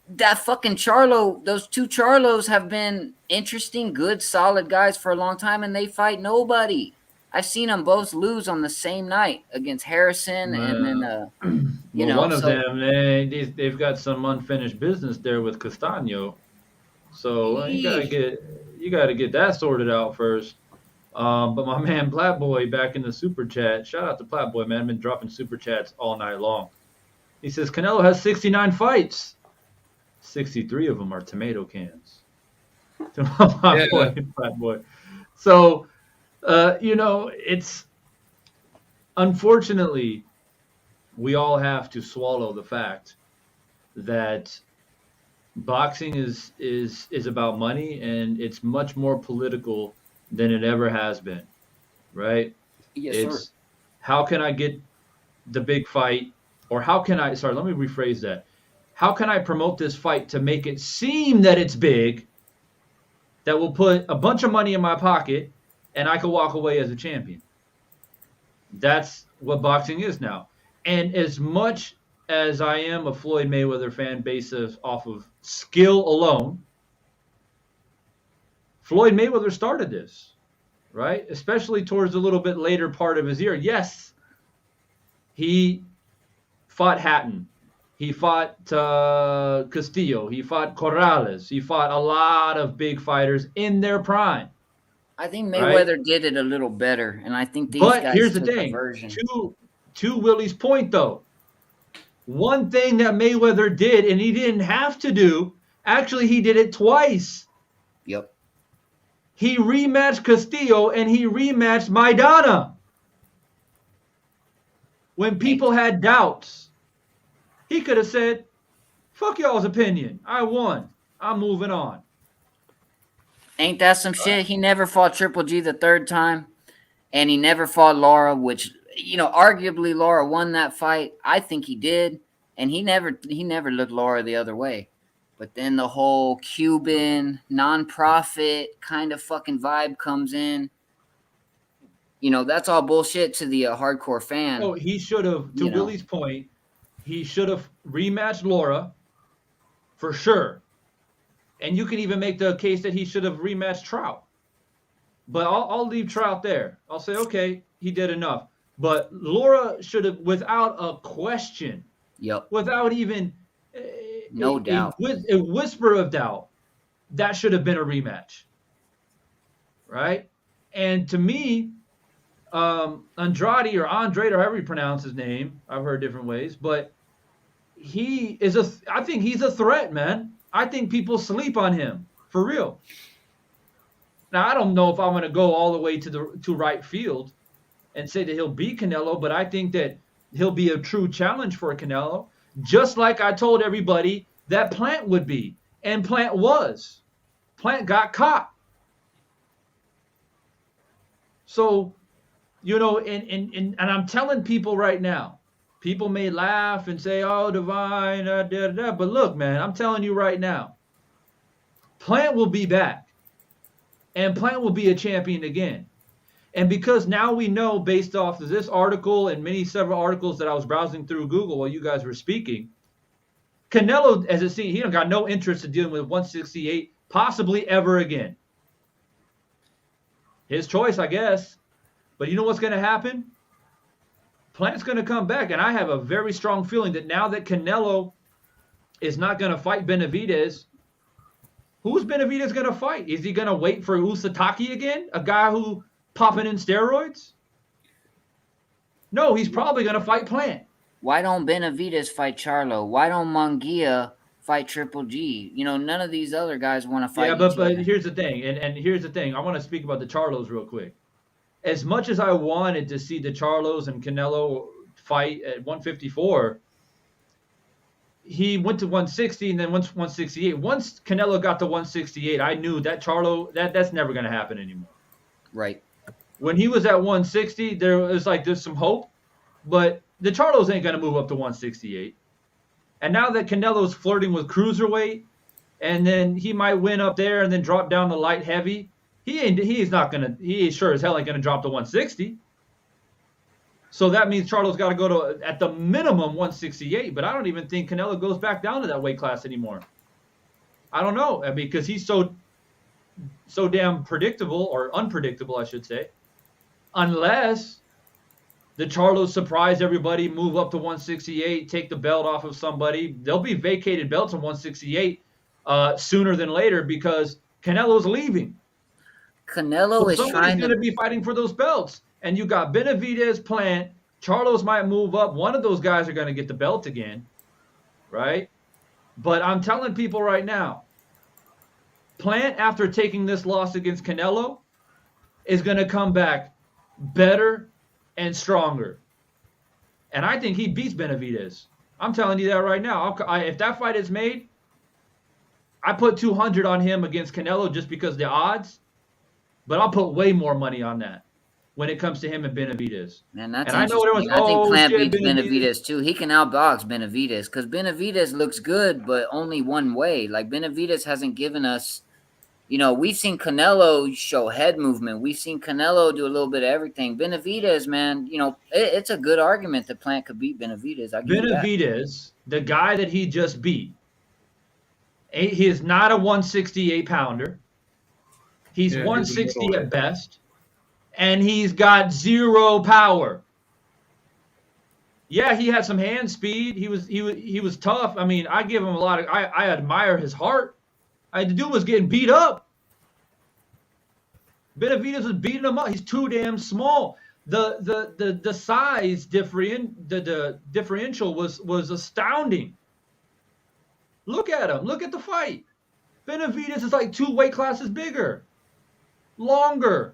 two Charlos have been interesting, good, solid guys for a long time, and they fight nobody. I've seen them both lose on the same night against Harrison, and then one of them, they've got some unfinished business there with Castaño. So you gotta get that sorted out first. But my man Platboy back in the super chat. Shout out to Platboy, man. I've been dropping super chats all night long. He says Canelo has 69 fights. 63 of them are tomato cans. To my boy, Platboy. So it's unfortunately we all have to swallow the fact that boxing is about money, and it's much more political than it ever has been, right? Yes, sir. How can I get the big fight, or let me rephrase that. How can I promote this fight to make it seem that it's big, that will put a bunch of money in my pocket, and I can walk away as a champion? That's what boxing is now. And as much as I am a Floyd Mayweather fan based off of skill alone, Floyd Mayweather started this, right? Especially towards a little bit later part of his year. Yes, he fought Hatton. He fought Castillo. He fought Corrales. He fought a lot of big fighters in their prime. I think Mayweather did it a little better, and I think these guys here's the took thing. the version. To Willie's point, though, one thing that Mayweather did, and he didn't have to do, actually he did it twice. Yep. He rematched Castillo and he rematched Maidana. When people had doubts, he could have said, fuck y'all's opinion. I won. I'm moving on. Ain't that some shit? He never fought Triple G the third time, and he never fought Lara, which, arguably Lara won that fight. I think he did, and he never looked Lara the other way. But then the whole Cuban non-profit kind of fucking vibe comes in. That's all bullshit to the hardcore fan. Oh, he should have, to Willie's point, he should have rematched Lara for sure. And you can even make the case that he should have rematched Trout. But I'll leave Trout there. I'll say, okay, he did enough. But Lara should have, without a question, without even no doubt, a whisper of doubt, that should have been a rematch. Right? And to me, Andrade or however you pronounce his name, I've heard different ways, but I think he's a threat, man. I think people sleep on him for real. Now, I don't know if I'm going to go all the way to right field and say that he'll beat Canelo, but I think that he'll be a true challenge for Canelo, just like I told everybody that Plant would be, and Plant was. Plant got caught. So, and I'm telling people right now, people may laugh and say, oh, Divine, but look, man, I'm telling you right now, Plant will be back, and Plant will be a champion again. And because now we know, based off of this article and several articles that I was browsing through Google while you guys were speaking, Canelo, as it seems, he don't got no interest in dealing with 168 possibly ever again. His choice, I guess. But you know what's going to happen? Plant's going to come back, and I have a very strong feeling that now that Canelo is not going to fight Benavidez, who's Benavidez going to fight? Is he going to wait for Usatake again? A guy who popping in steroids? No, he's probably going to fight Plant. Why don't Benavidez fight Charlo? Why don't Munguia fight Triple G? None of these other guys want to fight. Yeah, but here's the thing, and here's the thing. I want to speak about the Charlos real quick. As much as I wanted to see the Charlos and Canelo fight at 154, he went to 160 and then went to 168. Once Canelo got to 168, I knew that Charlo, that's never going to happen anymore. Right. When he was at 160, there's some hope, but the Charlos ain't going to move up to 168. And now that Canelo's flirting with cruiserweight, and then he might win up there and then drop down to light heavy, he sure as hell ain't going to drop to 160. So that means Charlo's got to go to, at the minimum, 168. But I don't even think Canelo goes back down to that weight class anymore. I don't know. Because he's so damn predictable, or unpredictable, I should say. Unless the Charlos surprise everybody, move up to 168, take the belt off of somebody. There'll be vacated belts in 168 sooner than later because Canelo's leaving. Somebody's going to be fighting for those belts. And you got Benavidez, Plant. Charlos might move up. One of those guys are going to get the belt again, right? But I'm telling people right now, Plant, after taking this loss against Canelo, is going to come back better and stronger. And I think he beats Benavidez. I'm telling you that right now. If that fight is made, I put 200 on him against Canelo just because the odds. But I'll put way more money on that when it comes to him and Benavidez. Man, that's interesting. I think Plant beats Benavidez too. He can outbox Benavidez because Benavidez looks good, but only one way. Like Benavidez hasn't given us, we've seen Canelo show head movement. We've seen Canelo do a little bit of everything. Benavidez, man, it's a good argument that Plant could beat Benavidez. Benavidez, the guy that he just beat, he is not a 168 pounder. He's 160 at best, and he's got zero power. Yeah, he had some hand speed. He was tough. I mean, I give him a lot of. I admire his heart. The dude was getting beat up. Benavidez was beating him up. He's too damn small. The size differential was astounding. Look at him. Look at the fight. Benavidez is like 2 weight classes bigger. Longer.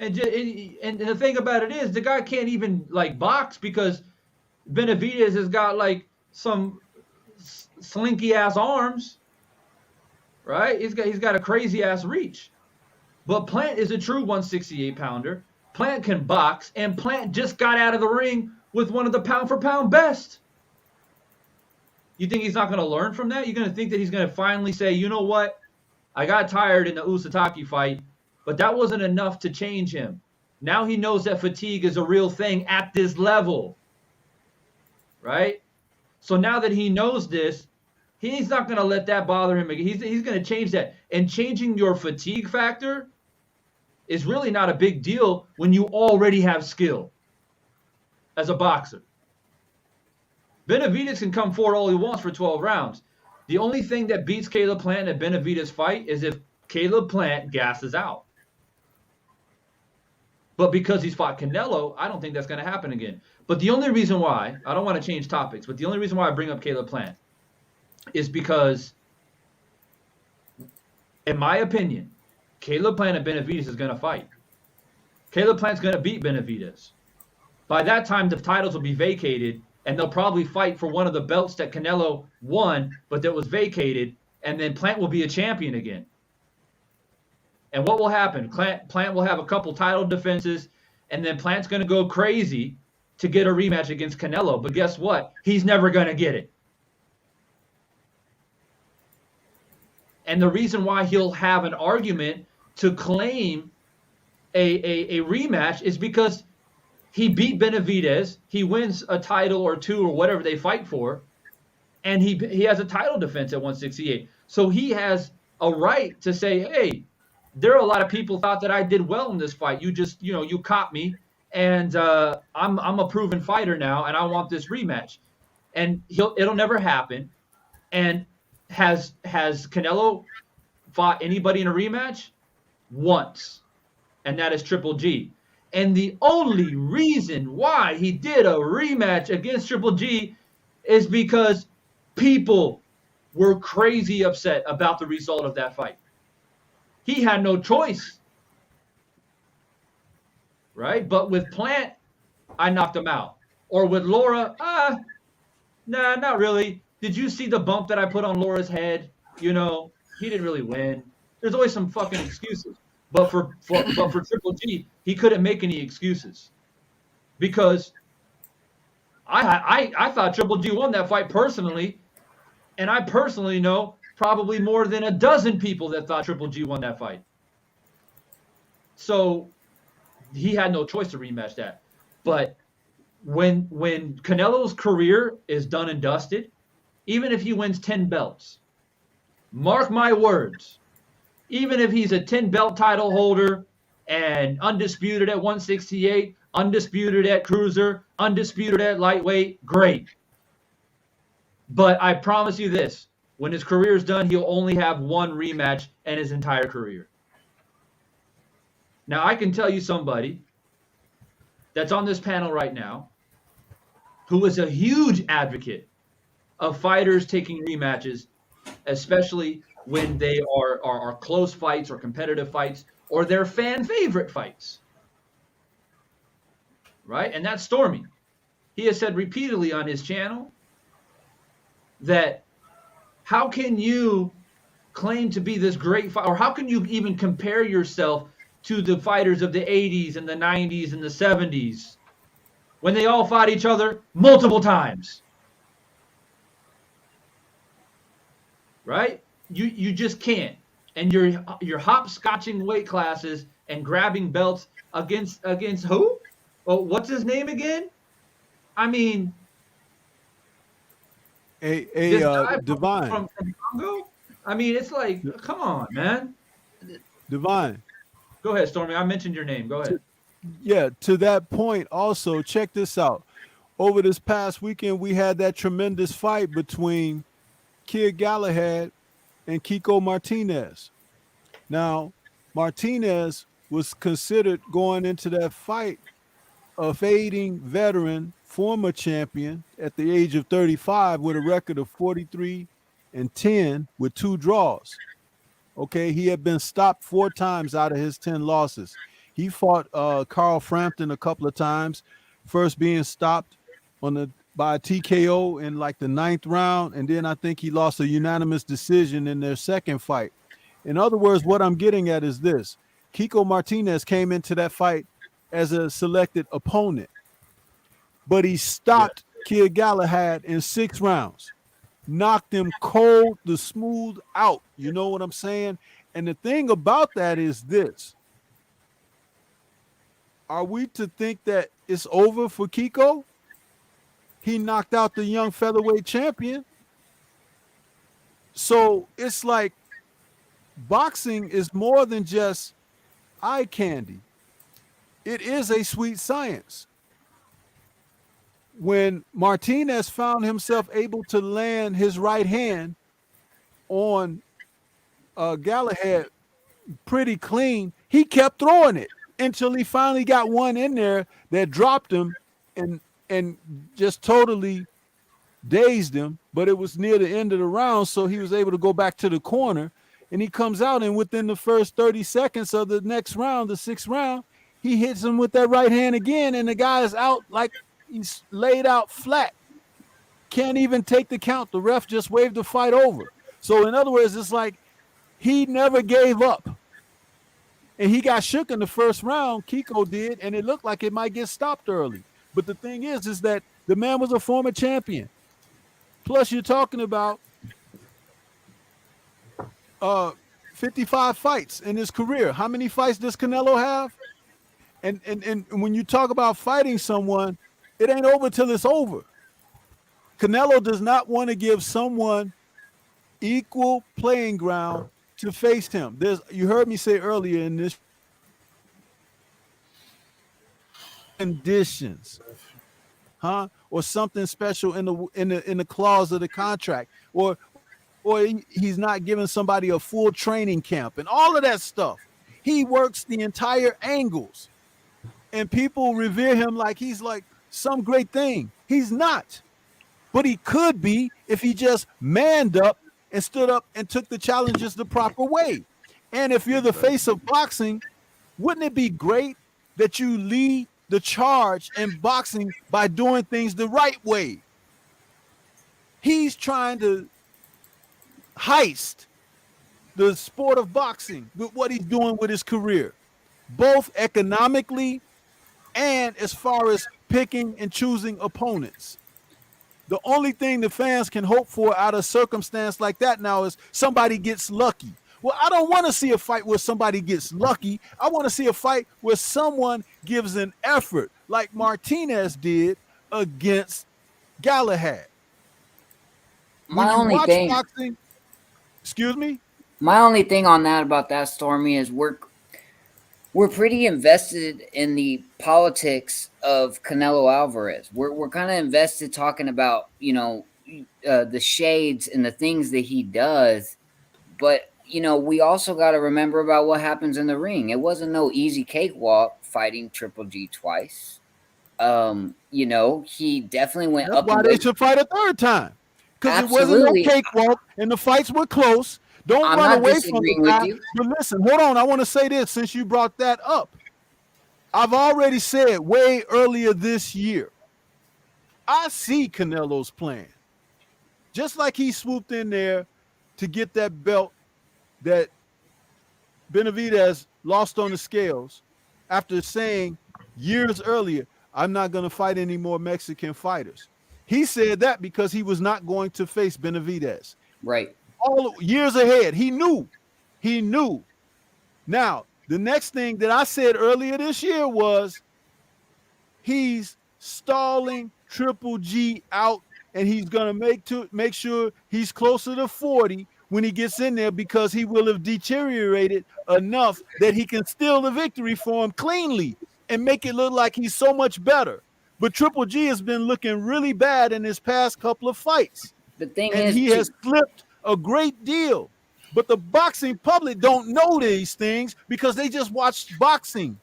And the thing about it is the guy can't even box because Benavidez has got some slinky ass arms, right? He's got a crazy ass reach. But Plant is a true 168 pounder. Plant can box, and Plant just got out of the ring with one of the pound-for-pound best. You think he's not going to learn from that? You're going to think that he's going to finally say, you know what? I got tired in the Usatake fight, but that wasn't enough to change him. Now he knows that fatigue is a real thing at this level, right? So now that he knows this, he's not going to let that bother him again. He's going to change that. And changing your fatigue factor is really not a big deal when you already have skill as a boxer. Benavidez can come forward all he wants for 12 rounds. The only thing that beats Caleb Plant in a Benavidez fight is if Caleb Plant gasses out. But because he's fought Canelo, I don't think that's going to happen again. But the only reason why, I don't want to change topics, but the only reason why I bring up Caleb Plant is because, in my opinion, Caleb Plant and Benavidez is going to fight. Caleb Plant's going to beat Benavidez. By that time, the titles will be vacated, and they'll probably fight for one of the belts that Canelo won, but that was vacated, and then Plant will be a champion again. And what will happen? Plant will have a couple title defenses, and then Plant's going to go crazy to get a rematch against Canelo. But guess what? He's never going to get it. And the reason why he'll have an argument to claim a rematch is because he beat Benavidez. He wins a title or two or whatever they fight for, and he has a title defense at 168. So he has a right to say, hey, there are a lot of people thought that I did well in this fight. You just, you caught me, and I'm a proven fighter now, and I want this rematch. And it'll never happen. And has Canelo fought anybody in a rematch? Once, and that is Triple G. And the only reason why he did a rematch against Triple G is because people were crazy upset about the result of that fight. He had no choice, right? But with Plant, I knocked him out. Or with Laura, nah, not really. Did you see the bump that I put on Laura's head? He didn't really win. There's always some fucking excuses. But for Triple G, he couldn't make any excuses because I thought Triple G won that fight personally, and I personally know probably more than a dozen people that thought Triple G won that fight. So he had no choice to rematch that. But when Canelo's career is done and dusted, even if he wins 10 belts, mark my words, even if he's a 10-belt title holder and undisputed at 168, undisputed at cruiser, undisputed at lightweight, great. But I promise you this, when his career is done, he'll only have one rematch in his entire career. Now, I can tell you somebody that's on this panel right now who is a huge advocate of fighters taking rematches, especially when they are close fights or competitive fights or their fan favorite fights, right? And that's Stormy. He has said repeatedly on his channel that how can you claim to be this great fighter, or how can you even compare yourself to the fighters of the 80s and the 90s and the 70s when they all fought each other multiple times, right? You just can't. And you're hopscotching weight classes and grabbing belts against who? Oh, what's his name again? I mean, Divine from Congo. I mean, it's like, come on, man. Divine. Go ahead, Stormy. I mentioned your name. Go ahead. Yeah, to that point, also check this out. Over this past weekend, we had that tremendous fight between Kid Galahad and Kiko Martinez. Now, Martinez was considered going into that fight a fading veteran, former champion at the age of 35 with a record of 43-10 with 2 draws. Okay, he had been stopped 4 times out of his 10 losses. He fought Carl Frampton a couple of times, first being stopped by a TKO in like the 9th round, and then I think he lost a unanimous decision in their second fight. In other words, what I'm getting at is this. Kiko Martinez came into that fight as a selected opponent. But he stopped Kid Galahad in 6 rounds, knocked him cold to smooth out. You know what I'm saying? And the thing about that is this. Are we to think that it's over for Kiko? He knocked out the young featherweight champion. So it's like boxing is more than just eye candy. It is a sweet science. When Martinez found himself able to land his right hand on Galahad pretty clean, he kept throwing it until he finally got one in there that dropped him and just totally dazed him. But it was near the end of the round, so he was able to go back to the corner, and he comes out, and within the first 30 seconds of the next round, the 6th round, he hits him with that right hand again, and the guy is out like he's laid out flat. Can't even take the count. The ref just waved the fight over. So in other words, it's like he never gave up. And he got shook in the first round, Kiko did, and it looked like it might get stopped early. But the thing is that the man was a former champion. Plus, you're talking about 55 fights in his career. How many fights does Canelo have? And when you talk about fighting someone, it ain't over till it's over. Canelo does not want to give someone equal playing ground to face him. You heard me say earlier in this conditions, or something special in the clause of the contract, or he's not giving somebody a full training camp and all of that stuff. He works the entire angles, and people revere him like he's like some great thing. He's not, but he could be if he just manned up and stood up and took the challenges the proper way. And if you're the face of boxing, wouldn't it be great that you lead the charge in boxing by doing things the right way? He's trying to heist the sport of boxing with what he's doing with his career, both economically and as far as picking and choosing opponents. The only thing the fans can hope for out of circumstance like that now is somebody gets lucky. Well, I don't want to see a fight where somebody gets lucky. I want to see a fight where someone gives an effort like Martinez did against Galahad. My only thing, boxing, excuse me? My only thing on that about that, Stormy, is we're pretty invested in the politics of Canelo Alvarez. We're kind of invested talking about, the shades and the things that he does. But, we also got to remember about what happens in the ring. It wasn't no easy cakewalk fighting Triple G twice. He definitely went That's up. Why they should fight a third time. Because it wasn't no cakewalk and the fights were close. Don't run away from the guy. But listen, hold on. I want to say this since you brought that up. I've already said way earlier this year, I see Canelo's plan. Just like he swooped in there to get that belt that Benavidez lost on the scales after saying years earlier, I'm not going to fight any more Mexican fighters. He said that because he was not going to face Benavidez. Right. All years ahead. He knew. Now, the next thing that I said earlier this year was he's stalling Triple G out, and he's going to make sure he's closer to 40 when he gets in there, because he will have deteriorated enough that he can steal the victory for him cleanly and make it look like he's so much better. But Triple G has been looking really bad in his past couple of fights. The thing is, he has slipped a great deal. But the boxing public don't know these things because they just watch boxing.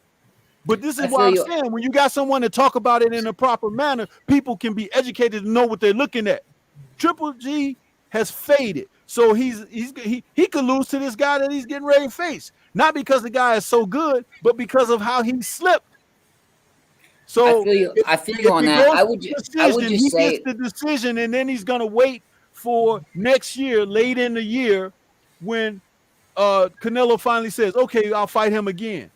But this is what I'm saying. When you got someone to talk about it in a proper manner, people can be educated to know what they're looking at. Triple G has faded. So he could lose to this guy that he's getting ready to face. Not because the guy is so good, but because of how he slipped. So I feel you on that. I would just say gets the decision, and then he's gonna wait for next year, late in the year, when Canelo finally says, "Okay, I'll fight him again."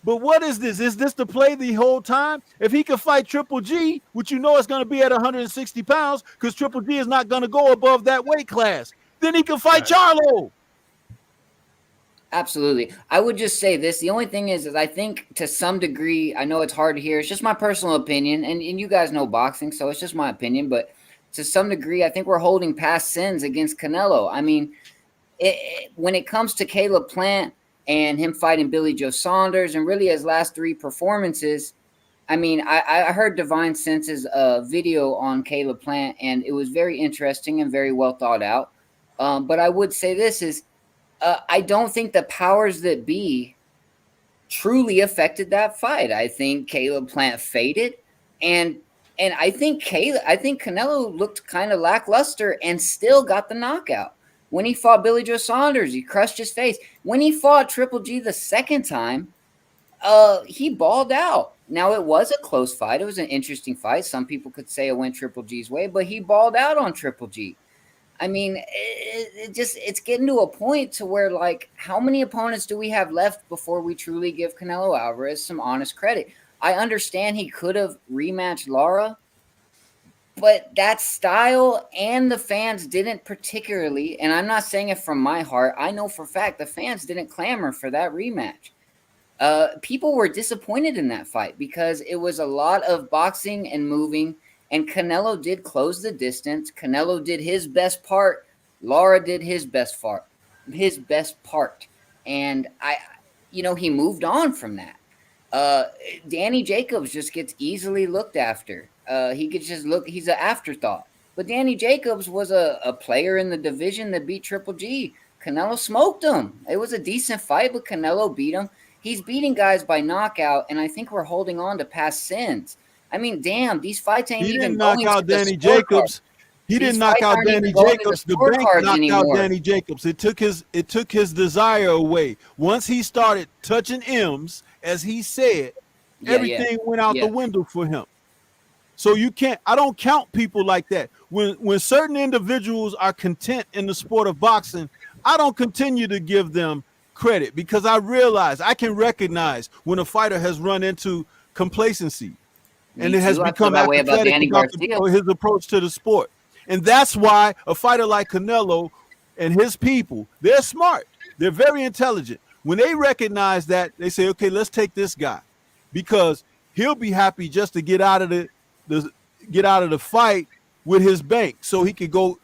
But what is this? Is this to play the whole time? If he could fight Triple G, which you know is going to be at 160 pounds, because Triple G is not going to go above that weight class, then he can fight Charlo. Absolutely. I would just say this. The only thing is I think to some degree, I know it's hard to hear. It's just my personal opinion, and you guys know boxing, so it's just my opinion. But to some degree, I think we're holding past sins against Canelo. I mean, when it comes to Caleb Plant and him fighting Billy Joe Saunders and really his last 3 performances, I mean, I heard Divine Sense's video on Caleb Plant, and it was very interesting and very well thought out. But I would say this is, I don't think the powers that be truly affected that fight. I think Caleb Plant faded, and I think Canelo looked kind of lackluster and still got the knockout. When he fought Billy Joe Saunders, he crushed his face. When he fought Triple G the second time, he balled out. Now, it was a close fight. It was an interesting fight. Some people could say it went Triple G's way, but he balled out on Triple G. I mean, it's getting to a point to where, like, how many opponents do we have left before we truly give Canelo Alvarez some honest credit? I understand he could have rematched Lara, but that style and the fans didn't particularly, and I'm not saying it from my heart, I know for a fact the fans didn't clamor for that rematch. People were disappointed in that fight because it was a lot of boxing and moving. And Canelo did close the distance. Canelo did his best part. Lara did his best part. And he moved on from that. Danny Jacobs just gets easily looked after. He gets just look. He's an afterthought. But Danny Jacobs was a player in the division that beat Triple G. Canelo smoked him. It was a decent fight, but Canelo beat him. He's beating guys by knockout, and I think we're holding on to past sins. I mean, damn, these fights ain't even going to the scorecard. He didn't knock out Danny Jacobs. He didn't knock out Danny Jacobs. The bank knocked out Danny Jacobs. It took his desire away. Once he started touching M's, as he said, everything went out the window for him. So I don't count people like that. When certain individuals are content in the sport of boxing, I don't continue to give them credit because I can recognize when a fighter has run into complacency. And it has become apathetic about his approach to the sport. And that's why a fighter like Canelo and his people, they're smart. They're very intelligent. When they recognize that, they say, okay, let's take this guy because he'll be happy just to get out of the fight with his bank so he could go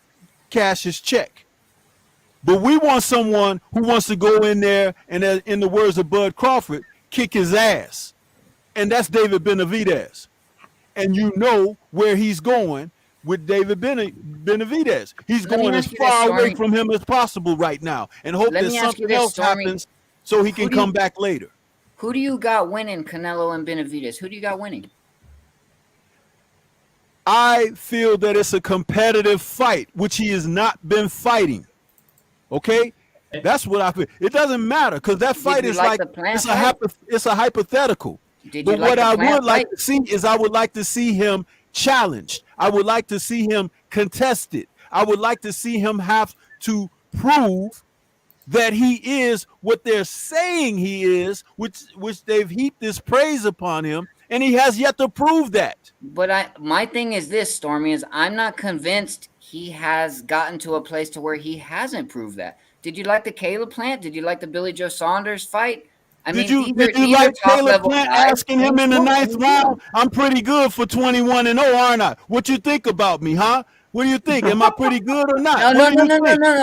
cash his check. But we want someone who wants to go in there and, in the words of Bud Crawford, kick his ass. And that's David Benavidez. And you know where he's going with David Benavidez. He's going as far away from him as possible right now and hope that something else happens so he can come back later. Who do you got winning, Canelo and Benavidez? Who do you got winning? I feel that it's a competitive fight, which he has not been fighting. Okay? That's what I feel. It doesn't matter because that fight is like it's a hypothetical. But what I would like to see is I would like to see him challenged. I would like to see him contested. I would like to see him have to prove that he is what they're saying he is, which they've heaped this praise upon him, and he has yet to prove that. But my thing is this, Stormy, is I'm not convinced he has gotten to a place to where he hasn't proved that. Did you like the Caleb Plant? Did you like the Billy Joe Saunders fight? Did you like Caleb Plant asking him in the 9th round? I'm pretty good for 21-0, aren't I? What you think about me, huh? What do you think? Am I pretty good or not? No.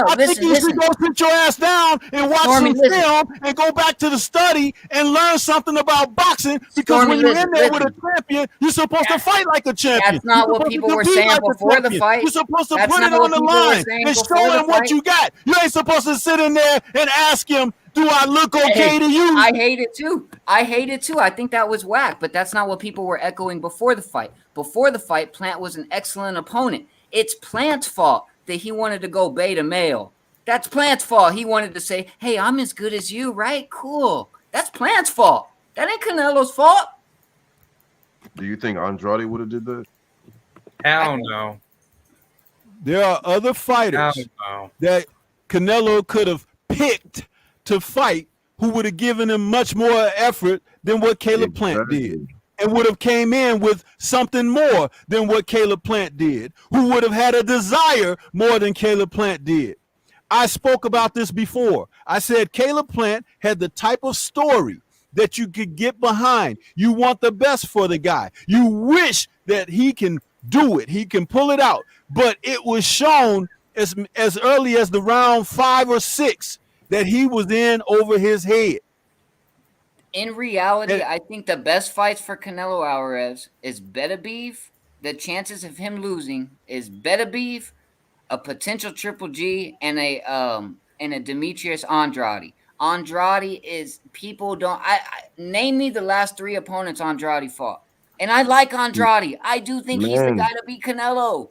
I think you should go sit your ass down and watch some film and go back to the study and learn something about boxing because when you're in there with a champion, you're supposed to fight like a champion. That's not what people were saying before the fight. You're supposed to put it on the line and show him what you got. You ain't supposed to sit in there and ask him, do I look okay to you? I hate it too. I think that was whack, but that's not what people were echoing before the fight. Before the fight, Plant was an excellent opponent. It's Plant's fault that he wanted to go beta male. That's Plant's fault. He wanted to say, hey, I'm as good as you, right? Cool. That's Plant's fault. That ain't Canelo's fault. Do you think Andrade would have did that? Hell no. There are other fighters that Canelo could have picked to fight who would have given him much more effort than what Caleb Plant did, and would have came in with something more than what Caleb Plant did, who would have had a desire more than Caleb Plant did. I spoke about this before. I said Caleb Plant had the type of story that you could get behind. You want the best for the guy. You wish that he can do it. He can pull it out. But it was shown as early as the round 5 or 6 that he was in over his head. In reality, I think the best fights for Canelo Alvarez is Beterbiev. The chances of him losing is Beterbiev, a potential Triple G, and a Demetrius Andrade. Andrade is people don't. Name me the last 3 opponents Andrade fought, and I like Andrade. I do think he's the guy to beat Canelo.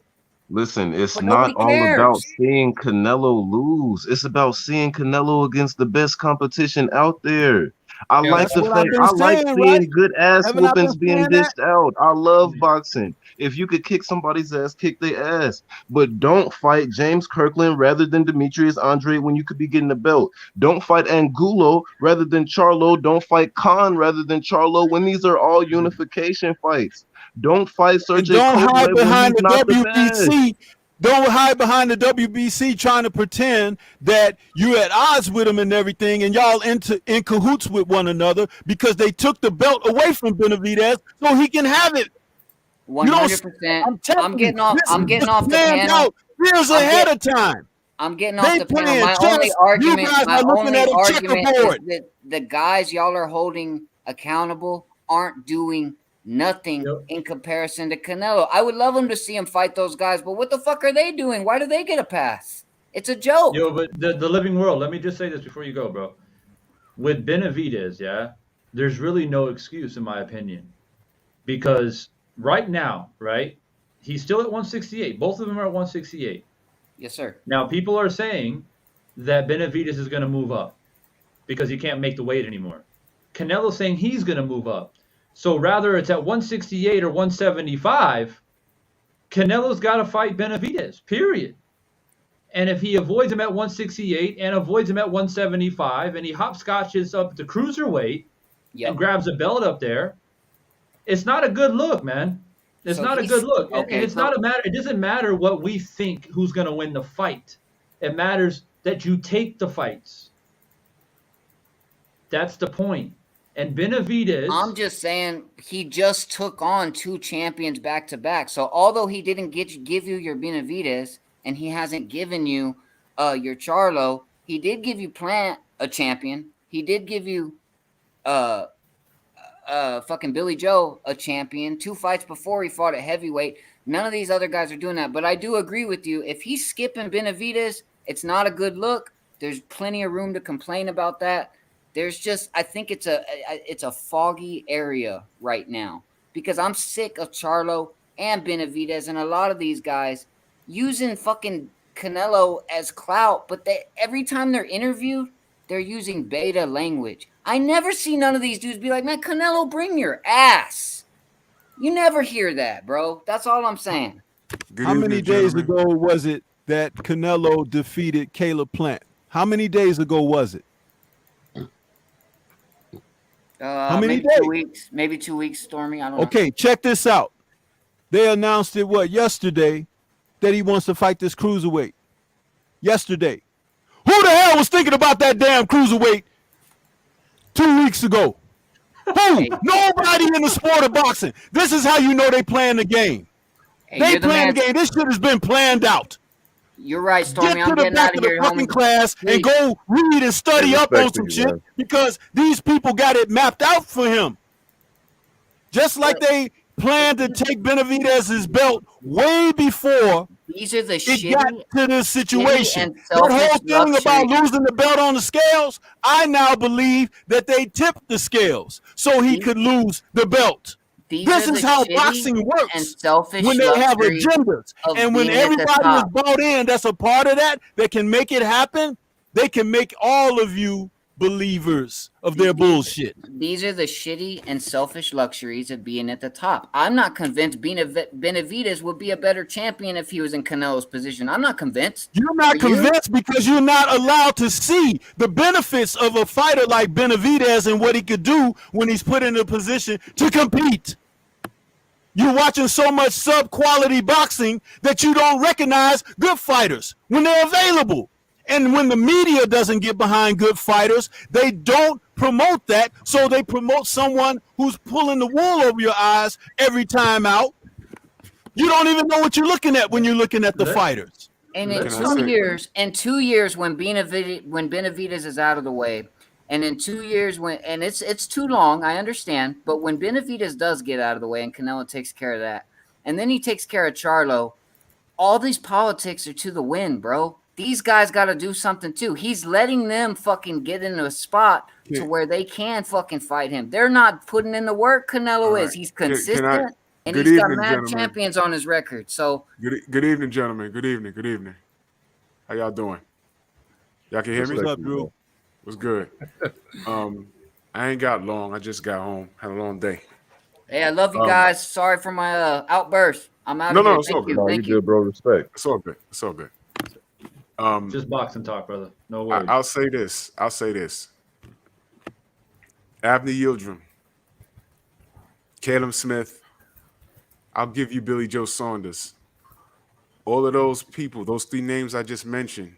Listen, it's not all about seeing Canelo lose. It's about seeing Canelo against the best competition out there. I like the fact I like seeing good ass whoopings being dished out. I love boxing. If you could kick somebody's ass, kick their ass. But don't fight James Kirkland rather than Demetrius Andrade when you could be getting the belt. Don't fight Angulo rather than Charlo. Don't fight Khan rather than Charlo when these are all unification fights. Don't fight Sergey. Don't hide behind the WBC. Don't hide behind the WBC trying to pretend that you're at odds with them and everything, and y'all in cahoots with one another because they took the belt away from Benavidez so he can have it. 100%. I'm getting off the panel years ahead of time. I'm getting off the panel. My only argument is that the guys y'all are holding accountable aren't doing nothing in comparison to Canelo. I would love him to see him fight those guys, but what the fuck are they doing? Why do they get a pass? It's a joke. Yo, but the living world, let me just say this before you go, bro. With Benavidez, there's really no excuse in my opinion. Because right now, he's still at 168. Both of them are at 168. Yes, sir. Now, people are saying that Benavidez is going to move up because he can't make the weight anymore. Canelo's saying he's going to move up. So rather it's at 168 or 175, Canelo's got to fight Benavidez, period. And if he avoids him at 168 and avoids him at 175 and he hopscotches up to cruiserweight and grabs a belt up there, it's not a good look, man. It's not a good look. Okay, and it's not a matter. It doesn't matter what we think who's going to win the fight. It matters that you take the fights. That's the point. And Benavidez, I'm just saying he just took on 2 champions back to back. So although he didn't give you your Benavidez and he hasn't given you your Charlo, he did give you Plant a champion. He did give you fucking Billy Joe a champion. 2 fights before he fought at heavyweight. None of these other guys are doing that. But I do agree with you. If he's skipping Benavidez, it's not a good look. There's plenty of room to complain about that. There's just, I think it's a foggy area right now because I'm sick of Charlo and Benavidez and a lot of these guys using fucking Canelo as clout, but every time they're interviewed, they're using beta language. I never see none of these dudes be like, man, Canelo, bring your ass. You never hear that, bro. That's all I'm saying. How many days ago was it that Canelo defeated Caleb Plant? How many days ago was it? How many days? 2 weeks, maybe 2 weeks, Stormy. I don't know. Okay, check this out. They announced it yesterday that he wants to fight this cruiserweight. Yesterday. Who the hell was thinking about that damn cruiserweight 2 weeks ago? Who? Nobody in the sport of boxing. This is how you know they playing the game. They playing the game. This shit has been planned out. You're right, Stormy. I'm getting out of here. Fucking class and go read and study up on some shit because these people got it mapped out for him. Just like they planned to take Benavidez's belt way before these are the it got to this situation. That whole thing about losing the belt on the scales, I now believe that they tipped the scales so he could lose the belt. This is how boxing works and selfish when they have agendas. And when everybody is bought in, that's a part of that can make it happen. They can make all of you believers of their bullshit. These are the shitty and selfish luxuries of being at the top. I'm not convinced Benavidez would be a better champion if he was in Canelo's position. I'm not convinced. You're not convinced because you're not allowed to see the benefits of a fighter like Benavidez and what he could do when he's put in a position to compete. You're watching so much sub-quality boxing that you don't recognize good fighters when they're available. And when the media doesn't get behind good fighters, they don't promote that. So they promote someone who's pulling the wool over your eyes every time out. You don't even know what you're looking at when you're looking at the fighters. And in 2 years, when Benavidez is out of the way, and in 2 years and it's too long, I understand, but when Benavidez does get out of the way and Canelo takes care of that, and then he takes care of Charlo, all these politics are to the wind, bro. These guys got to do something too. He's letting them fucking get into a spot to where they can fucking fight him. They're not putting in the work. Canelo is. He's consistent, and he's got mad champions on his record. So good evening, gentlemen. Good evening. How y'all doing? Y'all can hear me? What's up, Drew? What's good? I ain't got long. I just got home. Had a long day. Hey, I love you guys. Sorry for my outburst. I'm out. No, of it's here. all good. Thank you, good, bro. Respect. It's all good. Just boxing talk, brother. No worries. I'll say this. Abner Yildirim, Caleb Smith. I'll give you Billy Joe Saunders. All of those people, those three names I just mentioned,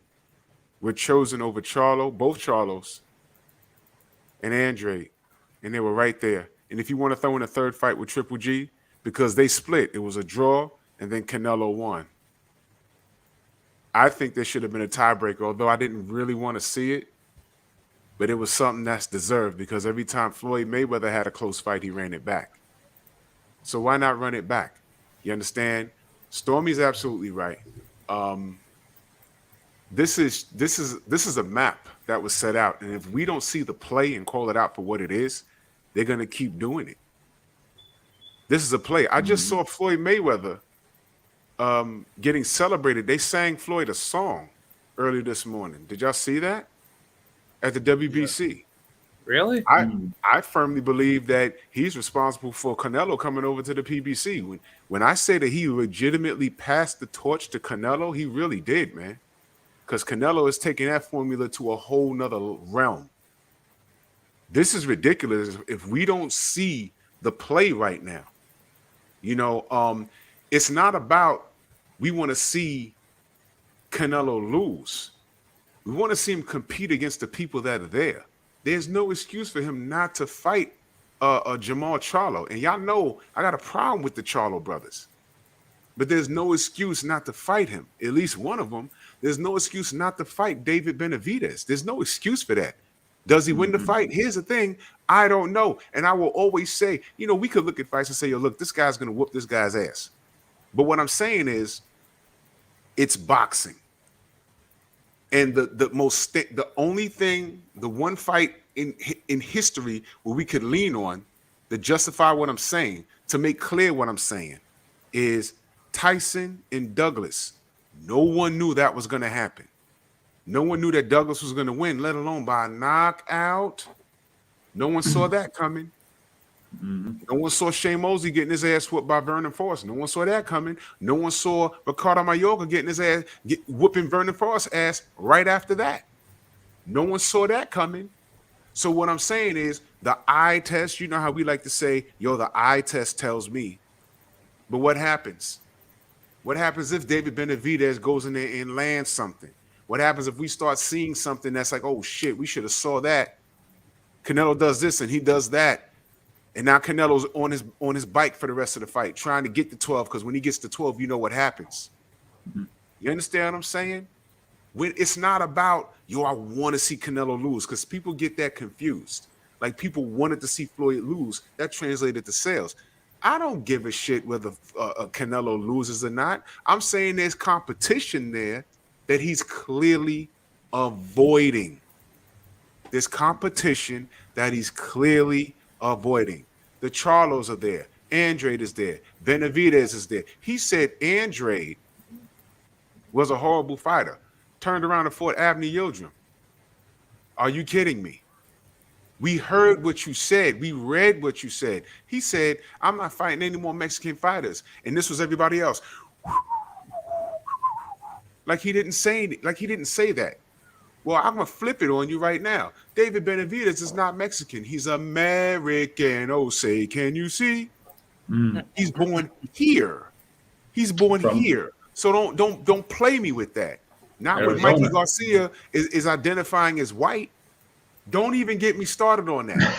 were chosen over Charlo, both Charlos, and Andre, and they were right there. And if you want to throw in a third fight with Triple G, because they split, it was a draw, and then Canelo won. I think there should have been a tiebreaker, although I didn't really want to see it, but it was something that's deserved because every time Floyd Mayweather had a close fight, he ran it back. So why not run it back? You understand? Stormy's absolutely right. This is a map that was set out, and if we don't see the play and call it out for what it is, they're gonna keep doing it. This is a play. I just saw Floyd Mayweather getting celebrated. They sang Floyd a song early this morning. Did y'all see that at the WBC? Yeah. Really? I firmly believe that he's responsible for Canelo coming over to the PBC. When I say that he legitimately passed the torch to Canelo, he really did, man. Because Canelo is taking that formula to a whole nother realm. This is ridiculous if we don't see the play right now. You know, it's not about we want to see Canelo lose. We want to see him compete against the people that are there. There's no excuse for him not to fight Jamal Charlo. And y'all know I got a problem with the Charlo brothers. But there's no excuse not to fight him. At least one of them. There's no excuse not to fight David Benavidez. There's no excuse for that. Does he win the fight? Here's the thing. I don't know. And I will always say, you know, we could look at fights and say, yo, look, this guy's going to whoop this guy's ass. But what I'm saying is it's boxing. And the only thing, the one fight in history where we could lean on to justify what I'm saying, to make clear what I'm saying, is Tyson and Douglas. No one knew that was going to happen. No one knew that Douglas was going to win, let alone by a knockout. No one saw that coming. No one saw Shane Mosley getting his ass whooped by Vernon Forrest. No one saw that coming. No one saw Ricardo Mayorga getting his ass, whooping Vernon Forrest's ass right after that. No one saw that coming. So what I'm saying is the eye test, you know how we like to say, yo, the eye test tells me. But what happens? What happens if David Benavidez goes in there and lands something? What happens if we start seeing something that's like, oh, shit, we should have saw that. Canelo does this and he does that. And now Canelo's on his bike for the rest of the fight, trying to get to 12, because when he gets to 12, you know what happens. You understand what I'm saying? When it's not about, yo, I want to see Canelo lose, because people get that confused. Like people wanted to see Floyd lose. That translated to sales. I don't give a shit whether Canelo loses or not. I'm saying there's competition there that he's clearly avoiding. There's competition that he's clearly avoiding. The Charlos are there. Andrade is there. Benavidez is there. He said Andrade was a horrible fighter. Turned around and fought Abner Yildirim. Are you kidding me? We heard what you said. We read what you said. He said, I'm not fighting any more Mexican fighters. And this was everybody else. Like he didn't say that. Well, I'm gonna flip it on you right now. David Benavidez is not Mexican. He's American. Oh, say, can you see? He's born here. He's born here. So don't play me with that. Not when Mikey Garcia is identifying as white. Don't even get me started on that.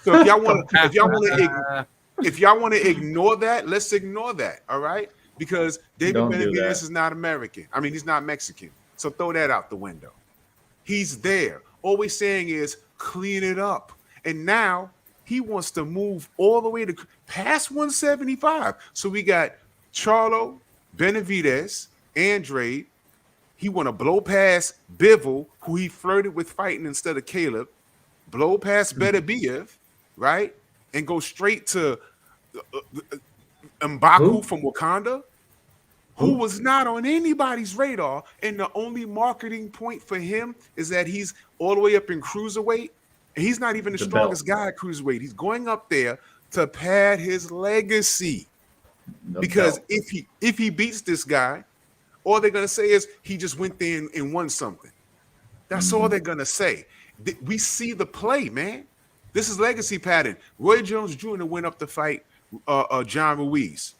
So if y'all want to ignore that, let's ignore that. All right, because David Benavidez is not American. I mean, he's not Mexican. So throw that out the window. He's there. All we're saying is clean it up. And now he wants to move all the way to past 175. So we got Charlo, Benavidez, Andrade. He want to blow past Bivol, who he flirted with fighting instead of Caleb. Blow past Beterbiev, right? And go straight to M'Baku from Wakanda, who was not on anybody's radar. And the only marketing point for him is that he's all the way up in cruiserweight. And he's not even the strongest guy at cruiserweight. He's going up there to pad his legacy. Because if he beats this guy, all they're going to say is he just went there and won something. That's all they're going to say. We see the play, man. This is legacy pattern. Roy Jones Jr. went up to fight John Ruiz.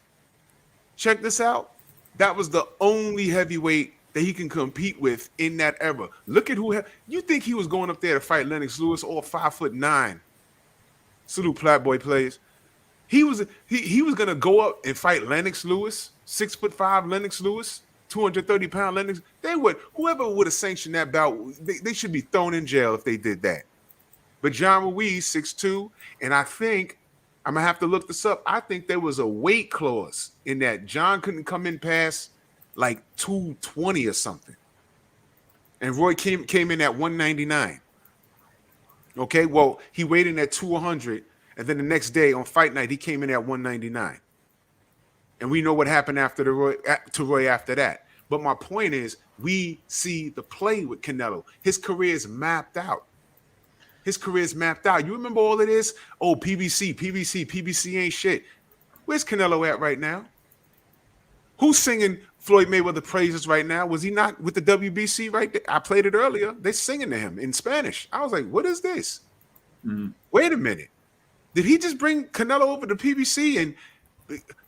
Check this out. That was the only heavyweight that he can compete with in that era. Look at you think he was going up there to fight Lennox Lewis, or 5'9". Salute Platboy plays. He was gonna go up and fight Lennox Lewis, 6'5" Lennox Lewis, 230-pound Lennox. Whoever would have sanctioned that bout, they should be thrown in jail if they did that. But John Ruiz, 6'2", and I think I'm gonna have to look this up. I think there was a weight clause in that. John couldn't come in past like 220 or something, and Roy came in at 199. Okay, well, he weighed in at 200, and then the next day on fight night he came in at 199. And we know what happened to Roy after that. But my point is, we see the play with Canelo. His career is mapped out. You remember all of this? Oh, PBC ain't shit. Where's Canelo at right now? Who's singing Floyd Mayweather praises right now? Was he not with the WBC right there? I played it earlier. They're singing to him in Spanish. I was like, what is this? Wait a minute. Did he just bring Canelo over to PBC? And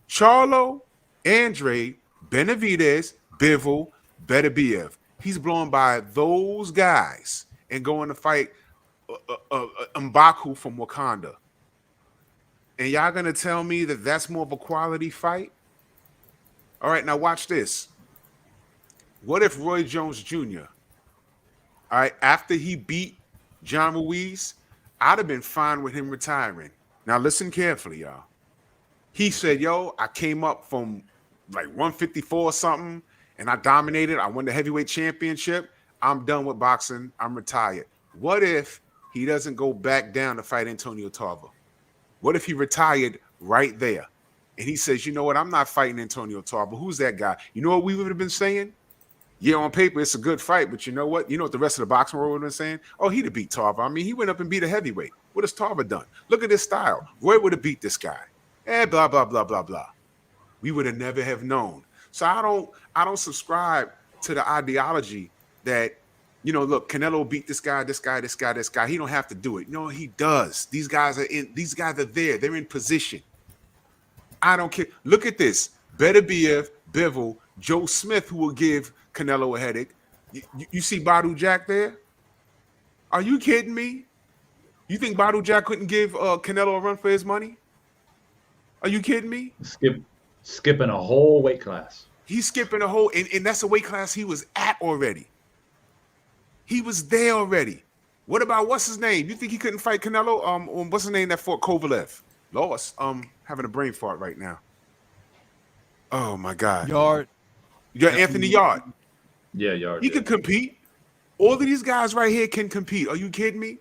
Charlo, Andrade, Benavidez, Bivol, Beterbiev. He's blown by those guys and going to fight M'Baku from Wakanda. And y'all gonna tell me that that's more of a quality fight? All right, now watch this. What if Roy Jones Jr., all right, after he beat John Ruiz, I'd have been fine with him retiring. Now listen carefully, y'all. He said, yo, I came up from like 154 or something, and I dominated. I won the heavyweight championship. I'm done with boxing. I'm retired. What if he doesn't go back down to fight Antonio Tarver? What if he retired right there? And he says, you know what? I'm not fighting Antonio Tarver. Who's that guy? You know what we would have been saying? Yeah, on paper, it's a good fight, but you know what? You know what the rest of the boxing world would have been saying? Oh, he'd have beat Tarver. I mean, he went up and beat a heavyweight. What has Tarver done? Look at his style. Roy would have beat this guy. Blah, blah, blah, blah, blah. We would have never have known. So I don't subscribe to the ideology that, you know, look, Canelo beat this guy. He don't have to do it. No, he does. These guys are there. They're in position. I don't care. Look at this. Beterbiev, Bivol, Joe Smith, who will give Canelo a headache. You see Badu Jack there? Are you kidding me? You think Badu Jack couldn't give Canelo a run for his money? Are you kidding me? Skipping a whole weight class. He's skipping a whole, and that's a weight class he was at already. He was there already. What about what's his name? You think he couldn't fight Canelo? What's his name that fought Kovalev? Lost. Having a brain fart right now. Oh my God. Yard. You're Anthony Yard. Yeah, Yard. He could compete. All of these guys right here can compete. Are you kidding me?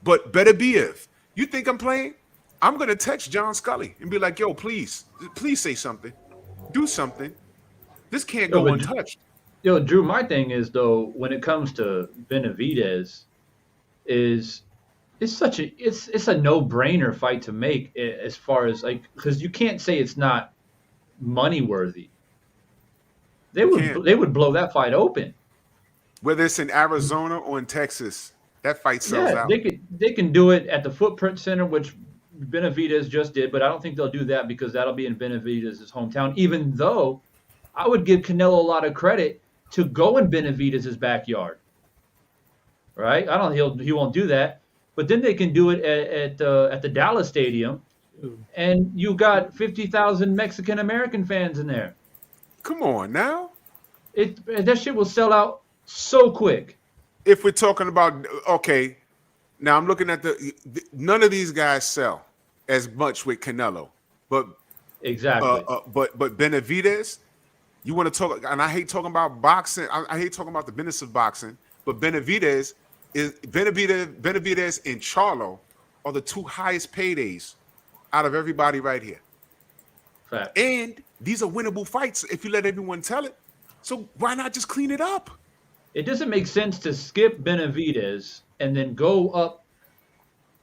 But Beterbiev, you think I'm playing? I'm gonna text John Scully and be like, yo, please say something. Do something. This can't go untouched. Yo, Drew, my thing is, though, when it comes to Benavidez, is it's a no-brainer fight to make as far as like, because you can't say it's not money worthy. They would blow that fight open. Whether it's in Arizona or in Texas, that fight sells Yeah, out. they can do it at the Footprint Center, which Benavidez just did, but I don't think they'll do that because that'll be in Benavidez' hometown. Even though I would give Canelo a lot of credit to go in Benavidez' backyard. Right? I don't. He won't do that. But then they can do it at the Dallas Stadium, and you got 50,000 Mexican American fans in there. Come on now. That shit will sell out so quick. If we're talking about, okay, now I'm looking at none of these guys sell as much with Canelo, but exactly. But Benavidez, you want to talk, and I hate talking about boxing. I hate talking about the business of boxing, but Benavidez and Charlo are the two highest paydays out of everybody right here. Fact. And these are winnable fights if you let everyone tell it. So why not just clean it up? It doesn't make sense to skip Benavidez and then go up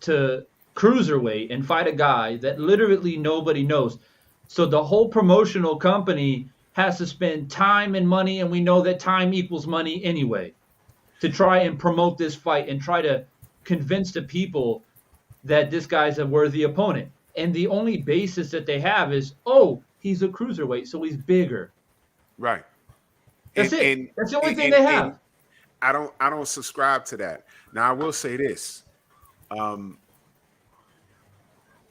to cruiserweight and fight a guy that literally nobody knows. So the whole promotional company has to spend time and money, and we know that time equals money anyway, to try and promote this fight and try to convince the people that this guy's a worthy opponent. And the only basis that they have is, oh, he's a cruiserweight, so he's bigger. Right. That's it. That's the only thing they have. I don't subscribe to that. Now I will say this. I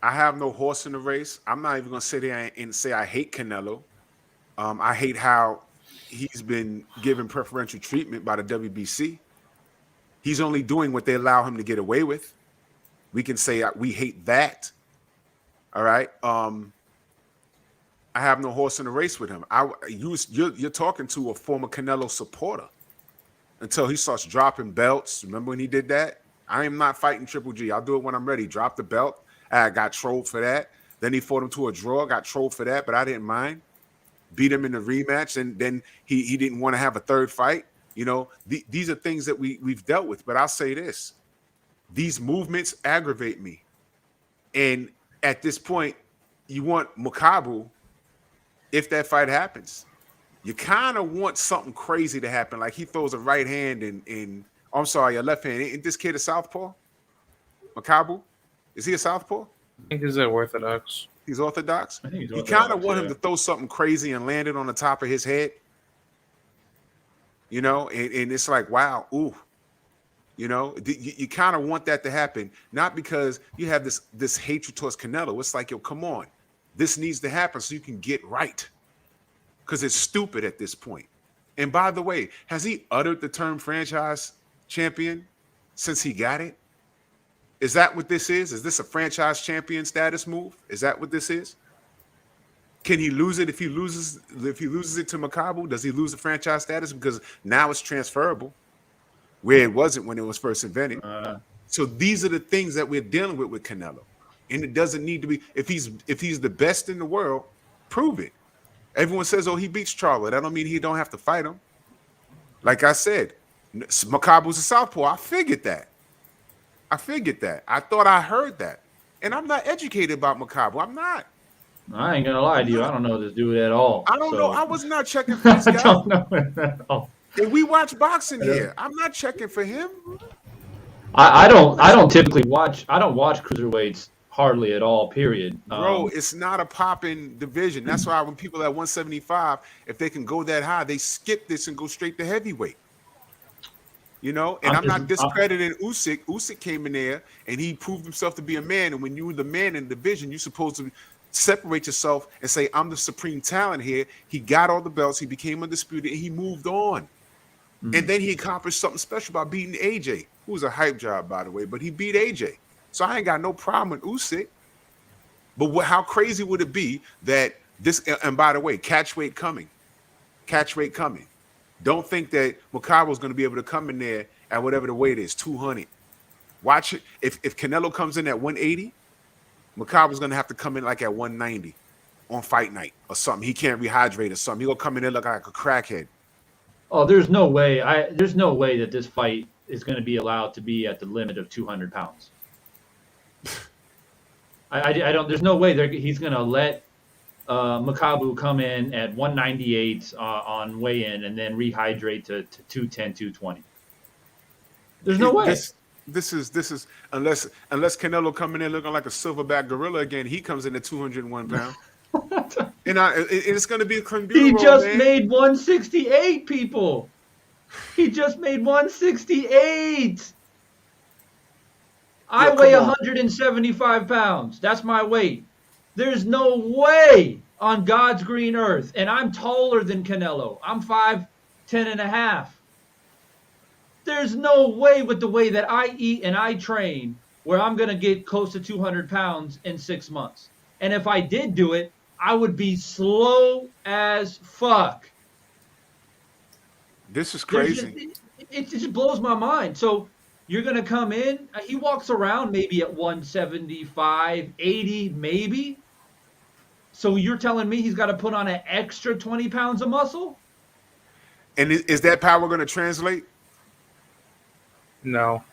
have no horse in the race. I'm not even gonna sit there and say I hate Canelo. I hate how he's been given preferential treatment by the WBC. He's only doing what they allow him to get away with. We can say we hate that. All right. I have no horse in the race with him. You're talking to a former Canelo supporter until he starts dropping belts. Remember when he did that? I am not fighting Triple G. I'll do it when I'm ready. Drop the belt. I got trolled for that. Then he fought him to a draw. Got trolled for that, but I didn't mind. Beat him in the rematch, and then he didn't want to have a third fight. You know, these are things that we've dealt with. But I'll say this: these movements aggravate me. And at this point, you want Makabu. If that fight happens, you kind of want something crazy to happen, like he throws a right hand and I'm sorry, a left hand. Ain't this kid a southpaw? Makabu? Is he a southpaw? I think he's orthodox. He's orthodox? I think he's orthodox. You kind of want him to throw something crazy and land it on the top of his head. You know, and it's like, wow, ooh. You know, you kind of want that to happen, not because you have this hatred towards Canelo. It's like, yo, come on. This needs to happen so you can get right. Because it's stupid at this point. And by the way, has he uttered the term franchise champion since he got it? Is that what this is? Is this a franchise champion status move? Is that what this is? Can he lose it if he loses it to Makabu? Does he lose the franchise status? Because now it's transferable, where it wasn't when it was first invented. So these are the things that we're dealing with Canelo. And it doesn't need to be, if he's the best in the world, prove it. Everyone says, oh, he beats Charlo. That don't mean he don't have to fight him. Like I said, Makabu's a southpaw. I figured that. I thought I heard that. And I'm not educated about Makabu. I'm not. I ain't gonna lie to you. I don't know this dude at all. I don't know. I was not checking for this guy. I don't know at all. And we watch boxing here. I'm not checking for him. I don't typically watch. I don't watch cruiserweights hardly at all. Period. Bro, it's not a popping division. That's why when people at 175, if they can go that high, they skip this and go straight to heavyweight. You know, and I'm not discrediting Usyk. Usyk came in there and he proved himself to be a man. And when you're the man in the division, you're supposed to separate yourself and say, I'm the supreme talent here. He got all the belts. He became undisputed and he moved on. Mm-hmm. And then he accomplished something special by beating AJ, who was a hype job, by the way, but he beat AJ. So I ain't got no problem with Usyk. But how crazy would it be that this, and by the way, catch weight coming. Don't think that Makabu's going to be able to come in there at whatever the weight is, 200. Watch it. If Canelo comes in at 180, Makabu's going to have to come in like at 190 on fight night or something. He can't rehydrate or something. He's going to come in there look like a crackhead. Oh, there's no way. There's no way that this fight is going to be allowed to be at the limit of 200 pounds. I don't. There's no way he's gonna let Makabu come in at 198 on weigh-in and then rehydrate to 210, 220. There's no way. This is unless Canelo coming in looking like a silverback gorilla again, he comes in at 201 pounds. And it's going to be a computer. He just made 168, people. He just made 168. I weigh 175 pounds. That's my weight. There's no way on God's green earth. And I'm taller than Canelo. I'm 5'10 and a half. There's no way with the way that I eat and I train where I'm going to get close to 200 pounds in 6 months. And if I did do it, I would be slow as fuck. This is crazy. It just blows my mind. So you're going to come in. He walks around maybe at 175, 80 maybe. So you're telling me he's got to put on an extra 20 pounds of muscle? And is that power going to translate? No.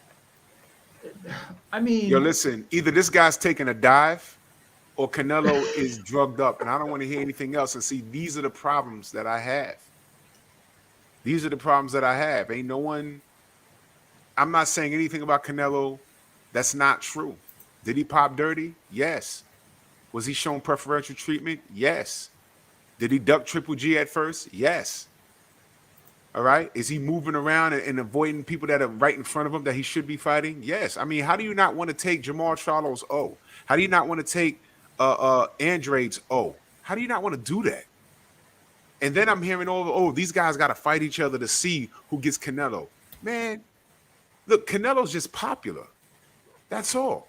I mean, yo, listen, either this guy's taking a dive or Canelo is drugged up, and I don't want to hear anything else. And see, these are the problems that I have. These are the problems that I have. Ain't no one, I'm not saying anything about Canelo that's not true. Did he pop dirty? Yes. Was he shown preferential treatment? Yes. Did he duck Triple G at first? Yes. All right. Is he moving around and avoiding people that are right in front of him that he should be fighting? Yes. I mean, how do you not want to take Jamal Charlo's O? How do you not want to take Andrade's O? How do you not want to do that? And then I'm hearing these guys got to fight each other to see who gets Canelo. Man, look, Canelo's just popular. That's all.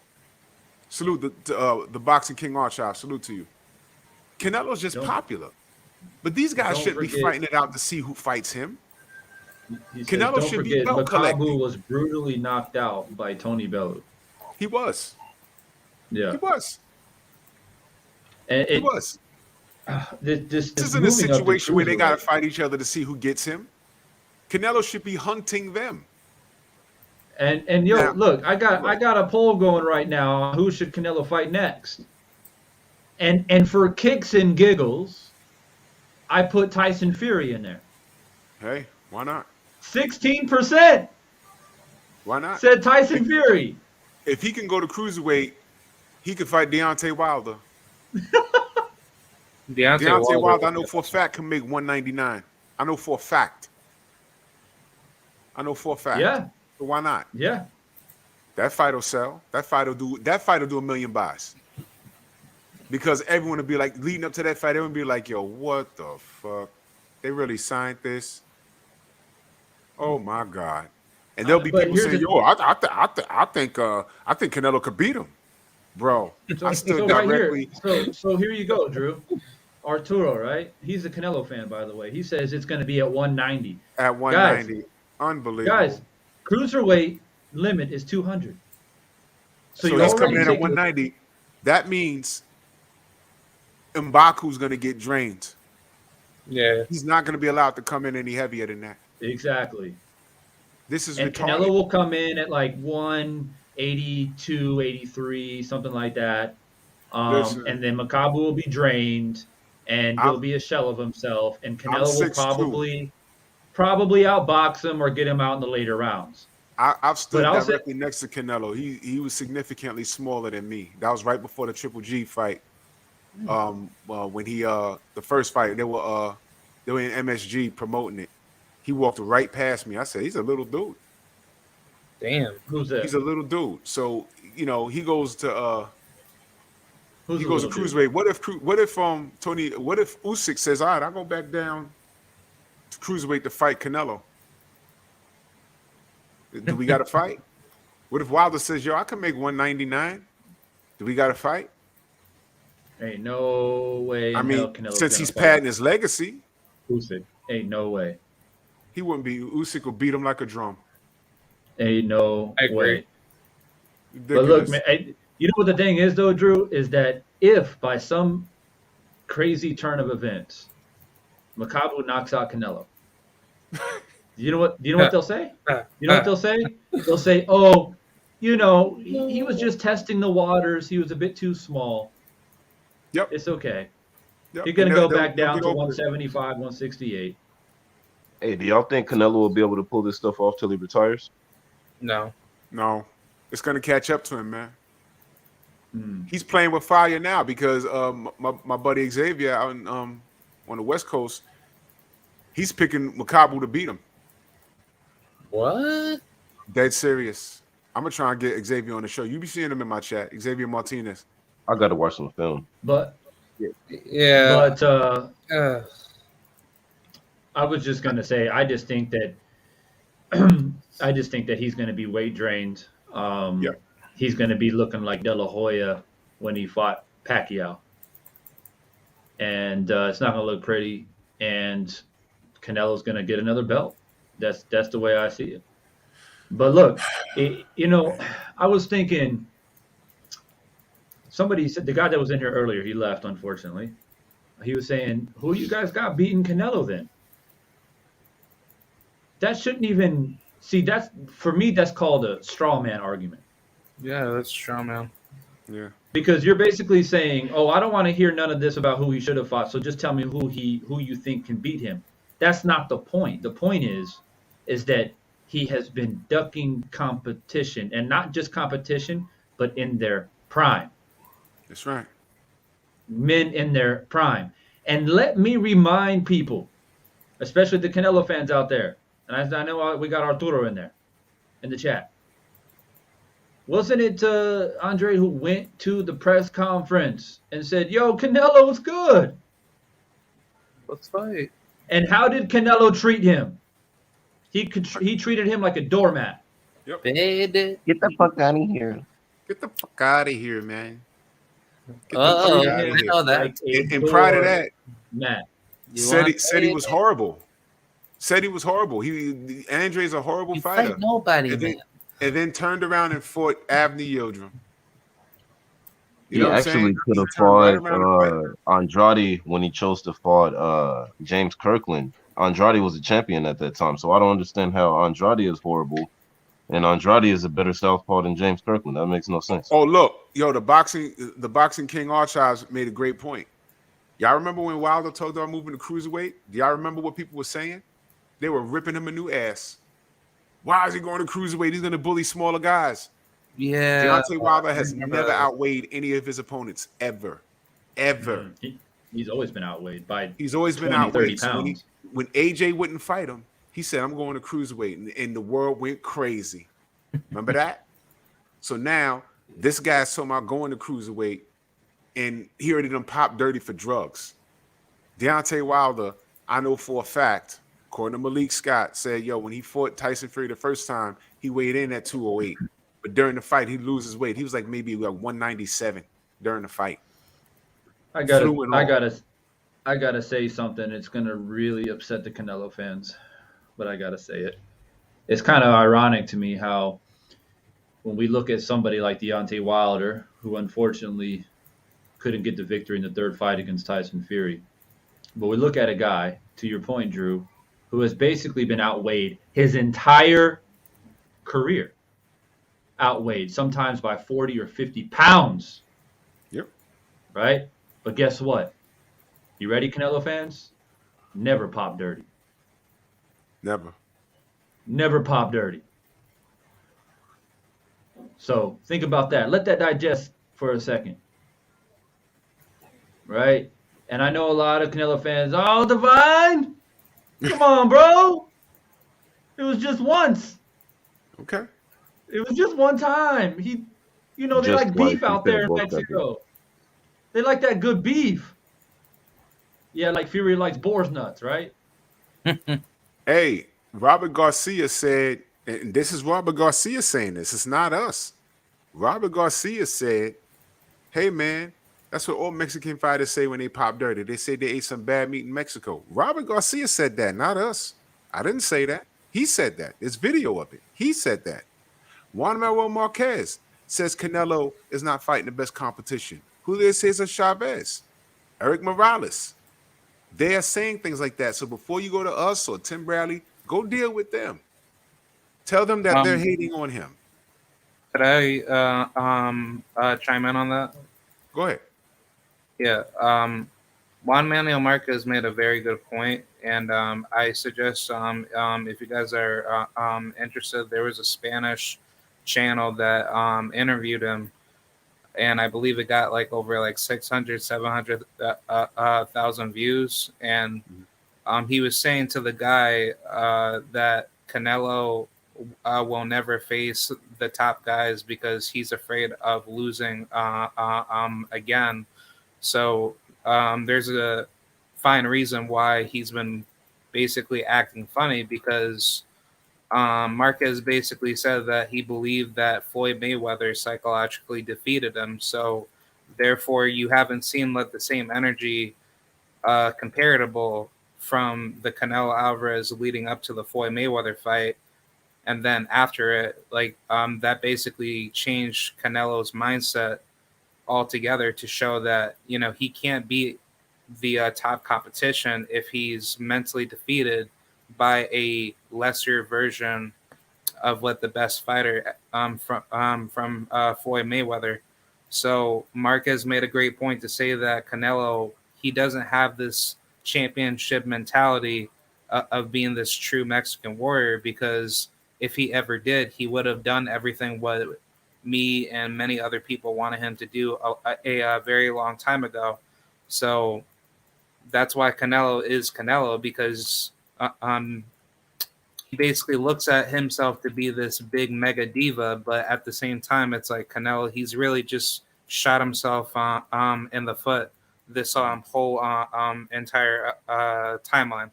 Salute the Boxing King Archive. Salute to you. Canelo's just popular. But these guys shouldn't be fighting it out to see who fights him. Canelo should be belt collecting. Makabu was brutally knocked out by Tony Bellew. He was. Yeah. He was. And he was. This isn't a situation where they got to fight each other to see who gets him. Canelo should be hunting them. And yo, now, look, I got a poll going right now on who should Canelo fight next. And for kicks and giggles, I put Tyson Fury in there. Hey, why not? 16%. Why not? Said Tyson Fury. If he can go to cruiserweight, he could fight Deontay Wilder. Deontay Wilder, I know for a fact, can make 199. I know for a fact. Yeah. So why not? Yeah. That fight will sell. That fight will do $1 million buys. Because everyone will be like, leading up to that fight, everyone will be like, yo, what the fuck? They really signed this? Oh my God. And there'll be people saying, yo, I think Canelo could beat him. Bro, I stood directly. So here you go, Drew. Arturo, right? He's a Canelo fan, by the way. He says it's going to be at 190. At 190. Unbelievable. Guys, cruiserweight limit is 200. So he's coming in at 190. That means M'Baku's going to get drained. Yeah. He's not going to be allowed to come in any heavier than that. Exactly. This is and retarded. Canelo will come in at like 182, 83, something like that. And then Makabu will be drained, and he'll be a shell of himself. And Canelo will probably outbox him or get him out in the later rounds. I've stood directly next to Canelo. He was significantly smaller than me. That was right before the Triple G fight. When he the first fight, they were in MSG promoting it. He walked right past me. I said, he's a little dude. Damn. Who's that? He's a little dude. So, he goes to cruiserweight. What if Usyk says, all right, I'll go back down to cruiserweight to fight Canelo? Do we got to fight? What if Wilder says, yo, I can make 199? Do we got to fight? Ain't no way. I mean, since he's padding his legacy. Usyk. Ain't no way. He wouldn't be. Usyk will beat him like a drum. Ain't no way. But look, man, you know what the thing is, though, Drew, is that if by some crazy turn of events, Makabu knocks out Canelo, you know what they'll say? You know what they'll say? They'll say, "Oh, you know, he was just testing the waters. He was a bit too small. Yep. It's okay. Yep. You're gonna go back they'll down get to over it. 175, 168. Hey, do y'all think Canelo will be able to pull this stuff off till he retires? No. No, it's gonna catch up to him, man. He's playing with fire now because my buddy Xavier out on the West Coast, he's picking Makabu to beat him. What? Dead serious. I'm gonna try and get Xavier on the show. You be seeing him in my chat, Xavier Martinez. I got to watch some film. But yeah, but I was just gonna say, I just think that he's gonna be weight drained. He's gonna be looking like De La Hoya when he fought Pacquiao, and it's not gonna look pretty. And Canelo's gonna get another belt. That's the way I see it. But look, you know, I was thinking. Somebody said, the guy that was in here earlier, he left, unfortunately. He was saying, who you guys got beating Canelo then? That shouldn't even, see, that's, for me, that's called a straw man argument. Yeah, that's straw man. Yeah. Because you're basically saying, oh, I don't want to hear none of this about who he should have fought, so just tell me who you think can beat him. That's not the point. The point is that he has been ducking competition, and not just competition, but in their prime. That's right. Men in their prime. And let me remind people, especially the Canelo fans out there, and I know we got Arturo in there, in the chat. Wasn't it Andre who went to the press conference and said, yo, Canelo's good? Let's fight. And how did Canelo treat him? He treated him like a doormat. Yep. Get the fuck out of here. Get the fuck out of here, man. Oh, I know that. And prior to that, Matt said he was horrible. Said he was horrible. Andre's a horrible fighter. Fight nobody, and then turned around and fought Avni Yildirim. He actually could have fought Andrade when he chose to fight James Kirkland. Andrade was a champion at that time, so I don't understand how Andrade is horrible, and Andrade is a better southpaw than James Kirkland. That makes no sense. Oh, look, yo, the boxing king Archives made a great point. Y'all remember when Wilder told them moving to cruiserweight? Do y'all remember what people were saying? They were ripping him a new ass. Why is he going to cruiserweight? He's going to bully smaller guys. Yeah. Deontay Wilder has never outweighed any of his opponents ever. He's always been outweighed by. He's always 20, been outweighed. 30 So pounds. when AJ wouldn't fight him, he said, I'm going to cruiserweight. And the world went crazy. Remember that? So now this guy's talking about going to cruiserweight, and he already done popped dirty for drugs. Deontay Wilder, I know for a fact, according to Malik Scott, said, yo, when he fought Tyson Fury the first time, he weighed in at 208. But during the fight, he'd lose his weight. He was like maybe like 197 during the fight. I gotta say something. It's gonna really upset the Canelo fans, but I gotta say it. It's kind of ironic to me how when we look at somebody like Deontay Wilder, who unfortunately couldn't get the victory in the third fight against Tyson Fury, but we look at a guy, to your point, Drew, who has basically been outweighed his entire career. Outweighed, sometimes by 40 or 50 pounds. Yep. Right? But guess what? You ready, Canelo fans? Never pop dirty. Never pop dirty. So think about that. Let that digest for a second. Right? And I know a lot of Canelo fans, oh, Divine! Come on, bro! It was just once. Okay. It was just one time. They just like beef out there in Mexico. They like that good beef. Yeah, like Fury likes boar's nuts, right? Hey, Robert Garcia said, and this is Robert Garcia saying this. It's not us. Robert Garcia said, hey, man, that's what all Mexican fighters say when they pop dirty. They say they ate some bad meat in Mexico. Robert Garcia said that, not us. I didn't say that. He said that. There's video of it. He said that. Juan Manuel Marquez says Canelo is not fighting the best competition. Julio Cesar Chavez, Eric Morales. They are saying things like that. So before you go to us or Tim Bradley, go deal with them. Tell them that they're hating on him. Could I chime in on that? Go ahead. Yeah. Juan Manuel Marquez made a very good point, and I suggest if you guys are interested, there was a Spanish channel that interviewed him, and I believe it got like over like 600, 700,000 views, and he was saying to the guy that Canelo will never face the top guys because he's afraid of losing again. So there's a fine reason why he's been basically acting funny because Marquez basically said that he believed that Floyd Mayweather psychologically defeated him. So therefore, you haven't seen the same energy comparable from the Canelo Alvarez leading up to the Floyd Mayweather fight. And then after it, that basically changed Canelo's mindset altogether to show that, he can't beat the top competition if he's mentally defeated by a lesser version of what the best fighter from Floyd Mayweather. So Marquez made a great point to say that Canelo, he doesn't have this championship mentality of being this true Mexican warrior, because if he ever did, he would have done everything what me and many other people wanted him to do a very long time ago. So that's why Canelo is Canelo, because he basically looks at himself to be this big mega diva, but at the same time, it's like Canelo, he's really just shot himself in the foot this whole entire timeline.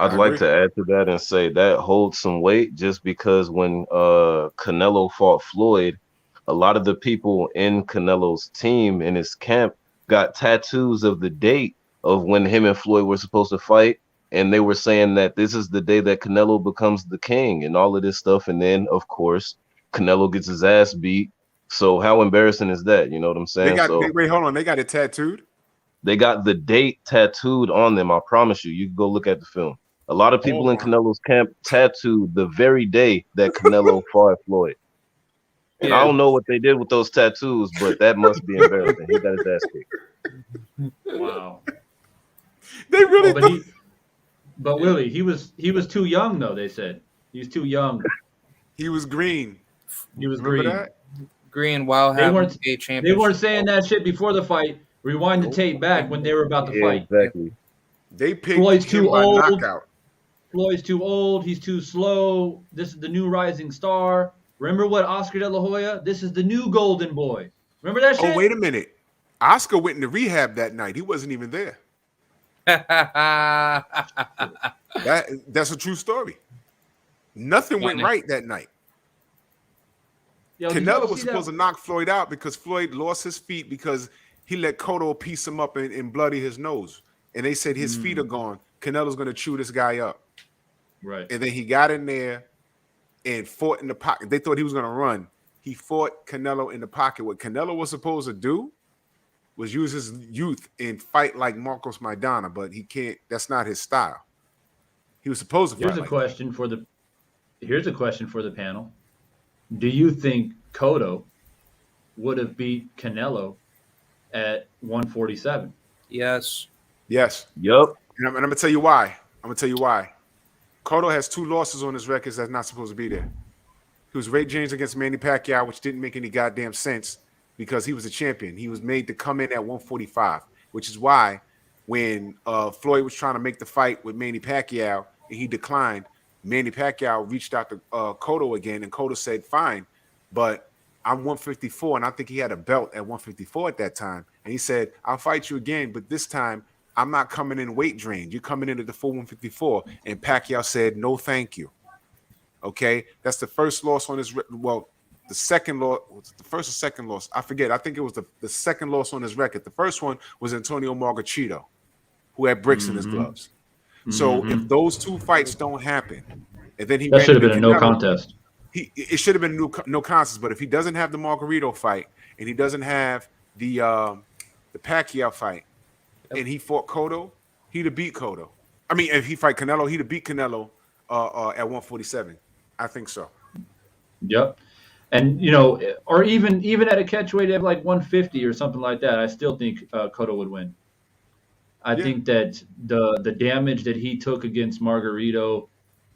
I'd like to add to that and say that holds some weight, just because when Canelo fought Floyd, a lot of the people in Canelo's team, in his camp, got tattoos of the date of when him and Floyd were supposed to fight. And they were saying that this is the day that Canelo becomes the king and all of this stuff. And then, of course, Canelo gets his ass beat. So how embarrassing is that? You know what I'm saying? Wait, hold on. They got it tattooed? They got the date tattooed on them. I promise you. You can go look at the film. A lot of people in Canelo's camp tattooed the very day that Canelo fought Floyd. And I don't know what they did with those tattoos, but that must be embarrassing. He got his ass kicked. Wow. They really But Willie, he was too young though, they said. He was too young. He was green. He was Remember green. that? Green while having a championship. They weren't saying that shit before the fight. Rewind the tape back when they were about to fight. Exactly. They picked Floyd's too old. knockout. Floyd's too old. He's too slow. This is the new rising star. Remember what Oscar De La Hoya? This is the new golden boy. Remember that shit? Oh, wait a minute. Oscar went into rehab that night. He wasn't even there. That's a true story. Nothing went right that night. Yo, Canelo was supposed to knock Floyd out because Floyd lost his feet because he let Cotto piece him up and bloody his nose. And they said his feet are gone. Canelo's going to chew this guy up. Right. And then he got in there and fought in the pocket. They thought he was going to run. He fought Canelo in the pocket. What Canelo was supposed to do was use his youth and fight like Marcos Maidana, but he can't. That's not his style. He was supposed to fight. Here's a question for the panel. Do you think Cotto would have beat Canelo at 147? Yes. Yes. Yep. And I'm going to tell you why. Cotto has 2 losses on his records that's not supposed to be there. He was Ray James against Manny Pacquiao, which didn't make any goddamn sense because he was a champion. He was made to come in at 145, which is why when Floyd was trying to make the fight with Manny Pacquiao and he declined, Manny Pacquiao reached out to Cotto again, and Cotto said, fine, but I'm 154, and I think he had a belt at 154 at that time. And he said, I'll fight you again, but this time I'm not coming in weight drained. You're coming in at the full 154. And Pacquiao said, no, thank you. Okay, that's the first loss on his the second loss, the first or second loss, I forget. I think it was the second loss on his record. The first one was Antonio Margachito, who had bricks in his gloves. So if those 2 fights don't happen, and then that should have been a no contest. It should have been no contest. But if he doesn't have the Margarito fight and he doesn't have the Pacquiao fight, and he fought Cotto, he'd have beat Cotto. I mean, if he fight Canelo, he'd have beat Canelo at 147. I think so. Yep. And or even at a catch weight of like 150 or something like that, I still think Cotto would win. I Yeah. think that the damage that he took against Margarito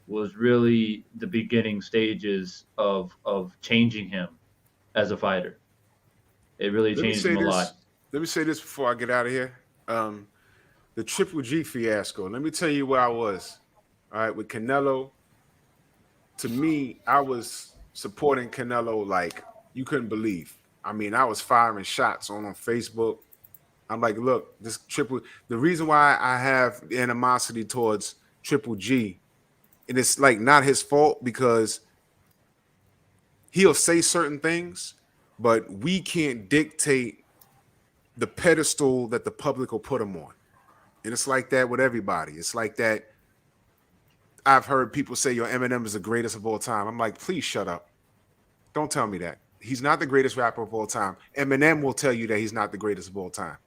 was really the beginning stages of changing him as a fighter. It really Let me changed him say a this. lot. Let me say this before I get out of here. The Triple G fiasco. Let me tell you where I was. All right, with Canelo. To me, I was supporting Canelo like you couldn't believe. I mean, I was firing shots on Facebook. I'm like, look, this triple. The reason why I have animosity towards Triple G, and it's like not his fault because he'll say certain things, but we can't dictate the pedestal that the public will put him on. And it's like that with everybody. It's like that. I've heard people say, "Yo, Eminem is the greatest of all time." I'm like, please shut up. Don't tell me that. He's not the greatest rapper of all time. Eminem will tell you that he's not the greatest of all time.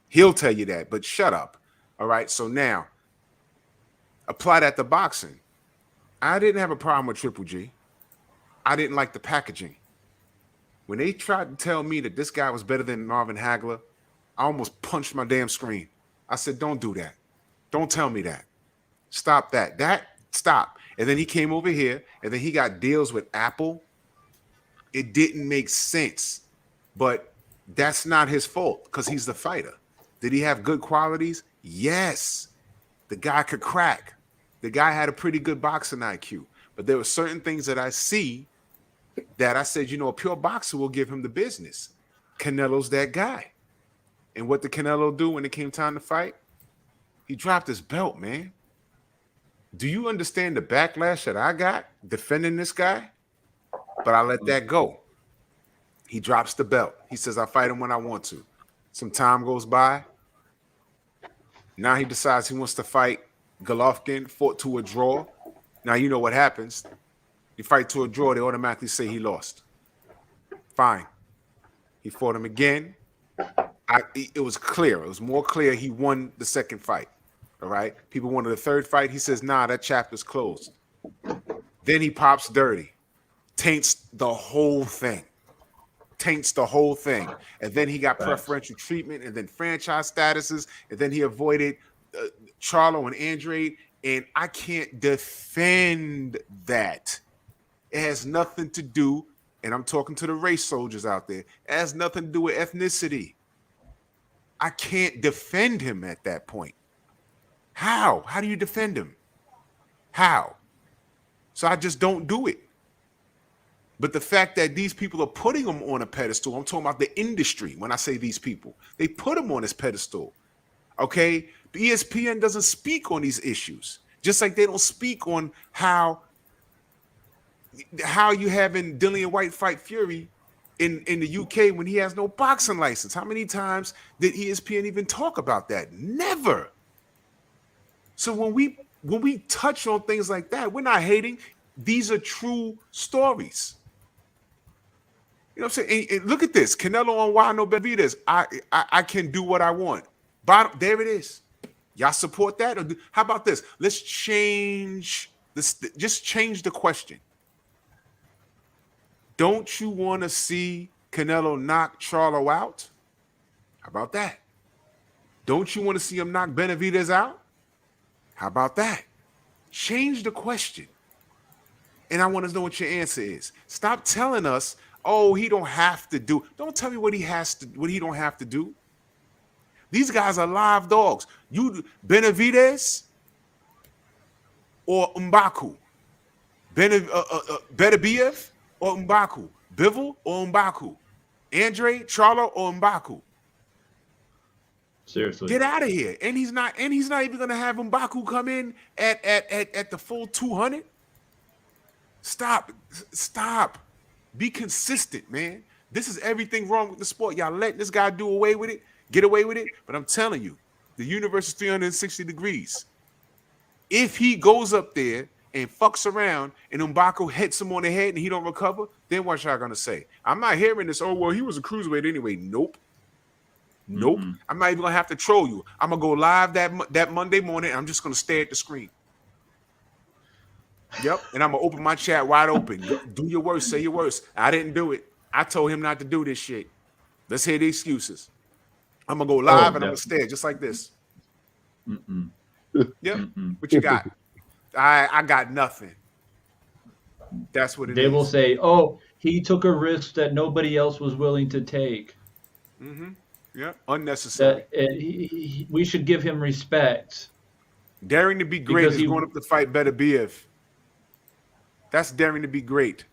He'll tell you that, but shut up. All right. So now apply that to boxing. I didn't have a problem with Triple G. I didn't like the packaging. When they tried to tell me that this guy was better than Marvin Hagler, I almost punched my damn screen. I said, don't do that. Don't tell me that. Stop that. Stop. And then he came over here and then he got deals with Apple. It didn't make sense, but that's not his fault because he's the fighter. Did he have good qualities? Yes. The guy could crack. The guy had a pretty good boxing IQ, but there were certain things that I see that I said, a pure boxer will give him the business. Canelo's that guy. And what did Canelo do when it came time to fight? He dropped his belt, man. Do you understand the backlash that I got defending this guy? But I let that go. He drops the belt. He says, I fight him when I want to. Some time goes by. Now he decides he wants to fight Golovkin, fought to a draw. Now you know what happens. You fight to a draw, they automatically say he lost. Fine. He fought him again. It was clear. It was more clear he won the second fight. All right? People wanted the third fight. He says, nah, that chapter's closed. Then he pops dirty. Taints the whole thing. And then he got preferential treatment and then franchise statuses. And then he avoided Charlo and Andrade. And I can't defend that. It has nothing to do, and I'm talking to the race soldiers out there, it has nothing to do with ethnicity. I can't defend him at that point. How? How do you defend him? How? So I just don't do it. But the fact that these people are putting him on a pedestal, I'm talking about the industry when I say these people. They put him on this pedestal, okay? The ESPN doesn't speak on these issues, just like they don't speak on how you having Dillian Whyte fight Fury in the UK when he has no boxing license. How many times did ESPN even talk about that? Never. So when we touch on things like that, we're not hating. These are true stories. You know what I'm saying? And look at this. Canelo on Why No Benavidez. I can do what I want. Bottom, there it is. Y'all support that? Or how about this? Let's change this. Just change the question. Don't you want to see Canelo knock Charlo out? How about that? Don't you want to see him knock Benavidez out? How about that? Change the question. And I want to know what your answer is. Stop telling us, oh, he don't have to do. Don't tell me what he don't have to do. These guys are live dogs. You Benavidez or M'Baku? Beterbiev or M'Baku? Bivol or M'Baku? Andre, Charlo or M'Baku? Seriously. Get out of here. And he's not even gonna have M'Baku come in at the full 200. Stop. Be consistent, man. This is everything wrong with the sport. Y'all letting this guy get away with it. But I'm telling you, the universe is 360 degrees. If he goes up there and fucks around and M'Baku hits him on the head and he don't recover, then what y'all gonna say? I'm not hearing this, oh, well, he was a cruiserweight anyway. Nope. Mm-hmm. I'm not even gonna have to troll you. I'm gonna go live that Monday morning and I'm just gonna stare at the screen. Yep. And I'm gonna open my chat wide open. Do your worst. Say your worst. I didn't do it. I told him not to do this shit. Let's hear the excuses. I'm gonna go live and I'm gonna stare just like this. Mm-mm. Yep. Mm-mm. What you got? I got nothing. That's what it is. They will say, "Oh, he took a risk that nobody else was willing to take." Mm-hmm. Yeah, unnecessary. We should give him respect. Daring to be great is going up to fight Beterbiev. That's daring to be great.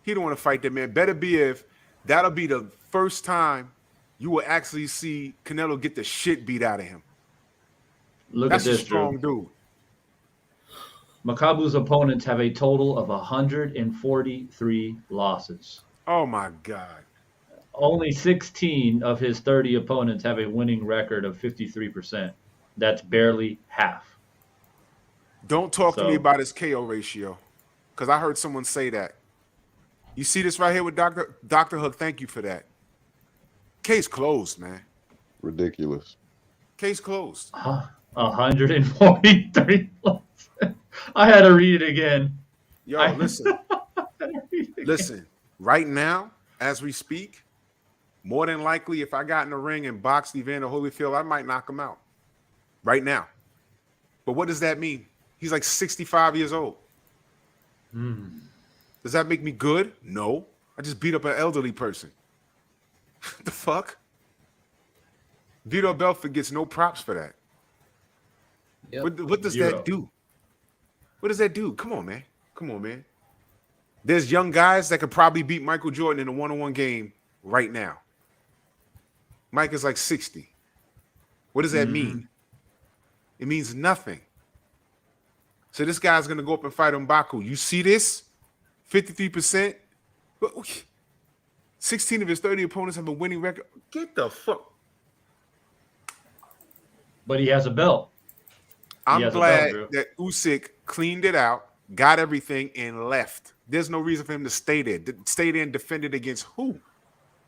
He don't want to fight that man. Beterbiev, that'll be the first time you will actually see Canelo get the shit beat out of him. That's a strong dude. Makabu's opponents have a total of 143 losses. Oh my God. Only 16 of his 30 opponents have a winning record of 53%. That's barely half. Don't talk to me about his KO ratio, because I heard someone say that. You see this right here with Dr. Hook? Thank you for that. Case closed, man. Ridiculous. Case closed. 143 losses. I had to read it again. Yo, listen. Listen, right now, as we speak, more than likely, if I got in the ring and boxed Evander Holyfield, I might knock him out. Right now. But what does that mean? He's like 65 years old. Does that make me good? No. I just beat up an elderly person. The fuck? Vito Belfort gets no props for that. Yep. What does that do? What does that do? Come on, man. Come on, man. There's young guys that could probably beat Michael Jordan in a one-on-one game right now. Mike is like 60. What does that mean? It means nothing. So this guy's going to go up and fight M'Baku. You see this? 53%. 16 of his 30 opponents have a winning record. Get the fuck. But he has a belt. I'm glad that Usyk cleaned it out, got everything, and left. There's no reason for him to stay there. Stay there and defend it against who?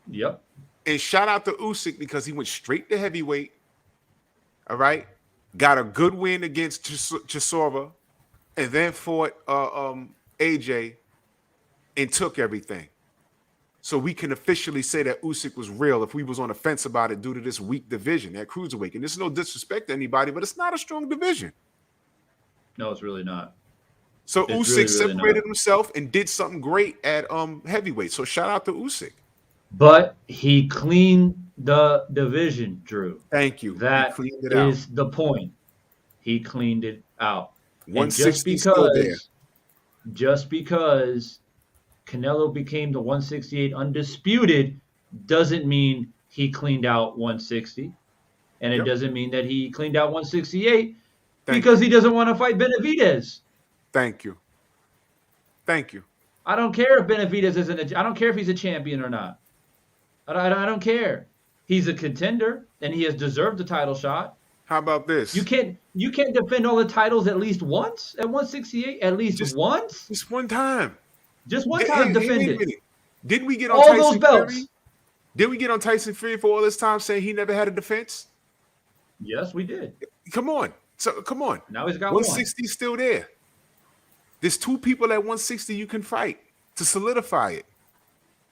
Yep. And shout out to Usyk because he went straight to heavyweight. All right. Got a good win against Chisora and then fought AJ and took everything. So we can officially say that Usyk was real if we was on the fence about it due to this weak division at cruiserweight. And this is no disrespect to anybody, but it's not a strong division. No, it's really not. So it's Usyk separated himself and did something great at heavyweight. So shout out to Usyk. But he cleaned the division, Drew. Thank you. That is the point. He cleaned it out. 160 still there. Just because Canelo became the 168 undisputed doesn't mean he cleaned out 160. And it doesn't mean that he cleaned out 168 because he doesn't want to fight Benavidez. Thank you. Thank you. I don't care if Benavidez isn't I don't care if he's a champion or not. I don't care. He's a contender and he has deserved the title shot. How about this? You can't defend all the titles at least once at 168? At least once? Just one time. Just one time defend it. Didn't we get on all Tyson those belts? Fury? Did we get on Tyson Fury for all this time saying he never had a defense? Yes, we did. Come on. So come on. Now he's got 160 is still there. There's two people at 160 you can fight to solidify it.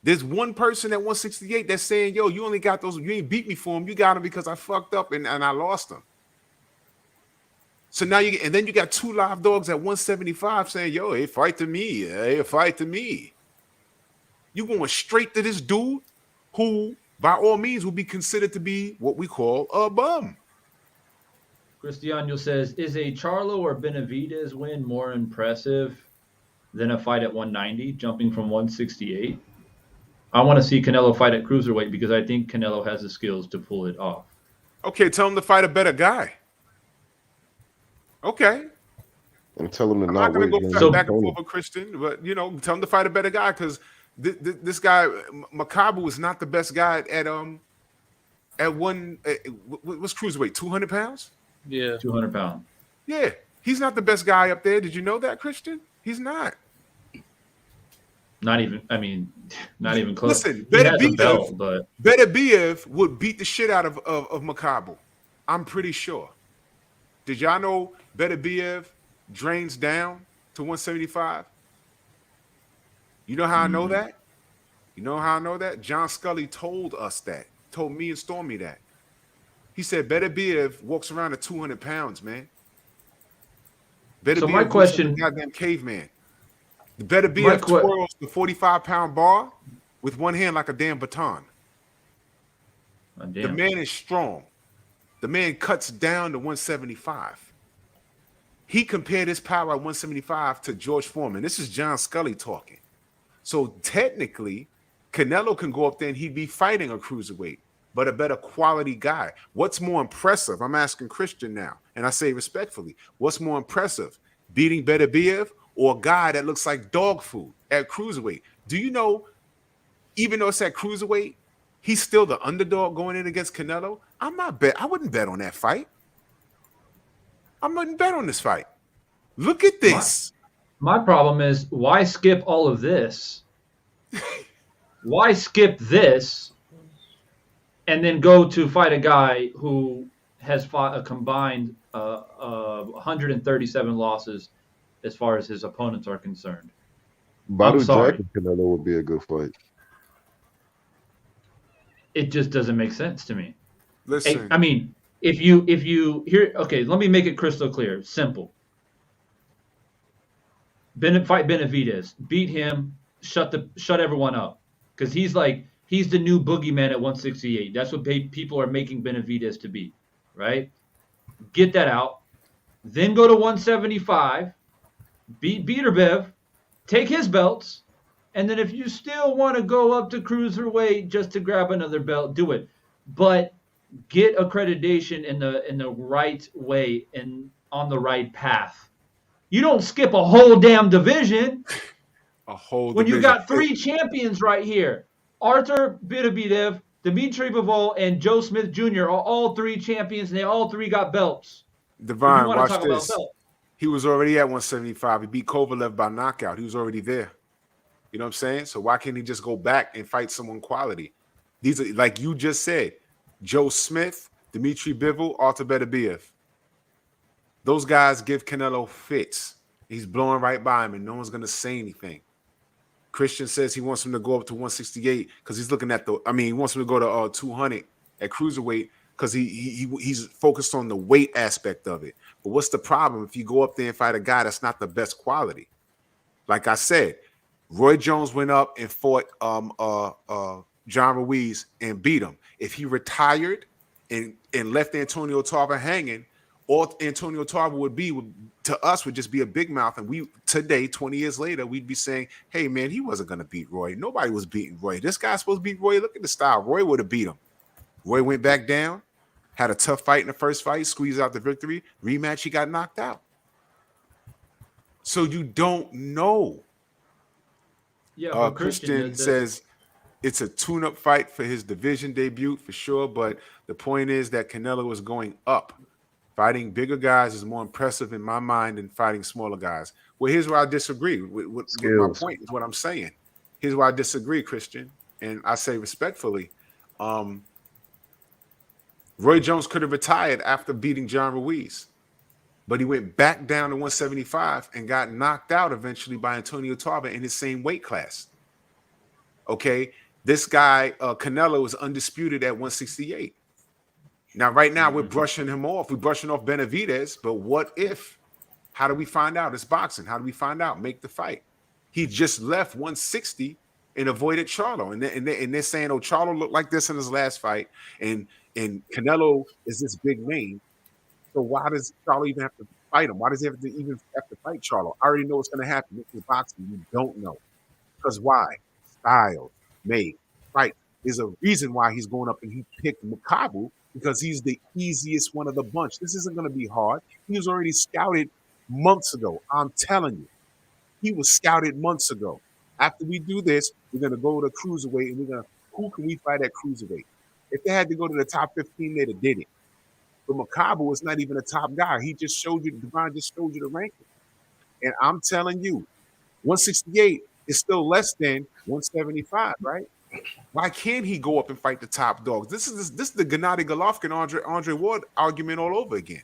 There's one person at 168 that's saying, yo, you only got those, you ain't beat me for him. You got him because I fucked up and I lost him. So now and then you got two live dogs at 175 saying, yo, hey, fight to me. Hey, fight to me. You going straight to this dude who, by all means, will be considered to be what we call a bum. Cristiano says, is a Charlo or Benavidez win more impressive than a fight at 190, jumping from 168? I want to see Canelo fight at cruiserweight because I think Canelo has the skills to pull it off. Okay, tell him to fight a better guy. Okay. And tell him to I'm not going to wait. go back and forth with Christian, but, tell him to fight a better guy because this guy, Makabu, is not the best guy at what's cruiserweight, 200 pounds? Yeah. 200 pounds. Yeah. He's not the best guy up there. Did you know that, Christian? He's not. Not even close. Listen, Beterbiev would beat the shit out of Makabu. I'm pretty sure. Did y'all know Beterbiev drains down to 175? You know how I know that? You know how I know that? John Scully told us that. Told me and Stormy that. He said Beterbiev walks around at 200 pounds, man. So my Beterbiev looks like a question, goddamn caveman. The Beterbiev twirls the 45-pound bar with one hand like a damn baton. The man is strong. The man cuts down to 175. He compared his power at 175 to George Foreman. This is John Scully talking. So technically, Canelo can go up there and he'd be fighting a cruiserweight, but a better quality guy. What's more impressive? I'm asking Christian now, and I say respectfully, what's more impressive, beating Beterbiev or a guy that looks like dog food at cruiserweight? Do you know, even though it's at cruiserweight, he's still the underdog going in against Canelo? I wouldn't bet on that fight. I wouldn't bet on this fight. Look at this. My problem is, why skip all of this? Why skip this and then go to fight a guy who has fought a combined 137 losses as far as his opponents are concerned? Badu Jack and Canelo would be a good fight. It just doesn't make sense to me. Listen, I mean, if you here, okay, let me make it crystal clear, simple. Fight Benavidez, beat him, shut everyone up, because he's the new boogeyman at 168. That's what people are making Benavidez to be, right? Get that out, then go to 175, beat Beterbiev, take his belts, and then if you still want to go up to cruiserweight just to grab another belt, do it. But get accreditation in the right way and on the right path. You don't skip a whole damn division. When you got 3 champions right here. Arthur Beterbiev, Dmitry Bivol, and Joe Smith Jr. are all 3 champions, and they all 3 got belts. Divine, watch this. He was already at 175. He beat Kovalev by knockout. He was already there. You know what I'm saying? So why can't he just go back and fight someone quality? These are, like you just said, Joe Smith, Dmitry Bivol, Arthur Beterbiev. Those guys give Canelo fits. He's blowing right by him, and no one's going to say anything. Christian says he wants him to go up to 168 because he's looking at he wants him to go to 200 at cruiserweight because he's focused on the weight aspect of it. But what's the problem if you go up there and fight a guy that's not the best quality? Like I said, Roy Jones went up and fought John Ruiz and beat him. If he retired and left Antonio Tarver hanging, all Antonio Tarver would just be a big mouth. And we today, 20 years later, we'd be saying, hey, man, he wasn't going to beat Roy. Nobody was beating Roy. This guy's supposed to beat Roy. Look at the style. Roy would have beat him. Roy went back down, had a tough fight in the first fight, squeezed out the victory. Rematch, he got knocked out. So you don't know. Yeah, Christian says it's a tune-up fight for his division debut for sure, but the point is that Canelo is going up. Fighting bigger guys is more impressive in my mind than fighting smaller guys. Well, here's where I disagree with my point is what I'm saying. Here's why I disagree, Christian, and I say respectfully. Roy Jones could have retired after beating John Ruiz, but he went back down to 175 and got knocked out eventually by Antonio Tarver in his same weight class. Okay, this guy, Canelo, is undisputed at 168. Now, right now, we're brushing him off. We're brushing off Benavidez, but what if? How do we find out? It's boxing. How do we find out? Make the fight. He just left 160 and avoided Charlo. And they're saying, oh, Charlo looked like this in his last fight, and Canelo is this big name. So why does Charlo even have to fight him? Why does he have to fight Charlo? I already know what's going to happen. This is boxing. You don't know. Because why? Style, made, fight. There's a reason why he's going up and he picked Makabu, because he's the easiest one of the bunch. This isn't going to be hard. He was already scouted months ago. I'm telling you. He was scouted months ago. After we do this, we're going to go to cruiserweight, and who can we fight at cruiserweight? If they had to go to the top 15, they'd have did it. But Makabu is not even a top guy. He just showed you, Devon just showed you the ranking. And I'm telling you, 168 is still less than 175, right? Why can't he go up and fight the top dogs? This is the Gennady Golovkin, Andre Ward argument all over again.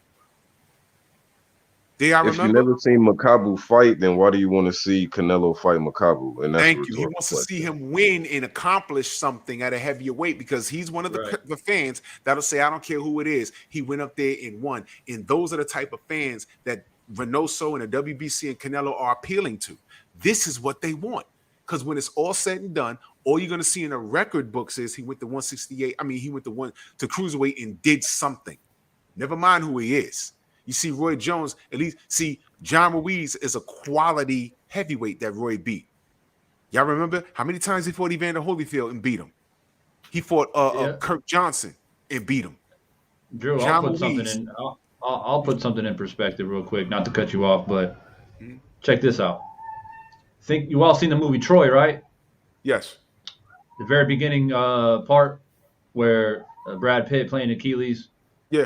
If you never seen Makabu fight, then why do you want to see Canelo fight Makabu? And that's thank you. He wants to see him win and accomplish something at a heavier weight because he's one of the fans that'll say, I don't care who it is. He went up there and won. And those are the type of fans that Reynoso and the WBC and Canelo are appealing to. This is what they want. Because when it's all said and done, all you're going to see in the record books is he went to 168. I mean, he went to cruiserweight and did something. Never mind who he is. You see Roy Jones, at least see John Ruiz is a quality heavyweight that Roy beat. Y'all remember how many times he fought Evander Holyfield and beat him? He fought Kirk Johnson and beat him. Drew, I'll put something in perspective real quick, not to cut you off, but check this out. Think you all seen the movie Troy, right? Yes. The very beginning part where Brad Pitt playing Achilles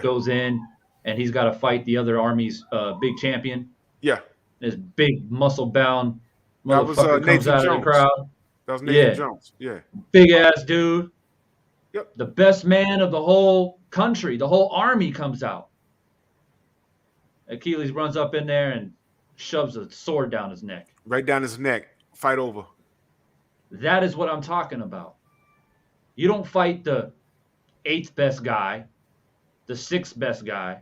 goes in and he's got to fight the other army's big champion. Yeah. This big muscle-bound motherfucker comes out of the crowd. That was Nathan Jones. Yeah. Big-ass dude. Yep. The best man of the whole country, the whole army comes out. Achilles runs up in there and shoves a sword down his neck. Right down his neck. Fight over. That is what I'm talking about. You don't fight the 8th best guy, the 6th best guy.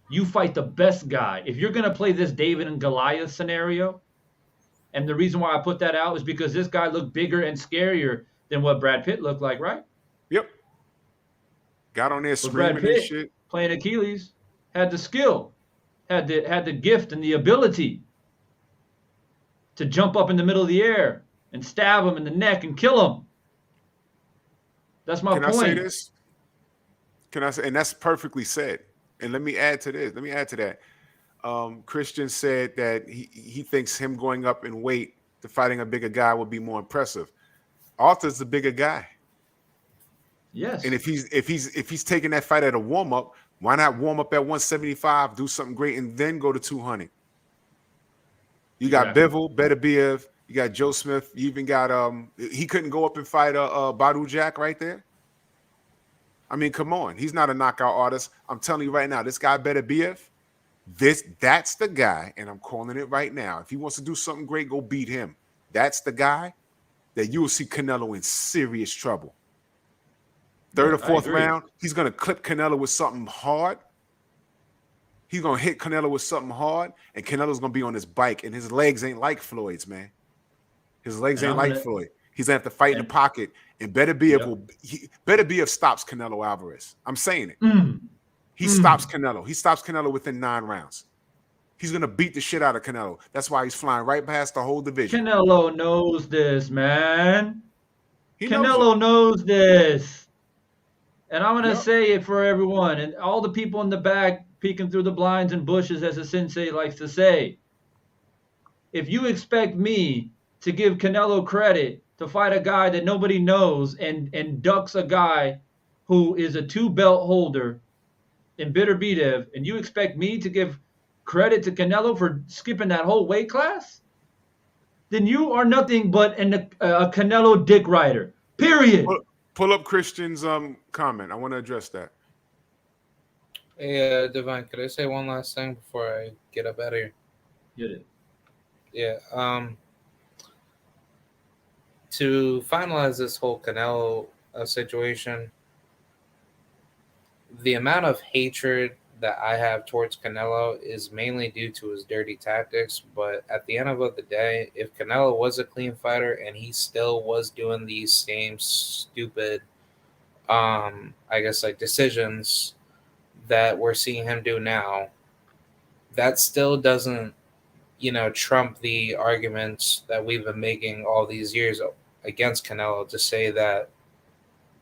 You fight the best guy. If you're going to play this David and Goliath scenario, and the reason why I put that out is because this guy looked bigger and scarier than what Brad Pitt looked like, right? Yep. Got on there screaming and shit. Playing Achilles, had the skill, had the gift and the ability to jump up in the middle of the air and stab him in the neck and kill him. That's my point. Can I say this? And that's perfectly said. And let me add to this. Let me add to that. Christian said that he thinks him going up in weight to fighting a bigger guy would be more impressive. Arthur's the bigger guy. Yes. And if he's taking that fight at a warm up, why not warm up at 175, do something great, and then go to 200? You got Bivol, Beterbiev, you got Joe Smith. You even got he couldn't go up and fight Badu Jack right there. I mean, come on. He's not a knockout artist. I'm telling you right now, this guy Beterbiev, that's the guy, and I'm calling it right now. If he wants to do something great, go beat him. That's the guy that you will see Canelo in serious trouble. Third or fourth round, he's going to clip Canelo with something hard. He's going to hit Canelo with something hard, and Canelo's going to be on his bike, and his legs ain't like Floyd's, man. His legs ain't like Floyd. He's going to have to fight in the pocket, and Beterbiev stops Canelo Alvarez. I'm saying it. He stops Canelo. He stops Canelo within 9 rounds. He's going to beat the shit out of Canelo. That's why he's flying right past the whole division. Canelo knows this, man. Canelo knows this. And I'm going to say it for everyone and all the people in the back peeking through the blinds and bushes, as the sensei likes to say. If you expect me to give Canelo credit to fight a guy that nobody knows and ducks a guy who is a 2-belt holder in Beterbiev, and you expect me to give credit to Canelo for skipping that whole weight class, then you are nothing but a Canelo dick rider, period. Pull up Christian's comment. I want to address that. Hey, Divine, could I say one last thing before I get up out of here? Get it. Yeah. To finalize this whole Canelo situation, the amount of hatred that I have towards Canelo is mainly due to his dirty tactics. But at the end of the day, if Canelo was a clean fighter and he still was doing these same stupid, decisions that we're seeing him do now, that still doesn't, trump the arguments that we've been making all these years against Canelo to say that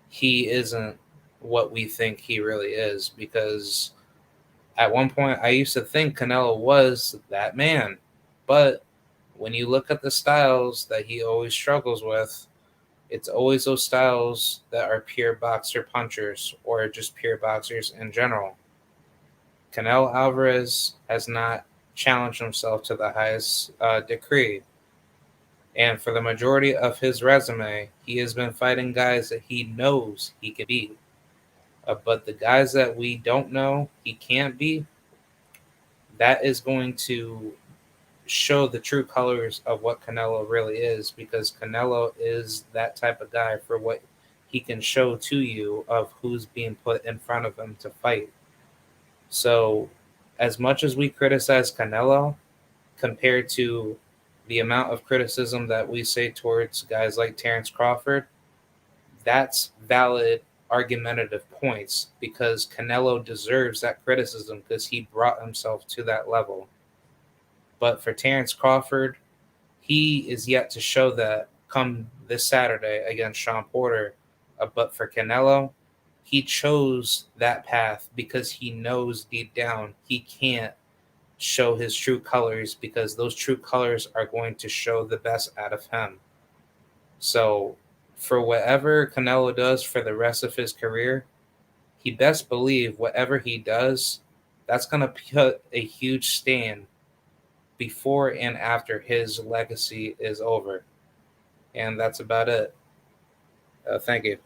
he isn't what we think he really is. Because at one point I used to think Canelo was that man, but when you look at the styles that he always struggles with, it's always those styles that are pure boxer punchers or just pure boxers in general. Canelo Alvarez has not challenged himself to the highest degree. And for the majority of his resume, he has been fighting guys that he knows he can beat. But the guys that we don't know he can't beat, that is going to show the true colors of what Canelo really is, because Canelo is that type of guy for what he can show to you of who's being put in front of him to fight. So, as much as we criticize Canelo compared to the amount of criticism that we say towards guys like Terrence Crawford, that's valid argumentative points, because Canelo deserves that criticism because he brought himself to that level. But for Terrence Crawford, he is yet to show that come this Saturday against Sean Porter. But for Canelo, he chose that path because he knows deep down he can't show his true colors, because those true colors are going to show the best out of him. So for whatever Canelo does for the rest of his career, he best believe whatever he does, that's going to put a huge stand before and after his legacy is over. And that's about it. Thank you.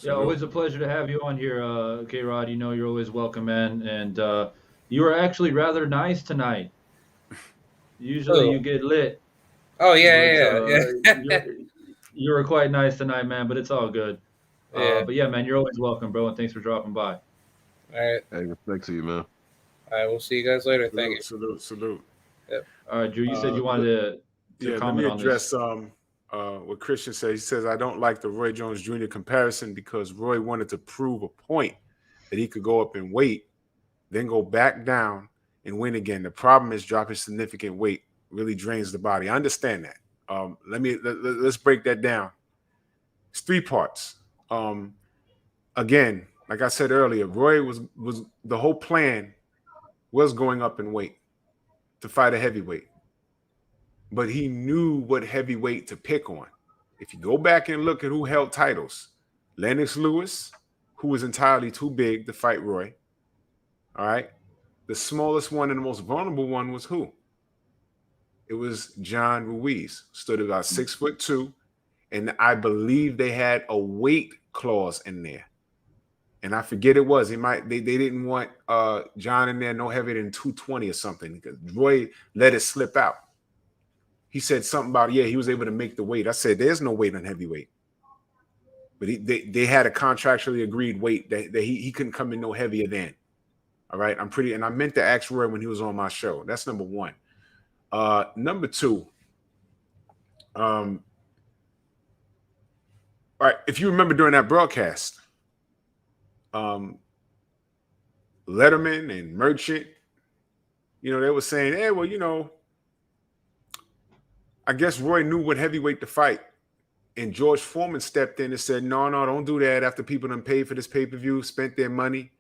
Yeah, always a pleasure to have you on here, K-Rod. You know you're always welcome, man. And you were actually rather nice tonight. Usually you get lit. Oh, yeah. You were quite nice tonight, man, but it's all good. Yeah. But yeah, man, you're always welcome, bro, and thanks for dropping by. All right. Hey, respect to you, man. All right, we'll see you guys later. Thank you. Salute. Yep. All right, Drew, you said you wanted to comment on this. Let me address what Christian said. He says, I don't like the Roy Jones Jr. comparison because Roy wanted to prove a point that he could go up in weight, then go back down and win again. The problem is dropping significant weight really drains the body. I understand that. Let's break that down. It's three parts. Again, like I said earlier, Roy was the whole plan was going up in weight to fight a heavyweight. But he knew what heavyweight to pick on. If you go back and look at who held titles, Lennox Lewis, who was entirely too big to fight Roy. All right. The smallest one and the most vulnerable one was who? It was John Ruiz, stood about 6'2", and I believe they had a weight clause in there. And I forget it was. They didn't want John in there no heavier than 220 or something, because Roy let it slip out. He said something about, he was able to make the weight. I said, there's no weight on heavyweight. But they had a contractually agreed weight that he couldn't come in no heavier than. All right. And I meant to ask Roy when he was on my show. That's number one. Number two. All right. If you remember during that broadcast, Letterman and Merchant, they were saying, hey, well, I guess Roy knew what heavyweight to fight. And George Foreman stepped in and said, no, don't do that after people done paid for this pay-per-view, spent their money.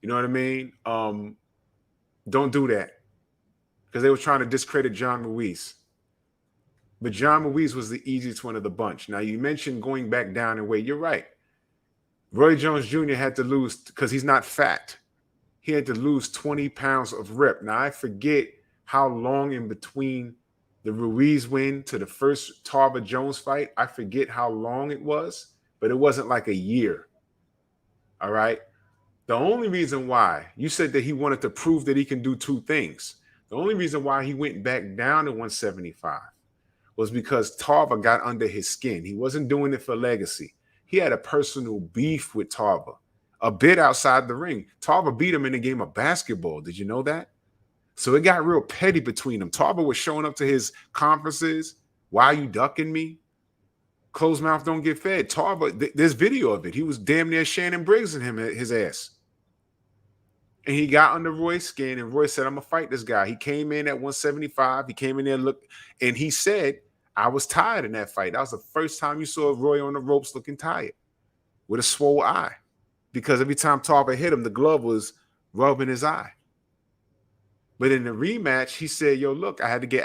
You know what I mean? Don't do that. Because they were trying to discredit John Ruiz. But John Ruiz was the easiest one of the bunch. Now, you mentioned going back down in weight. You're right. Roy Jones Jr. had to lose, because he's not fat, he had to lose 20 pounds of rep. Now, I forget how long in between the Ruiz win to the first Tarver Jones fight. I forget how long it was, but it wasn't like a year. All right. The only reason why you said that he wanted to prove that he can do two things. The only reason why he went back down to 175 was because Tarver got under his skin. He wasn't doing it for legacy. He had a personal beef with Tarver, a bit outside the ring. Tarver beat him in a game of basketball. Did you know that? So it got real petty between them. Tarver was showing up to his conferences. Why are you ducking me? Closed mouth don't get fed. Tarver, there's video of it. He was damn near Shannon Briggs in his ass. And he got under Roy's skin, and Roy said, I'm going to fight this guy. He came in at 175. He came in there, and he said, I was tired in that fight. That was the first time you saw Roy on the ropes looking tired with a swole eye, because every time Tarver hit him, the glove was rubbing his eye. But in the rematch, he said, yo, look, I had to get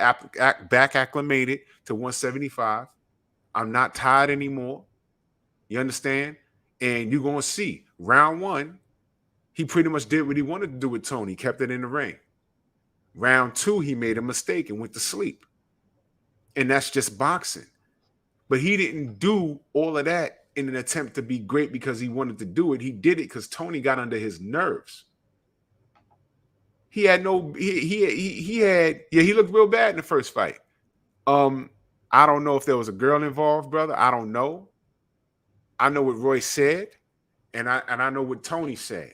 back acclimated to 175. I'm not tired anymore. You understand? And you're going to see. Round one, he pretty much did what he wanted to do with Tony, kept it in the ring. Round two, he made a mistake and went to sleep. And that's just boxing. But he didn't do all of that in an attempt to be great because he wanted to do it. He did it because Tony got under his nerves. He had no. He had. Yeah, he looked real bad in the first fight. I don't know if there was a girl involved, brother. I don't know. I know what Roy said, and I know what Tony said.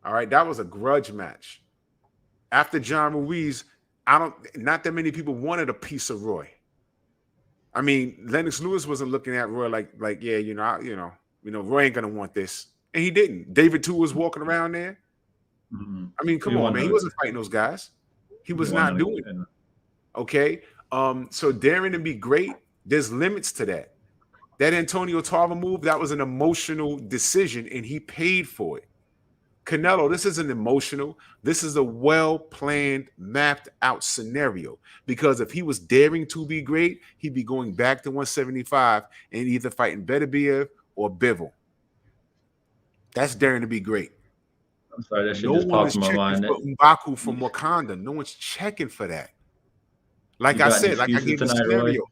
All right, that was a grudge match. After John Ruiz, not that many people wanted a piece of Roy. I mean, Lennox Lewis wasn't looking at Roy like yeah, Roy ain't gonna want this, and he didn't. David too was walking around there. Mm-hmm. I mean, come on, man. He wasn't fighting those guys. He was not doing it. Okay. So daring to be great, there's limits to that. That Antonio Tarver move, that was an emotional decision, and he paid for it. Canelo, this isn't emotional. This is a well-planned, mapped-out scenario. Because if he was daring to be great, he'd be going back to 175 and either fighting Beterbiev or Bivol. That's daring to be great. I'm sorry, that shit just popped in my mind. No one's checking for M'Baku from Wakanda. No one's checking for that. Like I said, like I gave the scenario,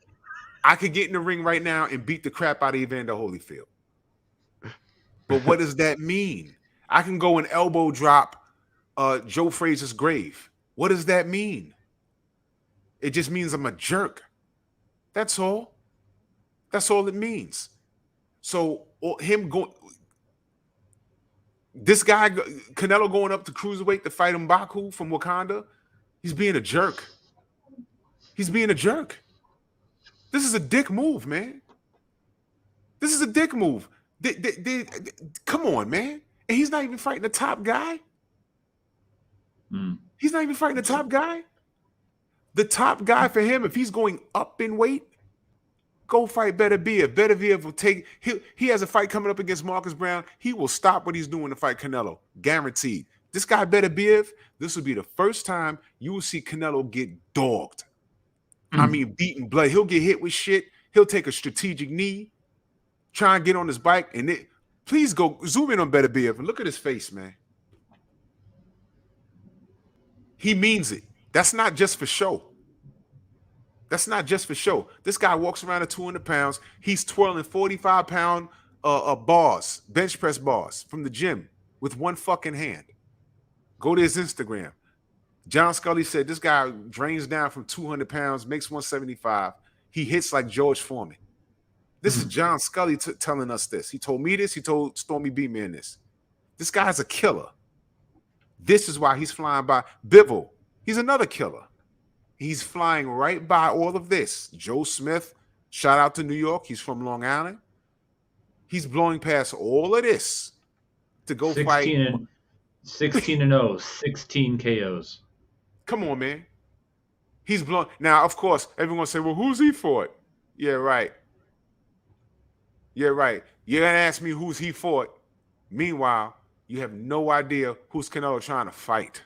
I could get in the ring right now and beat the crap out of Evander Holyfield. But what does that mean? I can go and elbow drop Joe Frazier's grave. What does that mean? It just means I'm a jerk. That's all. That's all it means. So this guy, Canelo, going up to cruiserweight to fight M'Baku from Wakanda, he's being a jerk. He's being a jerk. This is a dick move, man. This is a dick move. Come on, man. And he's not even fighting the top guy. He's not even fighting the top guy. The top guy for him, if he's going up in weight, go fight Beterbiev. Beterbiev will take. He has a fight coming up against Marcus Brown. He will stop what he's doing to fight Canelo, guaranteed. This guy Beterbiev, this will be the first time you will see Canelo get dogged. I mean, beaten blood. He'll get hit with shit. He'll take a strategic knee, try and get on his bike, and please go zoom in on Beterbiev and look at his face, man. He means it. That's not just for show. That's not just for show. This guy walks around at 200 pounds. He's twirling 45-pound bars, bench press bars from the gym with one fucking hand. Go to his Instagram. John Scully said this guy drains down from 200 pounds, makes 175. He hits like George Foreman. This is John Scully telling us this. He told me this. He told Stormy B-Man this. This guy's a killer. This is why he's flying by. Bivol, he's another killer. He's flying right by all of this. Joe Smith, shout out to New York. He's from Long Island. He's blowing past all of this to go 16 16-0, 16 KOs. Come on, man. He's blowing. Now, of course, everyone say, well, who's he fought? Yeah, right. Yeah, right. You're going to ask me who's he fought. Meanwhile, you have no idea who's Canelo trying to fight.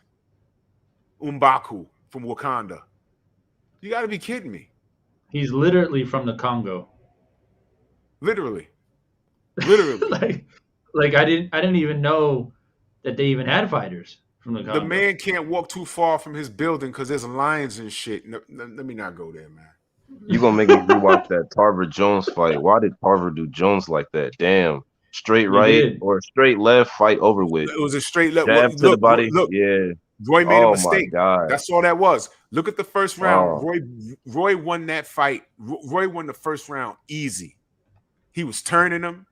M'Baku from Wakanda. You got to be kidding me. He's literally from the Congo. Literally. like I didn't even know that they even had fighters from the Congo. The man can't walk too far from his building because there's lions and shit. No, let me not go there, man. You're going to make me rewatch that Tarver Jones fight. Why did Tarver do Jones like that? Damn. Straight right or straight left, fight over with. It was a straight left. Jab to the body. Look. Yeah. Roy made a mistake. My God. That's all that was. Look at the first round. Roy won that fight. Roy won the first round easy. He was turning him.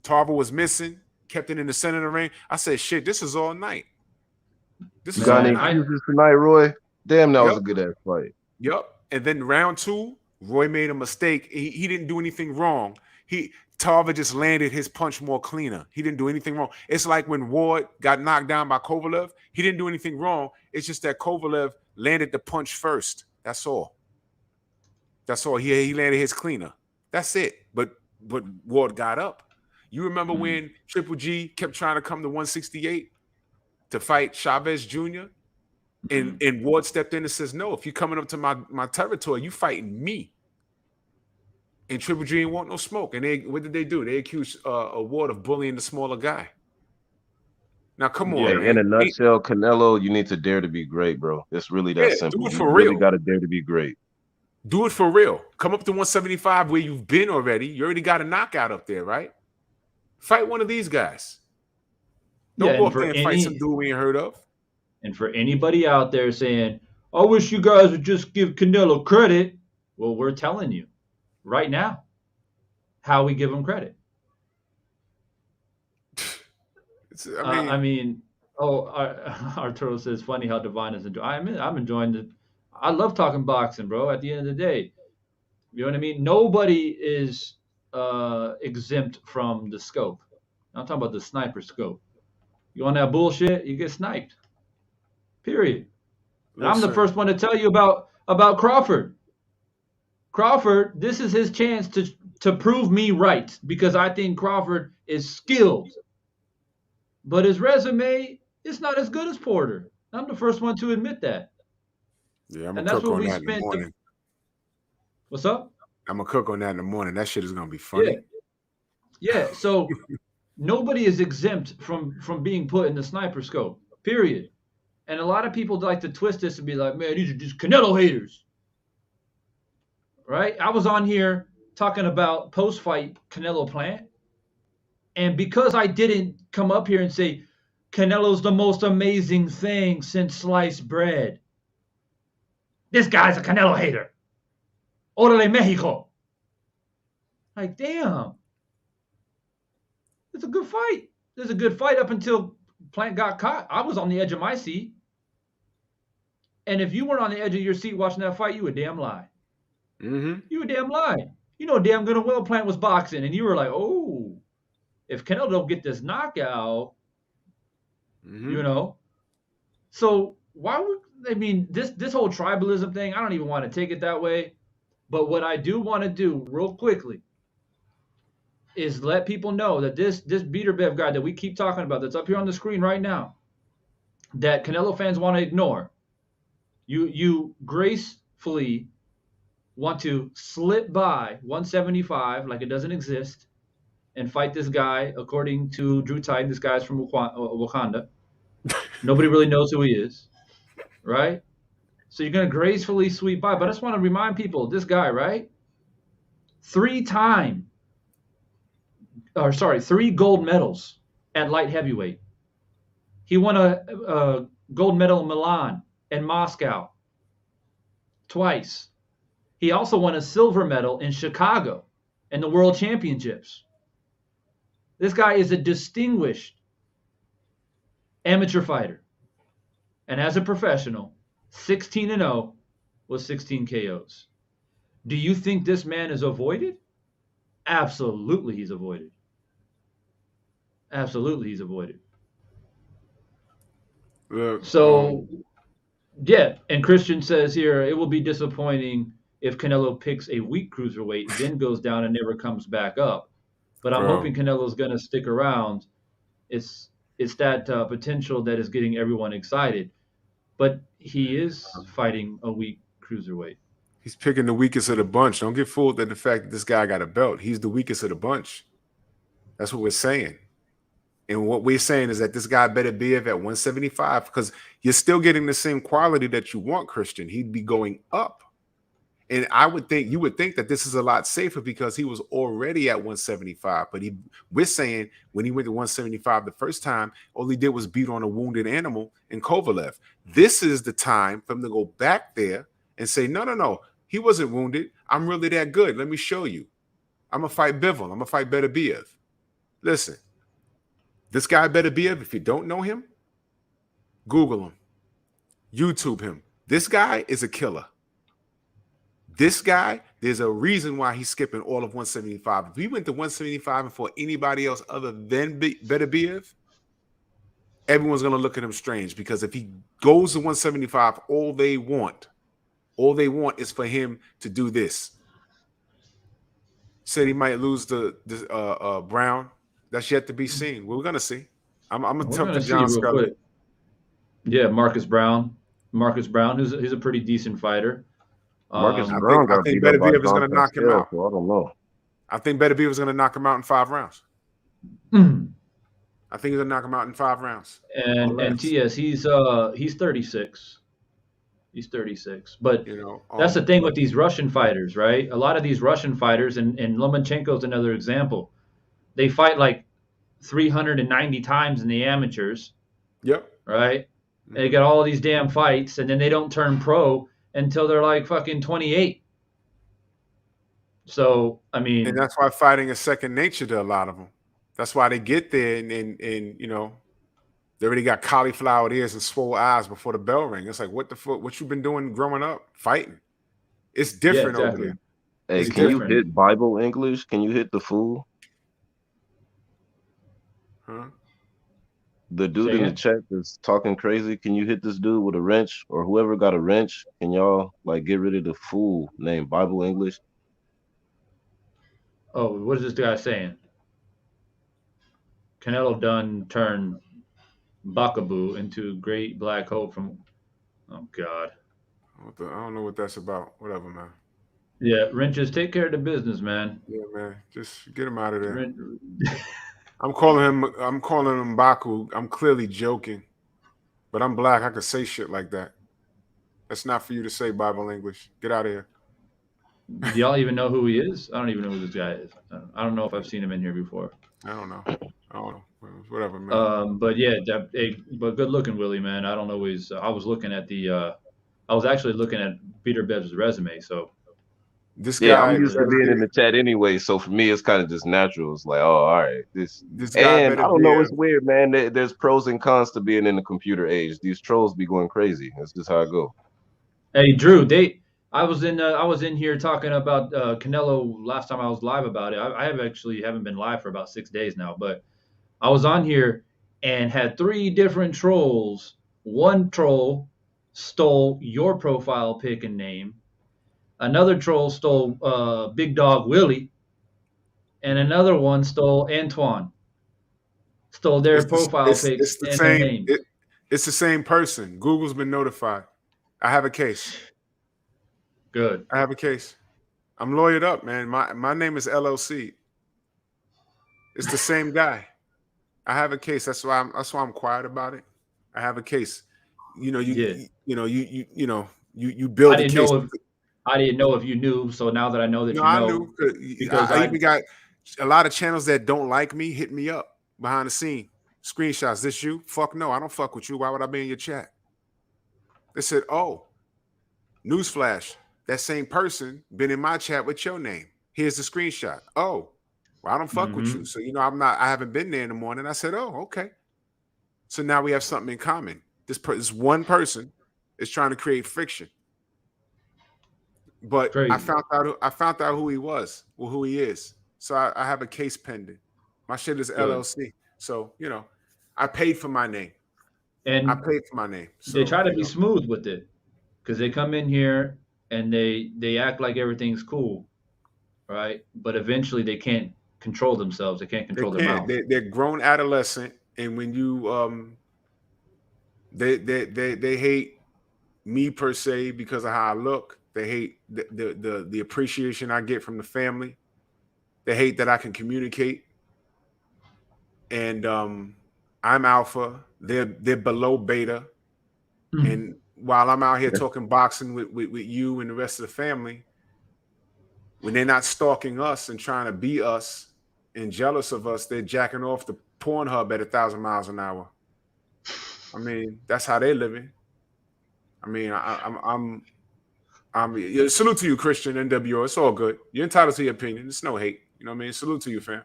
Tarver was missing. Kept it in the center of the ring. I said, shit, this is all night. This is all night. Tonight, Roy. Damn, that was a good ass fight. Yep. And then round two, Roy made a mistake. He didn't do anything wrong. Tarver just landed his punch more cleaner. He didn't do anything wrong. It's like when Ward got knocked down by Kovalev. He didn't do anything wrong. It's just that Kovalev landed the punch first. That's all. That's all. He landed his cleaner. That's it. But Ward got up. You remember when Triple G kept trying to come to 168 to fight Chavez Jr.? And Ward stepped in and says, no, if you're coming up to my territory, you fighting me. And Triple G ain't want no smoke. And what did they do? They accused Ward of bullying the smaller guy. Now, come on. Yeah, in a nutshell, Canelo, you need to dare to be great, bro. It's really that simple. Do it for real. You really got to dare to be great. Do it for real. Come up to 175 where you've been already. You already got a knockout up there, right? Fight one of these guys. Don't go up there and fight some dude we ain't heard of. And for anybody out there saying, I wish you guys would just give Canelo credit, well, we're telling you right now how we give him credit. I mean, Arturo says, funny how Divine is enjoying. I'm enjoying it. I love talking boxing, bro. At the end of the day, you know what I mean? Nobody is exempt from the scope. I'm talking about the sniper scope. You on that bullshit, you get sniped. Period. And I'm the first one to tell you about Crawford. Crawford, this is his chance to prove me right, because I think Crawford is skilled. But his resume is not as good as Porter. I'm the first one to admit that. Yeah, I'm going to cook on that in the morning. What's up? I'm going to cook on that in the morning. That shit is going to be funny. Yeah. So nobody is exempt from being put in the sniper scope, period. And a lot of people like to twist this and be like, man, these are just Canelo haters. Right? I was on here talking about post-fight Canelo plant. And because I didn't come up here and say, Canelo's the most amazing thing since sliced bread, this guy's a Canelo hater. Órale, Mexico. Like, damn. It's a good fight. There's a good fight up until Plant got caught. I was on the edge of my seat. And if you weren't on the edge of your seat watching that fight, you would damn lie. Mm-hmm. You would damn lie. You know damn good and well Plant was boxing, and you were like, oh, if Canelo don't get this knockout, you know. So why would, I mean, this whole tribalism thing, I don't even want to take it that way. But what I do want to do real quickly is let people know that this Beaterbev guy that we keep talking about, that's up here on the screen right now, that Canelo fans want to ignore, you gracefully want to slip by 175 like it doesn't exist and fight this guy, according to Drew Titan. This guy's from Wakanda. Nobody really knows who he is, right? So you're going to gracefully sweep by. But I just want to remind people, this guy, right? 3 gold medals at light heavyweight. He won a gold medal in Milan and Moscow twice. He also won a silver medal in Chicago in the World Championships. This guy is a distinguished amateur fighter. And as a professional, 16-0 with 16 KOs. Do you think this man is avoided? Absolutely he's avoided. Absolutely he's avoided. So, yeah, and Christian says here, it will be disappointing if Canelo picks a weak cruiserweight, then goes down and never comes back up. But I'm hoping Canelo's going to stick around. It's that potential that is getting everyone excited. But he is fighting a weak cruiserweight. He's picking the weakest of the bunch. Don't get fooled at the fact that this guy got a belt. He's the weakest of the bunch. That's what we're saying. And what we're saying is that this guy better be at 175, because you're still getting the same quality that you want, Christian. He'd be going up. And you would think that this is a lot safer because he was already at 175. But we're saying when he went to 175 the first time, all he did was beat on a wounded animal in Kovalev. This is the time for him to go back there and say, no, he wasn't wounded. I'm really that good. Let me show you. I'm going to fight Bivol. I'm going to fight Beterbiev. Listen, this guy Beterbiev, if you don't know him, Google him. YouTube him. This guy is a killer. This guy, there's a reason why he's skipping all of 175. If he went to 175 and for anybody else other than Beterbiev, everyone's going to look at him strange, because if he goes to 175, all they want is for him to do this. Said he might lose the Brown. That's yet to be seen. We're going to see. I'm going to tell John Scully. Yeah, Marcus Brown. He's a pretty decent fighter. Marcus Brown got beat up by Beterbiev is going to knock him out. So I don't know. I think Beterbiev is going to knock him out in 5 rounds. I think he's going to knock him out in 5 rounds. And TS, he's 36. He's 36. But that's the thing with these Russian fighters, right? A lot of these Russian fighters, and Lomachenko's another example, they fight like 390 times in the amateurs. Yep. Right? They got all these damn fights, and then they don't turn pro until they're like fucking 28. So, I mean, and that's why fighting is second nature to a lot of them. That's why they get there and you know, they already got cauliflower ears and swole eyes before the bell ring. It's like, what the fuck? What you been doing growing up? Fighting. It's different over there. Hey, it's can different. you hit Bible English? Can you hit the fool? Huh? The dude in the chat that's talking crazy, can you hit this dude with a wrench, or whoever got a wrench? Can y'all like get rid of the fool named Bible English? Oh, what is this guy saying? Canelo done turned Bakaboo into great black hope from. Oh God. I don't know what that's about. Whatever, man. Yeah, wrenches, take care of the business, man. Yeah, man. Just get him out of there. I'm calling him Baku. I'm clearly joking, but I'm black. I could say shit like that. That's not for you to say, Bible English. Get out of here. Do y'all even know who he is? I don't even know who this guy is. I don't know if I've seen him in here before. I don't know. Whatever, man. But yeah, but good looking, Willie, man. I don't always. I was looking at I was actually looking at Peter Bebb's resume. So this guy, yeah, I'm used to being in the chat anyway, so for me, it's kind of just natural. It's like, oh, all right, this guy. And I don't know, it's weird, man. There's pros and cons to being in the computer age. These trolls be going crazy. That's just how I go. Hey, Drew, I was in here talking about Canelo last time I was live about it. I haven't been live for about 6 days now, but I was on here and had 3 different trolls. One troll stole your profile pic and name. Another troll stole Big Dog Willie, and another one stole Antoine. Stole their profile pic and their name. It's the same person. Google's been notified. I have a case. Good. I have a case. I'm lawyered up, man. My name is LLC. It's the same guy. I have a case. That's why I'm quiet about it. I have a case. You know, you build a case. I didn't know if you knew, so now that I know that I knew, because I even got a lot of channels that don't like me hit me up behind the scene. Screenshots. This you? Fuck no, I don't fuck with you. Why would I be in your chat? They said, oh, newsflash. That same person been in my chat with your name. Here's the screenshot. Oh, well, I don't fuck with you. So, I haven't been there in the morning. I said, oh, okay. So now we have something in common. This one person is trying to create friction. But crazy. I found out who he was, or who he is. So I have a case pending. My shit is good. LLC. So, I paid for my name. And I paid for my name. So, they try to be smooth with it, because they come in here and they act like everything's cool, right? But eventually they can't control themselves. They can't control their mouth. They're grown adolescent, and when you they hate me per se because of how I look. They hate the appreciation I get from the family. They hate that I can communicate. And I'm alpha. They're below beta. Mm-hmm. And while I'm out here talking boxing with you and the rest of the family, when they're not stalking us and trying to be us and jealous of us, they're jacking off the Pornhub at 1,000 miles an hour. I mean, that's how they're living. I mean, salute to you, Christian, NWO. It's all good. You're entitled to your opinion. It's no hate. You know what I mean? Salute to you, fam.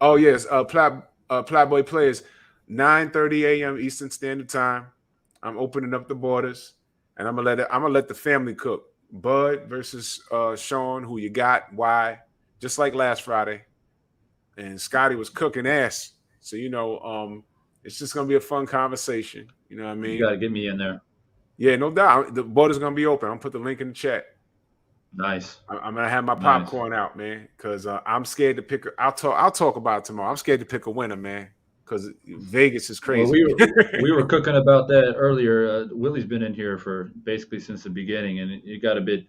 Oh, yes. Playboy Players, 9:30 a.m. Eastern Standard Time. I'm opening up the borders, and I'm gonna let the family cook. Bud versus Sean, who you got, why? Just like last Friday. And Scotty was cooking ass. So, it's just gonna be a fun conversation. You know what I mean? You gotta get me in there. Yeah, no doubt. The border's gonna be open. I'll put the link in the chat. Nice. I'm gonna have my popcorn out, man, because I'm scared to pick. I'll talk about it tomorrow. I'm scared to pick a winner, man, because Vegas is crazy. Well, we were cooking about that earlier. Willie's been in here for basically since the beginning, and it got a bit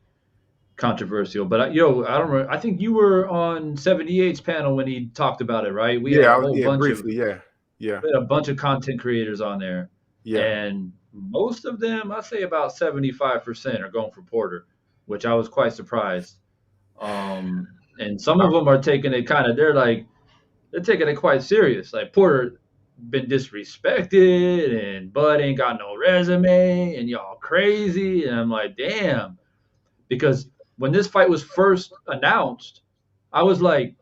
controversial. But I don't remember. I think you were on 78's panel when he talked about it, right? We had a whole bunch briefly, We had a bunch of content creators on there, and most of them, I'd say about 75% are going for Porter, which I was quite surprised. And some of them are taking it they're taking it quite serious. Like Porter been disrespected, and Bud ain't got no resume, and y'all crazy. And I'm like, damn. Because when this fight was first announced, I was like,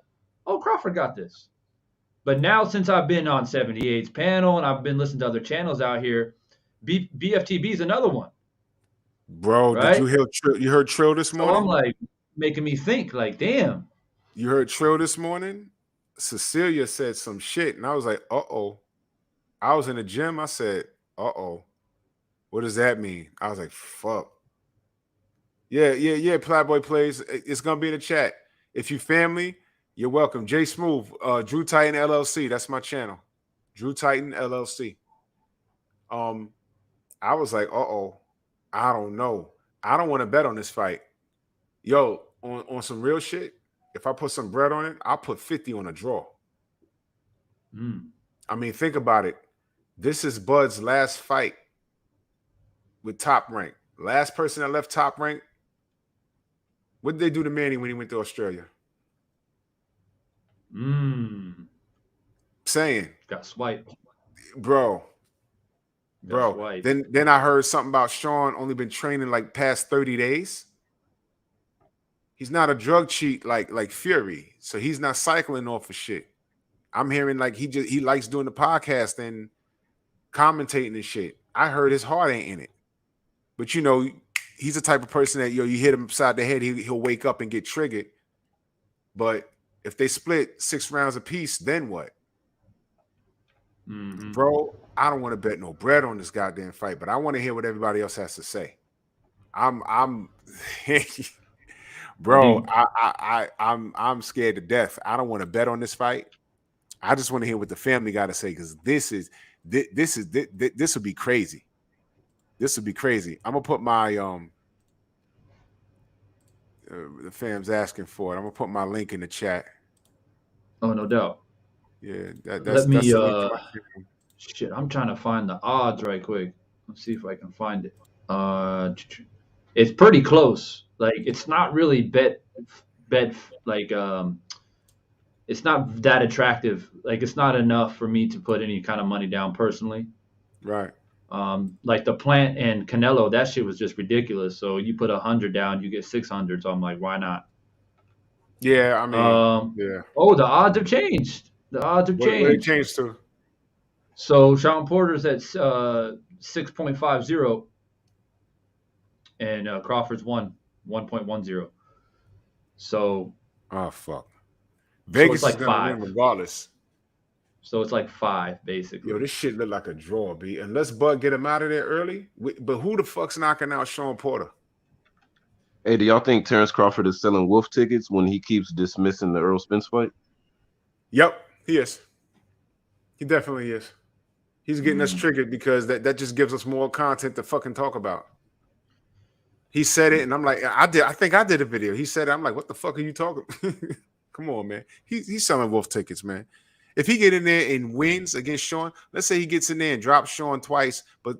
oh, Crawford got this. But now, since I've been on 78's panel and I've been listening to other channels out here, BFTB is another one. Bro, right? did you hear you heard Trill this morning? So I'm like, making me think, like, damn. You heard Trill this morning? Cecilia said some shit, and I was like, uh-oh. I was in the gym. I said, uh-oh. What does that mean? I was like, fuck. Yeah. Playboy Plays. It's going to be in the chat. If you family, you're welcome. Jay Smooth, Drew Titan LLC. That's my channel. Drew Titan LLC. I was like, uh-oh. I don't know. I don't want to bet on this fight. Yo, on some real shit, if I put some bread on it, I'll put 50 on a draw. I mean, think about it. This is Bud's last fight with Top Rank. Last person that left Top Rank. What did they do to Manny when he went to Australia? Saying. Got swiped. Bro. Then I heard something about Sean only been training like past 30 days. He's not a drug cheat like Fury. So he's not cycling off of shit. I'm hearing like he likes doing the podcast and commentating and shit. I heard his heart ain't in it. But you know, he's the type of person that you hit him upside the head, he'll wake up and get triggered. But if they split 6 rounds apiece, then what? Bro, I don't want to bet no bread on this goddamn fight, but I want to hear what everybody else has to say. I'm bro, I'm scared to death. I don't want to bet on this fight. I just want to hear what the family got to say, because this would be crazy. This would be crazy. I'm gonna put my the fam's asking for it. I'm gonna put my link in the chat. Oh, no doubt. Yeah, let me shit. I'm trying to find the odds right quick. Let's see if I can find it. It's pretty close. Like, it's not really bet like it's not that attractive. Like, it's not enough for me to put any kind of money down personally. Right. Like the Plant and Canelo, that shit was just ridiculous. So you put 100 down, you get 600. So I'm like, why not? Yeah, I mean, yeah. Oh, the odds have changed. The odds have changed. What it changed to? So Sean Porter's at 6.50, and Crawford's 1.10. So, oh fuck, Vegas so it's like is gonna win regardless. So it's like 5, basically. Yo, this shit look like a draw, B. Unless Bud get him out of there early. But who the fuck's knocking out Sean Porter? Hey, do y'all think Terrence Crawford is selling wolf tickets when he keeps dismissing the Errol Spence fight? Yep, he is. He definitely is. He's getting us triggered because that just gives us more content to fucking talk about. He said it, and I'm like, I think I did a video. He said it. I'm like, what the fuck are you talking? Come on, man. He's selling wolf tickets, man. If he get in there and wins against Sean, let's say he gets in there and drops Sean twice, but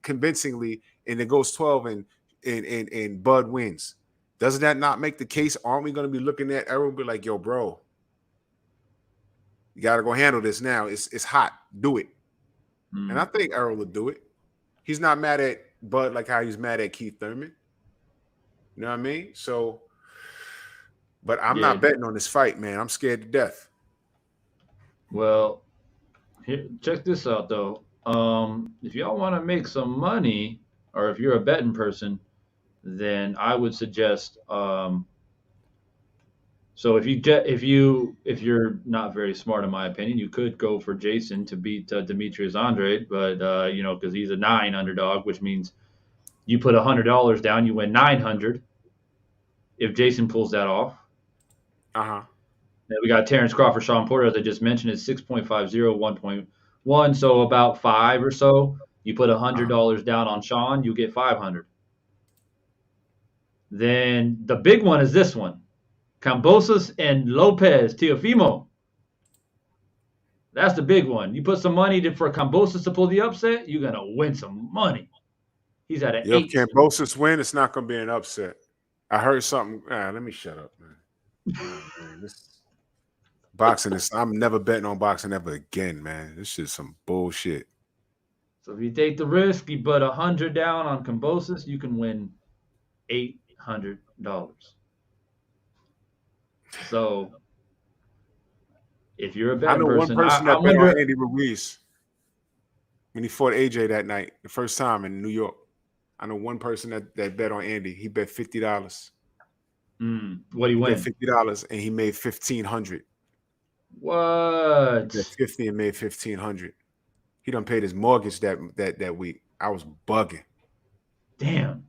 convincingly, and it goes 12 and Bud wins. Doesn't that not make the case? Aren't we going to be looking at Errol and be like, yo, bro, you got to go handle this now. It's hot. Do it. And I think Errol will do it. He's not mad at Bud like how he's mad at Keith Thurman. You know what I mean? So, but I'm not betting on this fight, man. I'm scared to death. Well, here, check this out, though. If y'all want to make some money, or if you're a betting person, then I would suggest. So if you're not very smart, in my opinion, you could go for Jason to beat Demetrius Andrade, but because he's a 9 underdog, which means you put $100 down, you win 900. If Jason pulls that off. Then we got Terrence Crawford, Sean Porter, as I just mentioned, is 6.50, 1.1, so about 5 or so. You put $100 down on Sean, you get 500. Then the big one is this one. Kambosos and Lopez Teofimo. That's the big one. You put some money for Kambosos to pull the upset, you're going to win some money. He's at an 8. If Kambosos win, it's not going to be an upset. I heard something. Let me shut up, man. Boxing is. I'm never betting on boxing ever again, man. This shit's some bullshit. So if you take the risk, you put 100 down on Cambosis, you can win $800. So if you're a I betting know one person, person I that bet on wonder. Andy Ruiz when he fought AJ that night, the first time in New York. I know one person that bet on Andy. He bet $50. What do you win? $50 and he made $1,500. What? He bet 50 and made $1,500. He done paid his mortgage that week. I was bugging. Damn.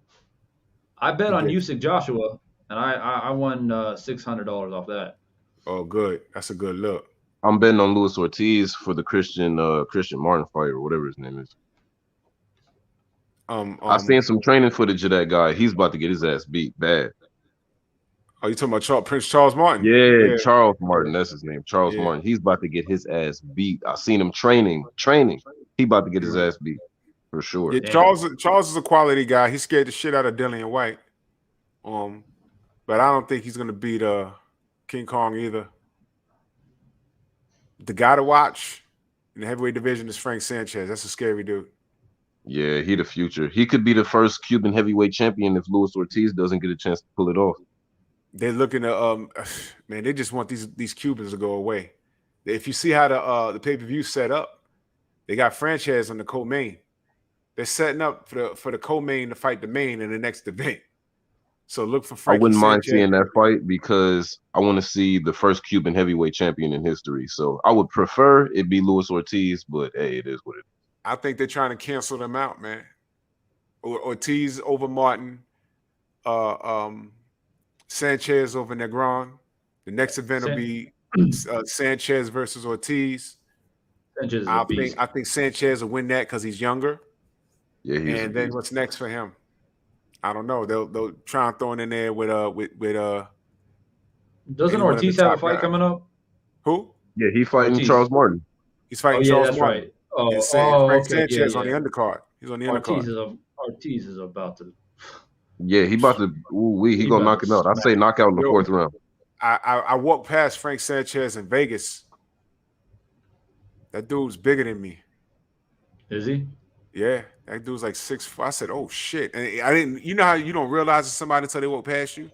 I bet on Usyk Joshua, and I won $600 off that. Oh, good. That's a good look. I'm betting on Luis Ortiz for the Christian Martin fight or whatever his name is. I've seen some training footage of that guy. He's about to get his ass beat bad. Oh, you talking about Prince Charles Martin? Yeah, Charles Martin. That's his name. Charles Martin. He's about to get his ass beat. I seen him training. He about to get his ass beat for sure. Yeah, Charles is a quality guy. He scared the shit out of Dillian Whyte. But I don't think he's gonna beat King Kong either. The guy to watch in the heavyweight division is Frank Sanchez. That's a scary dude. Yeah, he the future. He could be the first Cuban heavyweight champion if Luis Ortiz doesn't get a chance to pull it off. They're looking to man, they just want these Cubans to go away. If you see how the pay-per-view set up, they got franchise on the co-main. They're setting up for the co-main to fight the main in the next event. So look for Frankie I wouldn't mind Sanchez. seeing that fight because I want to see the first Cuban heavyweight champion in history. So I would prefer it be Luis Ortiz, but hey, it is what it is. I think they're trying to cancel them out, man. Ortiz over Martin, Sanchez over Negron. The next event will be Sanchez versus Ortiz. Sanchez is I think Sanchez will win that because he's younger. Yeah, and then what's next for him? I don't know. They'll try and throw it in there with Doesn't Ortiz have a fight coming up? Who? Yeah, he's fighting Charles Martin. He's fighting Charles that's Martin. Right. Oh, Frank okay. Sanchez on the undercard. He's on the undercard. Ortiz is about to. Yeah, he about to. He gonna knock him out. I say knockout in the fourth round. I walked past Frank Sanchez in Vegas. That dude's bigger than me. Is he? Yeah, that dude's like 6'4". I said, "Oh shit!" And I didn't. You know how you don't realize it's somebody until they walk past you.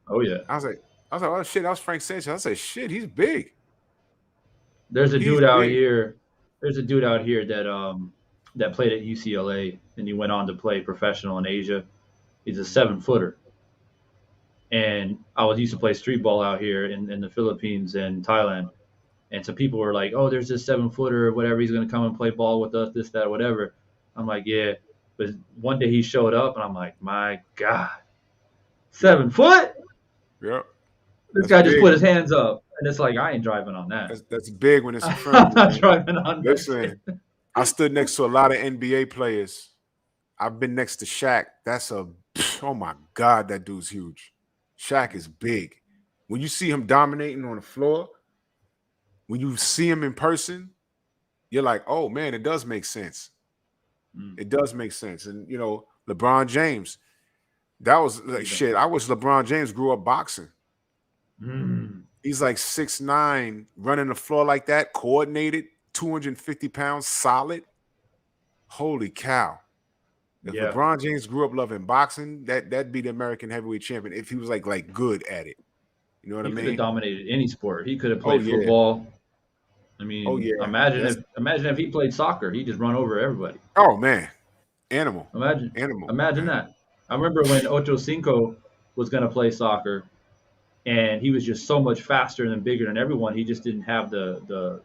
Oh yeah. I was like, "Oh shit!" That was Frank Sanchez. I said, "Shit, he's big." There's a dude out here. There's a dude out here that played at UCLA and he went on to play professional in Asia. He's a 7-footer. And I used to play street ball out here in the Philippines and Thailand. And so people were like, "Oh, there's this 7-footer or whatever. He's gonna come and play ball with us, this, that, whatever." I'm like, "Yeah." But one day he showed up and I'm like, "My God, 7 foot?" Yep. This guy just put his hands up. And it's like, I ain't driving on that. That's big when it's in front I'm not driving on that. Listen, I stood next to a lot of NBA players. I've been next to Shaq. Oh my God, that dude's huge. Shaq is big. When you see him dominating on the floor, when you see him in person, you're like, oh man, it does make sense. It does make sense. And you know, LeBron James, that was like shit. I wish LeBron James grew up boxing. He's like 6'9", running the floor like that, coordinated, 250 pounds, solid. Holy cow. If LeBron James grew up loving boxing, that'd be the American heavyweight champion if he was like good at it. You know what I mean? He could have dominated any sport. He could have played football. I mean, imagine if he played soccer. He'd just run over everybody. Oh man. Animal. Imagine that. I remember when Ocho Cinco was going to play soccer. And he was just so much faster and bigger than everyone. He just didn't have the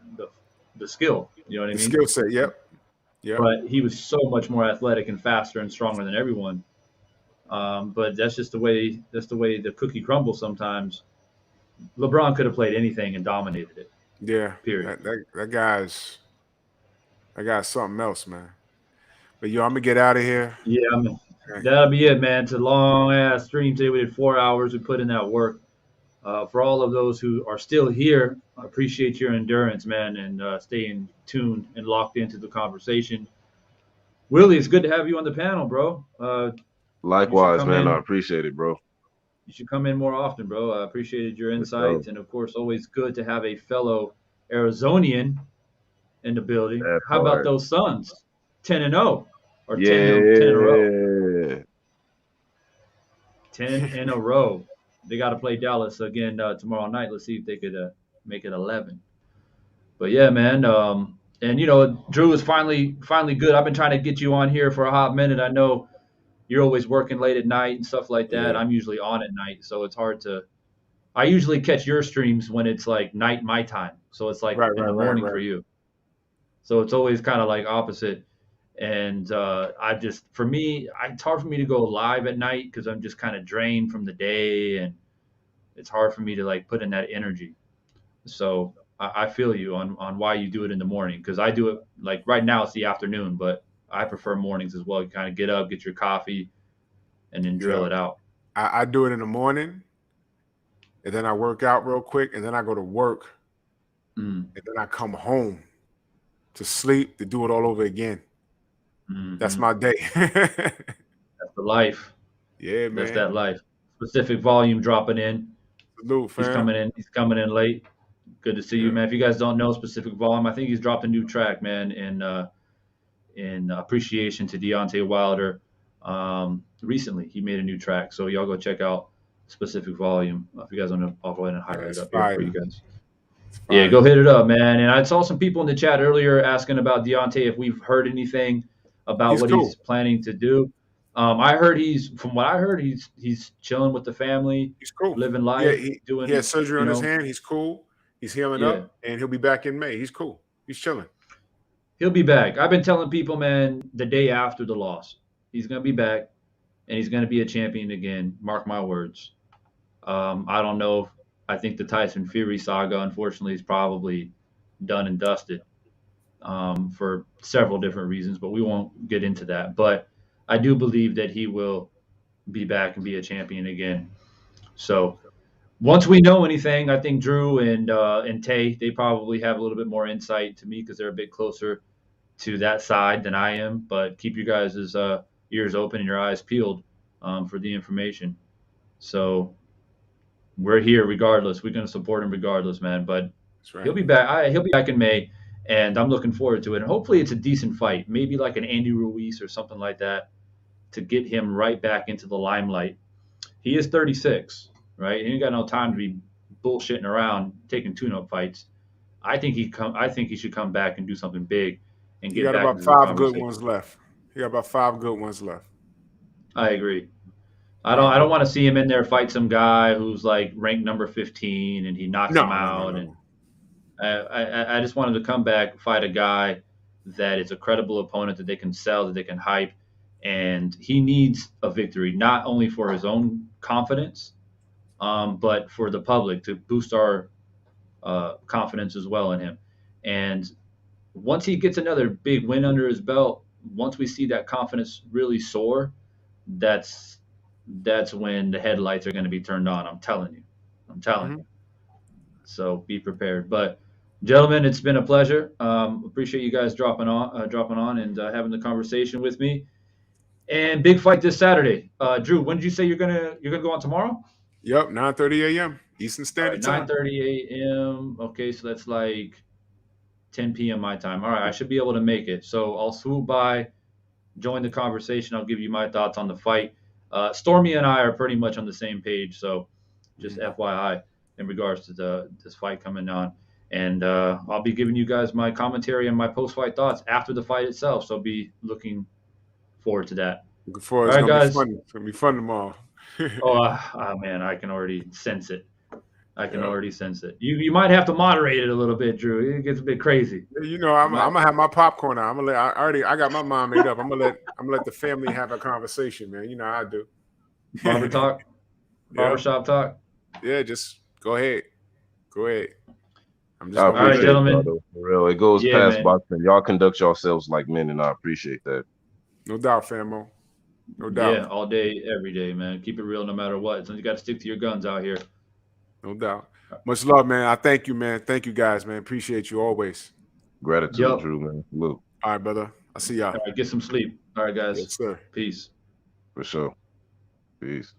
skill. You know what I mean? The skill set, yep. But he was so much more athletic and faster and stronger than everyone. But that's just the way the cookie crumbles sometimes. LeBron could have played anything and dominated it. Yeah. Period. That guy's something else, man. But I'm gonna get out of here. Yeah, that'll be it, man. It's a long ass stream today. We did 4 hours. We put in that work. For all of those who are still here, I appreciate your endurance, man, and staying tuned and locked into the conversation. Willie, it's good to have you on the panel, bro. Likewise, man. I appreciate it, bro. You should come in more often, bro. I appreciated your insights, and of course, always good to have a fellow Arizonian in the building. That How about part. those Suns? 10-0 or 10 in a row? Yeah. 10 in a row. They got to play Dallas again tomorrow night. Let's see if they could make it 11. But yeah, man. And Drew is finally good. I've been trying to get you on here for a hot minute. I know you're always working late at night and stuff like that. Yeah. I'm usually on at night, so it's hard to. I usually catch your streams when it's like night my time, so it's like in the morning for you. So it's always kind of like opposite. And for me, it's hard for me to go live at night because I'm just kind of drained from the day, and it's hard for me to like put in that energy. So I feel you on why you do it in the morning, because I do it like right now it's the afternoon, but I prefer mornings as well. You kind of get up, get your coffee, and then drill it out. I do it in the morning, and then I work out real quick, and then I go to work, and then I come home to sleep to do it all over again. That's my day. That's the life. Yeah, man. That's that life. Specific volume dropping in. Salute, fam. He's coming in late. Good to see you, man. If you guys don't know Specific Volume, I think he's dropped a new track, man, in appreciation to Deontay Wilder. Recently, he made a new track, so y'all go check out Specific Volume. If you guys don't know, I'll go ahead and highlight it up here for you guys. Yeah, go hit it up, man. And I saw some people in the chat earlier asking about Deontay, if we've heard anything about he's planning to do. I heard from what I heard, he's chilling with the family. He's cool, living life. Yeah, he had surgery on his hand. He's cool. He's healing up, and he'll be back in May. He's cool. He's chilling. He'll be back. I've been telling people, man, the day after the loss, he's gonna be back, and he's gonna be a champion again. Mark my words. I don't know. I think the Tyson Fury saga, unfortunately, is probably done and dusted for several different reasons, but we won't get into that. But I do believe that he will be back and be a champion again. So once we know anything, I think Drew and Tay, they probably have a little bit more insight to me because they're a bit closer to that side than I am. But keep you guys' ears open and your eyes peeled for the information. So we're here regardless. We're going to support him regardless, man. But he'll be back. He'll be back in May, and I'm looking forward to it. And hopefully it's a decent fight, maybe like an Andy Ruiz or something like that, to get him right back into the limelight. He is 36, right? He ain't got no time to be bullshitting around taking tune-up fights. I think he should come back and do something big and get back. He got about 5 good ones left. He got about 5 good ones left. I agree. I don't want to see him in there fight some guy who's like ranked number 15 and he knocks him out. And I just wanted to come back, fight a guy that is a credible opponent that they can sell, that they can hype. And he needs a victory, not only for his own confidence, but for the public, to boost our confidence as well in him. And once he gets another big win under his belt, once we see that confidence really soar, that's when the headlights are going to be turned on. I'm telling you. So be prepared. But gentlemen, it's been a pleasure. Appreciate you guys dropping on and having the conversation with me. And big fight this Saturday. Drew, when did you say you're gonna go on tomorrow? Yep, 9:30 a.m. Eastern Standard Time. 9:30 a.m. Okay, so that's like 10 p.m. my time. All right, I should be able to make it. So I'll swoop by, join the conversation. I'll give you my thoughts on the fight. Stormy and I are pretty much on the same page, so just FYI in regards to this fight coming on. And I'll be giving you guys my commentary and my post-fight thoughts after the fight itself, so be looking forward to that. Looking forward. All right, guys. It's going to be fun tomorrow. Oh, man, I can already sense it. Already sense it. You might have to moderate it a little bit, Drew. It gets a bit crazy. You know, I'm gonna have my popcorn out. I got my mind made up. I'm gonna let the family have a conversation, man. You know how I do. Barber talk, barbershop talk. Yeah, just go ahead. I'm just all right, gentlemen. For real, it goes past boxing. Y'all conduct yourselves like men, and I appreciate that. No doubt, famo. No doubt. Yeah, all day, every day, man. Keep it real no matter what. So you got to stick to your guns out here. No doubt. Much love, man. I thank you, man. Thank you, guys, man. Appreciate you always. Gratitude, Drew, man. Luke. All right, brother. I'll see y'all. All right, get some sleep. All right, guys. Yes, sir. Peace. For sure. Peace.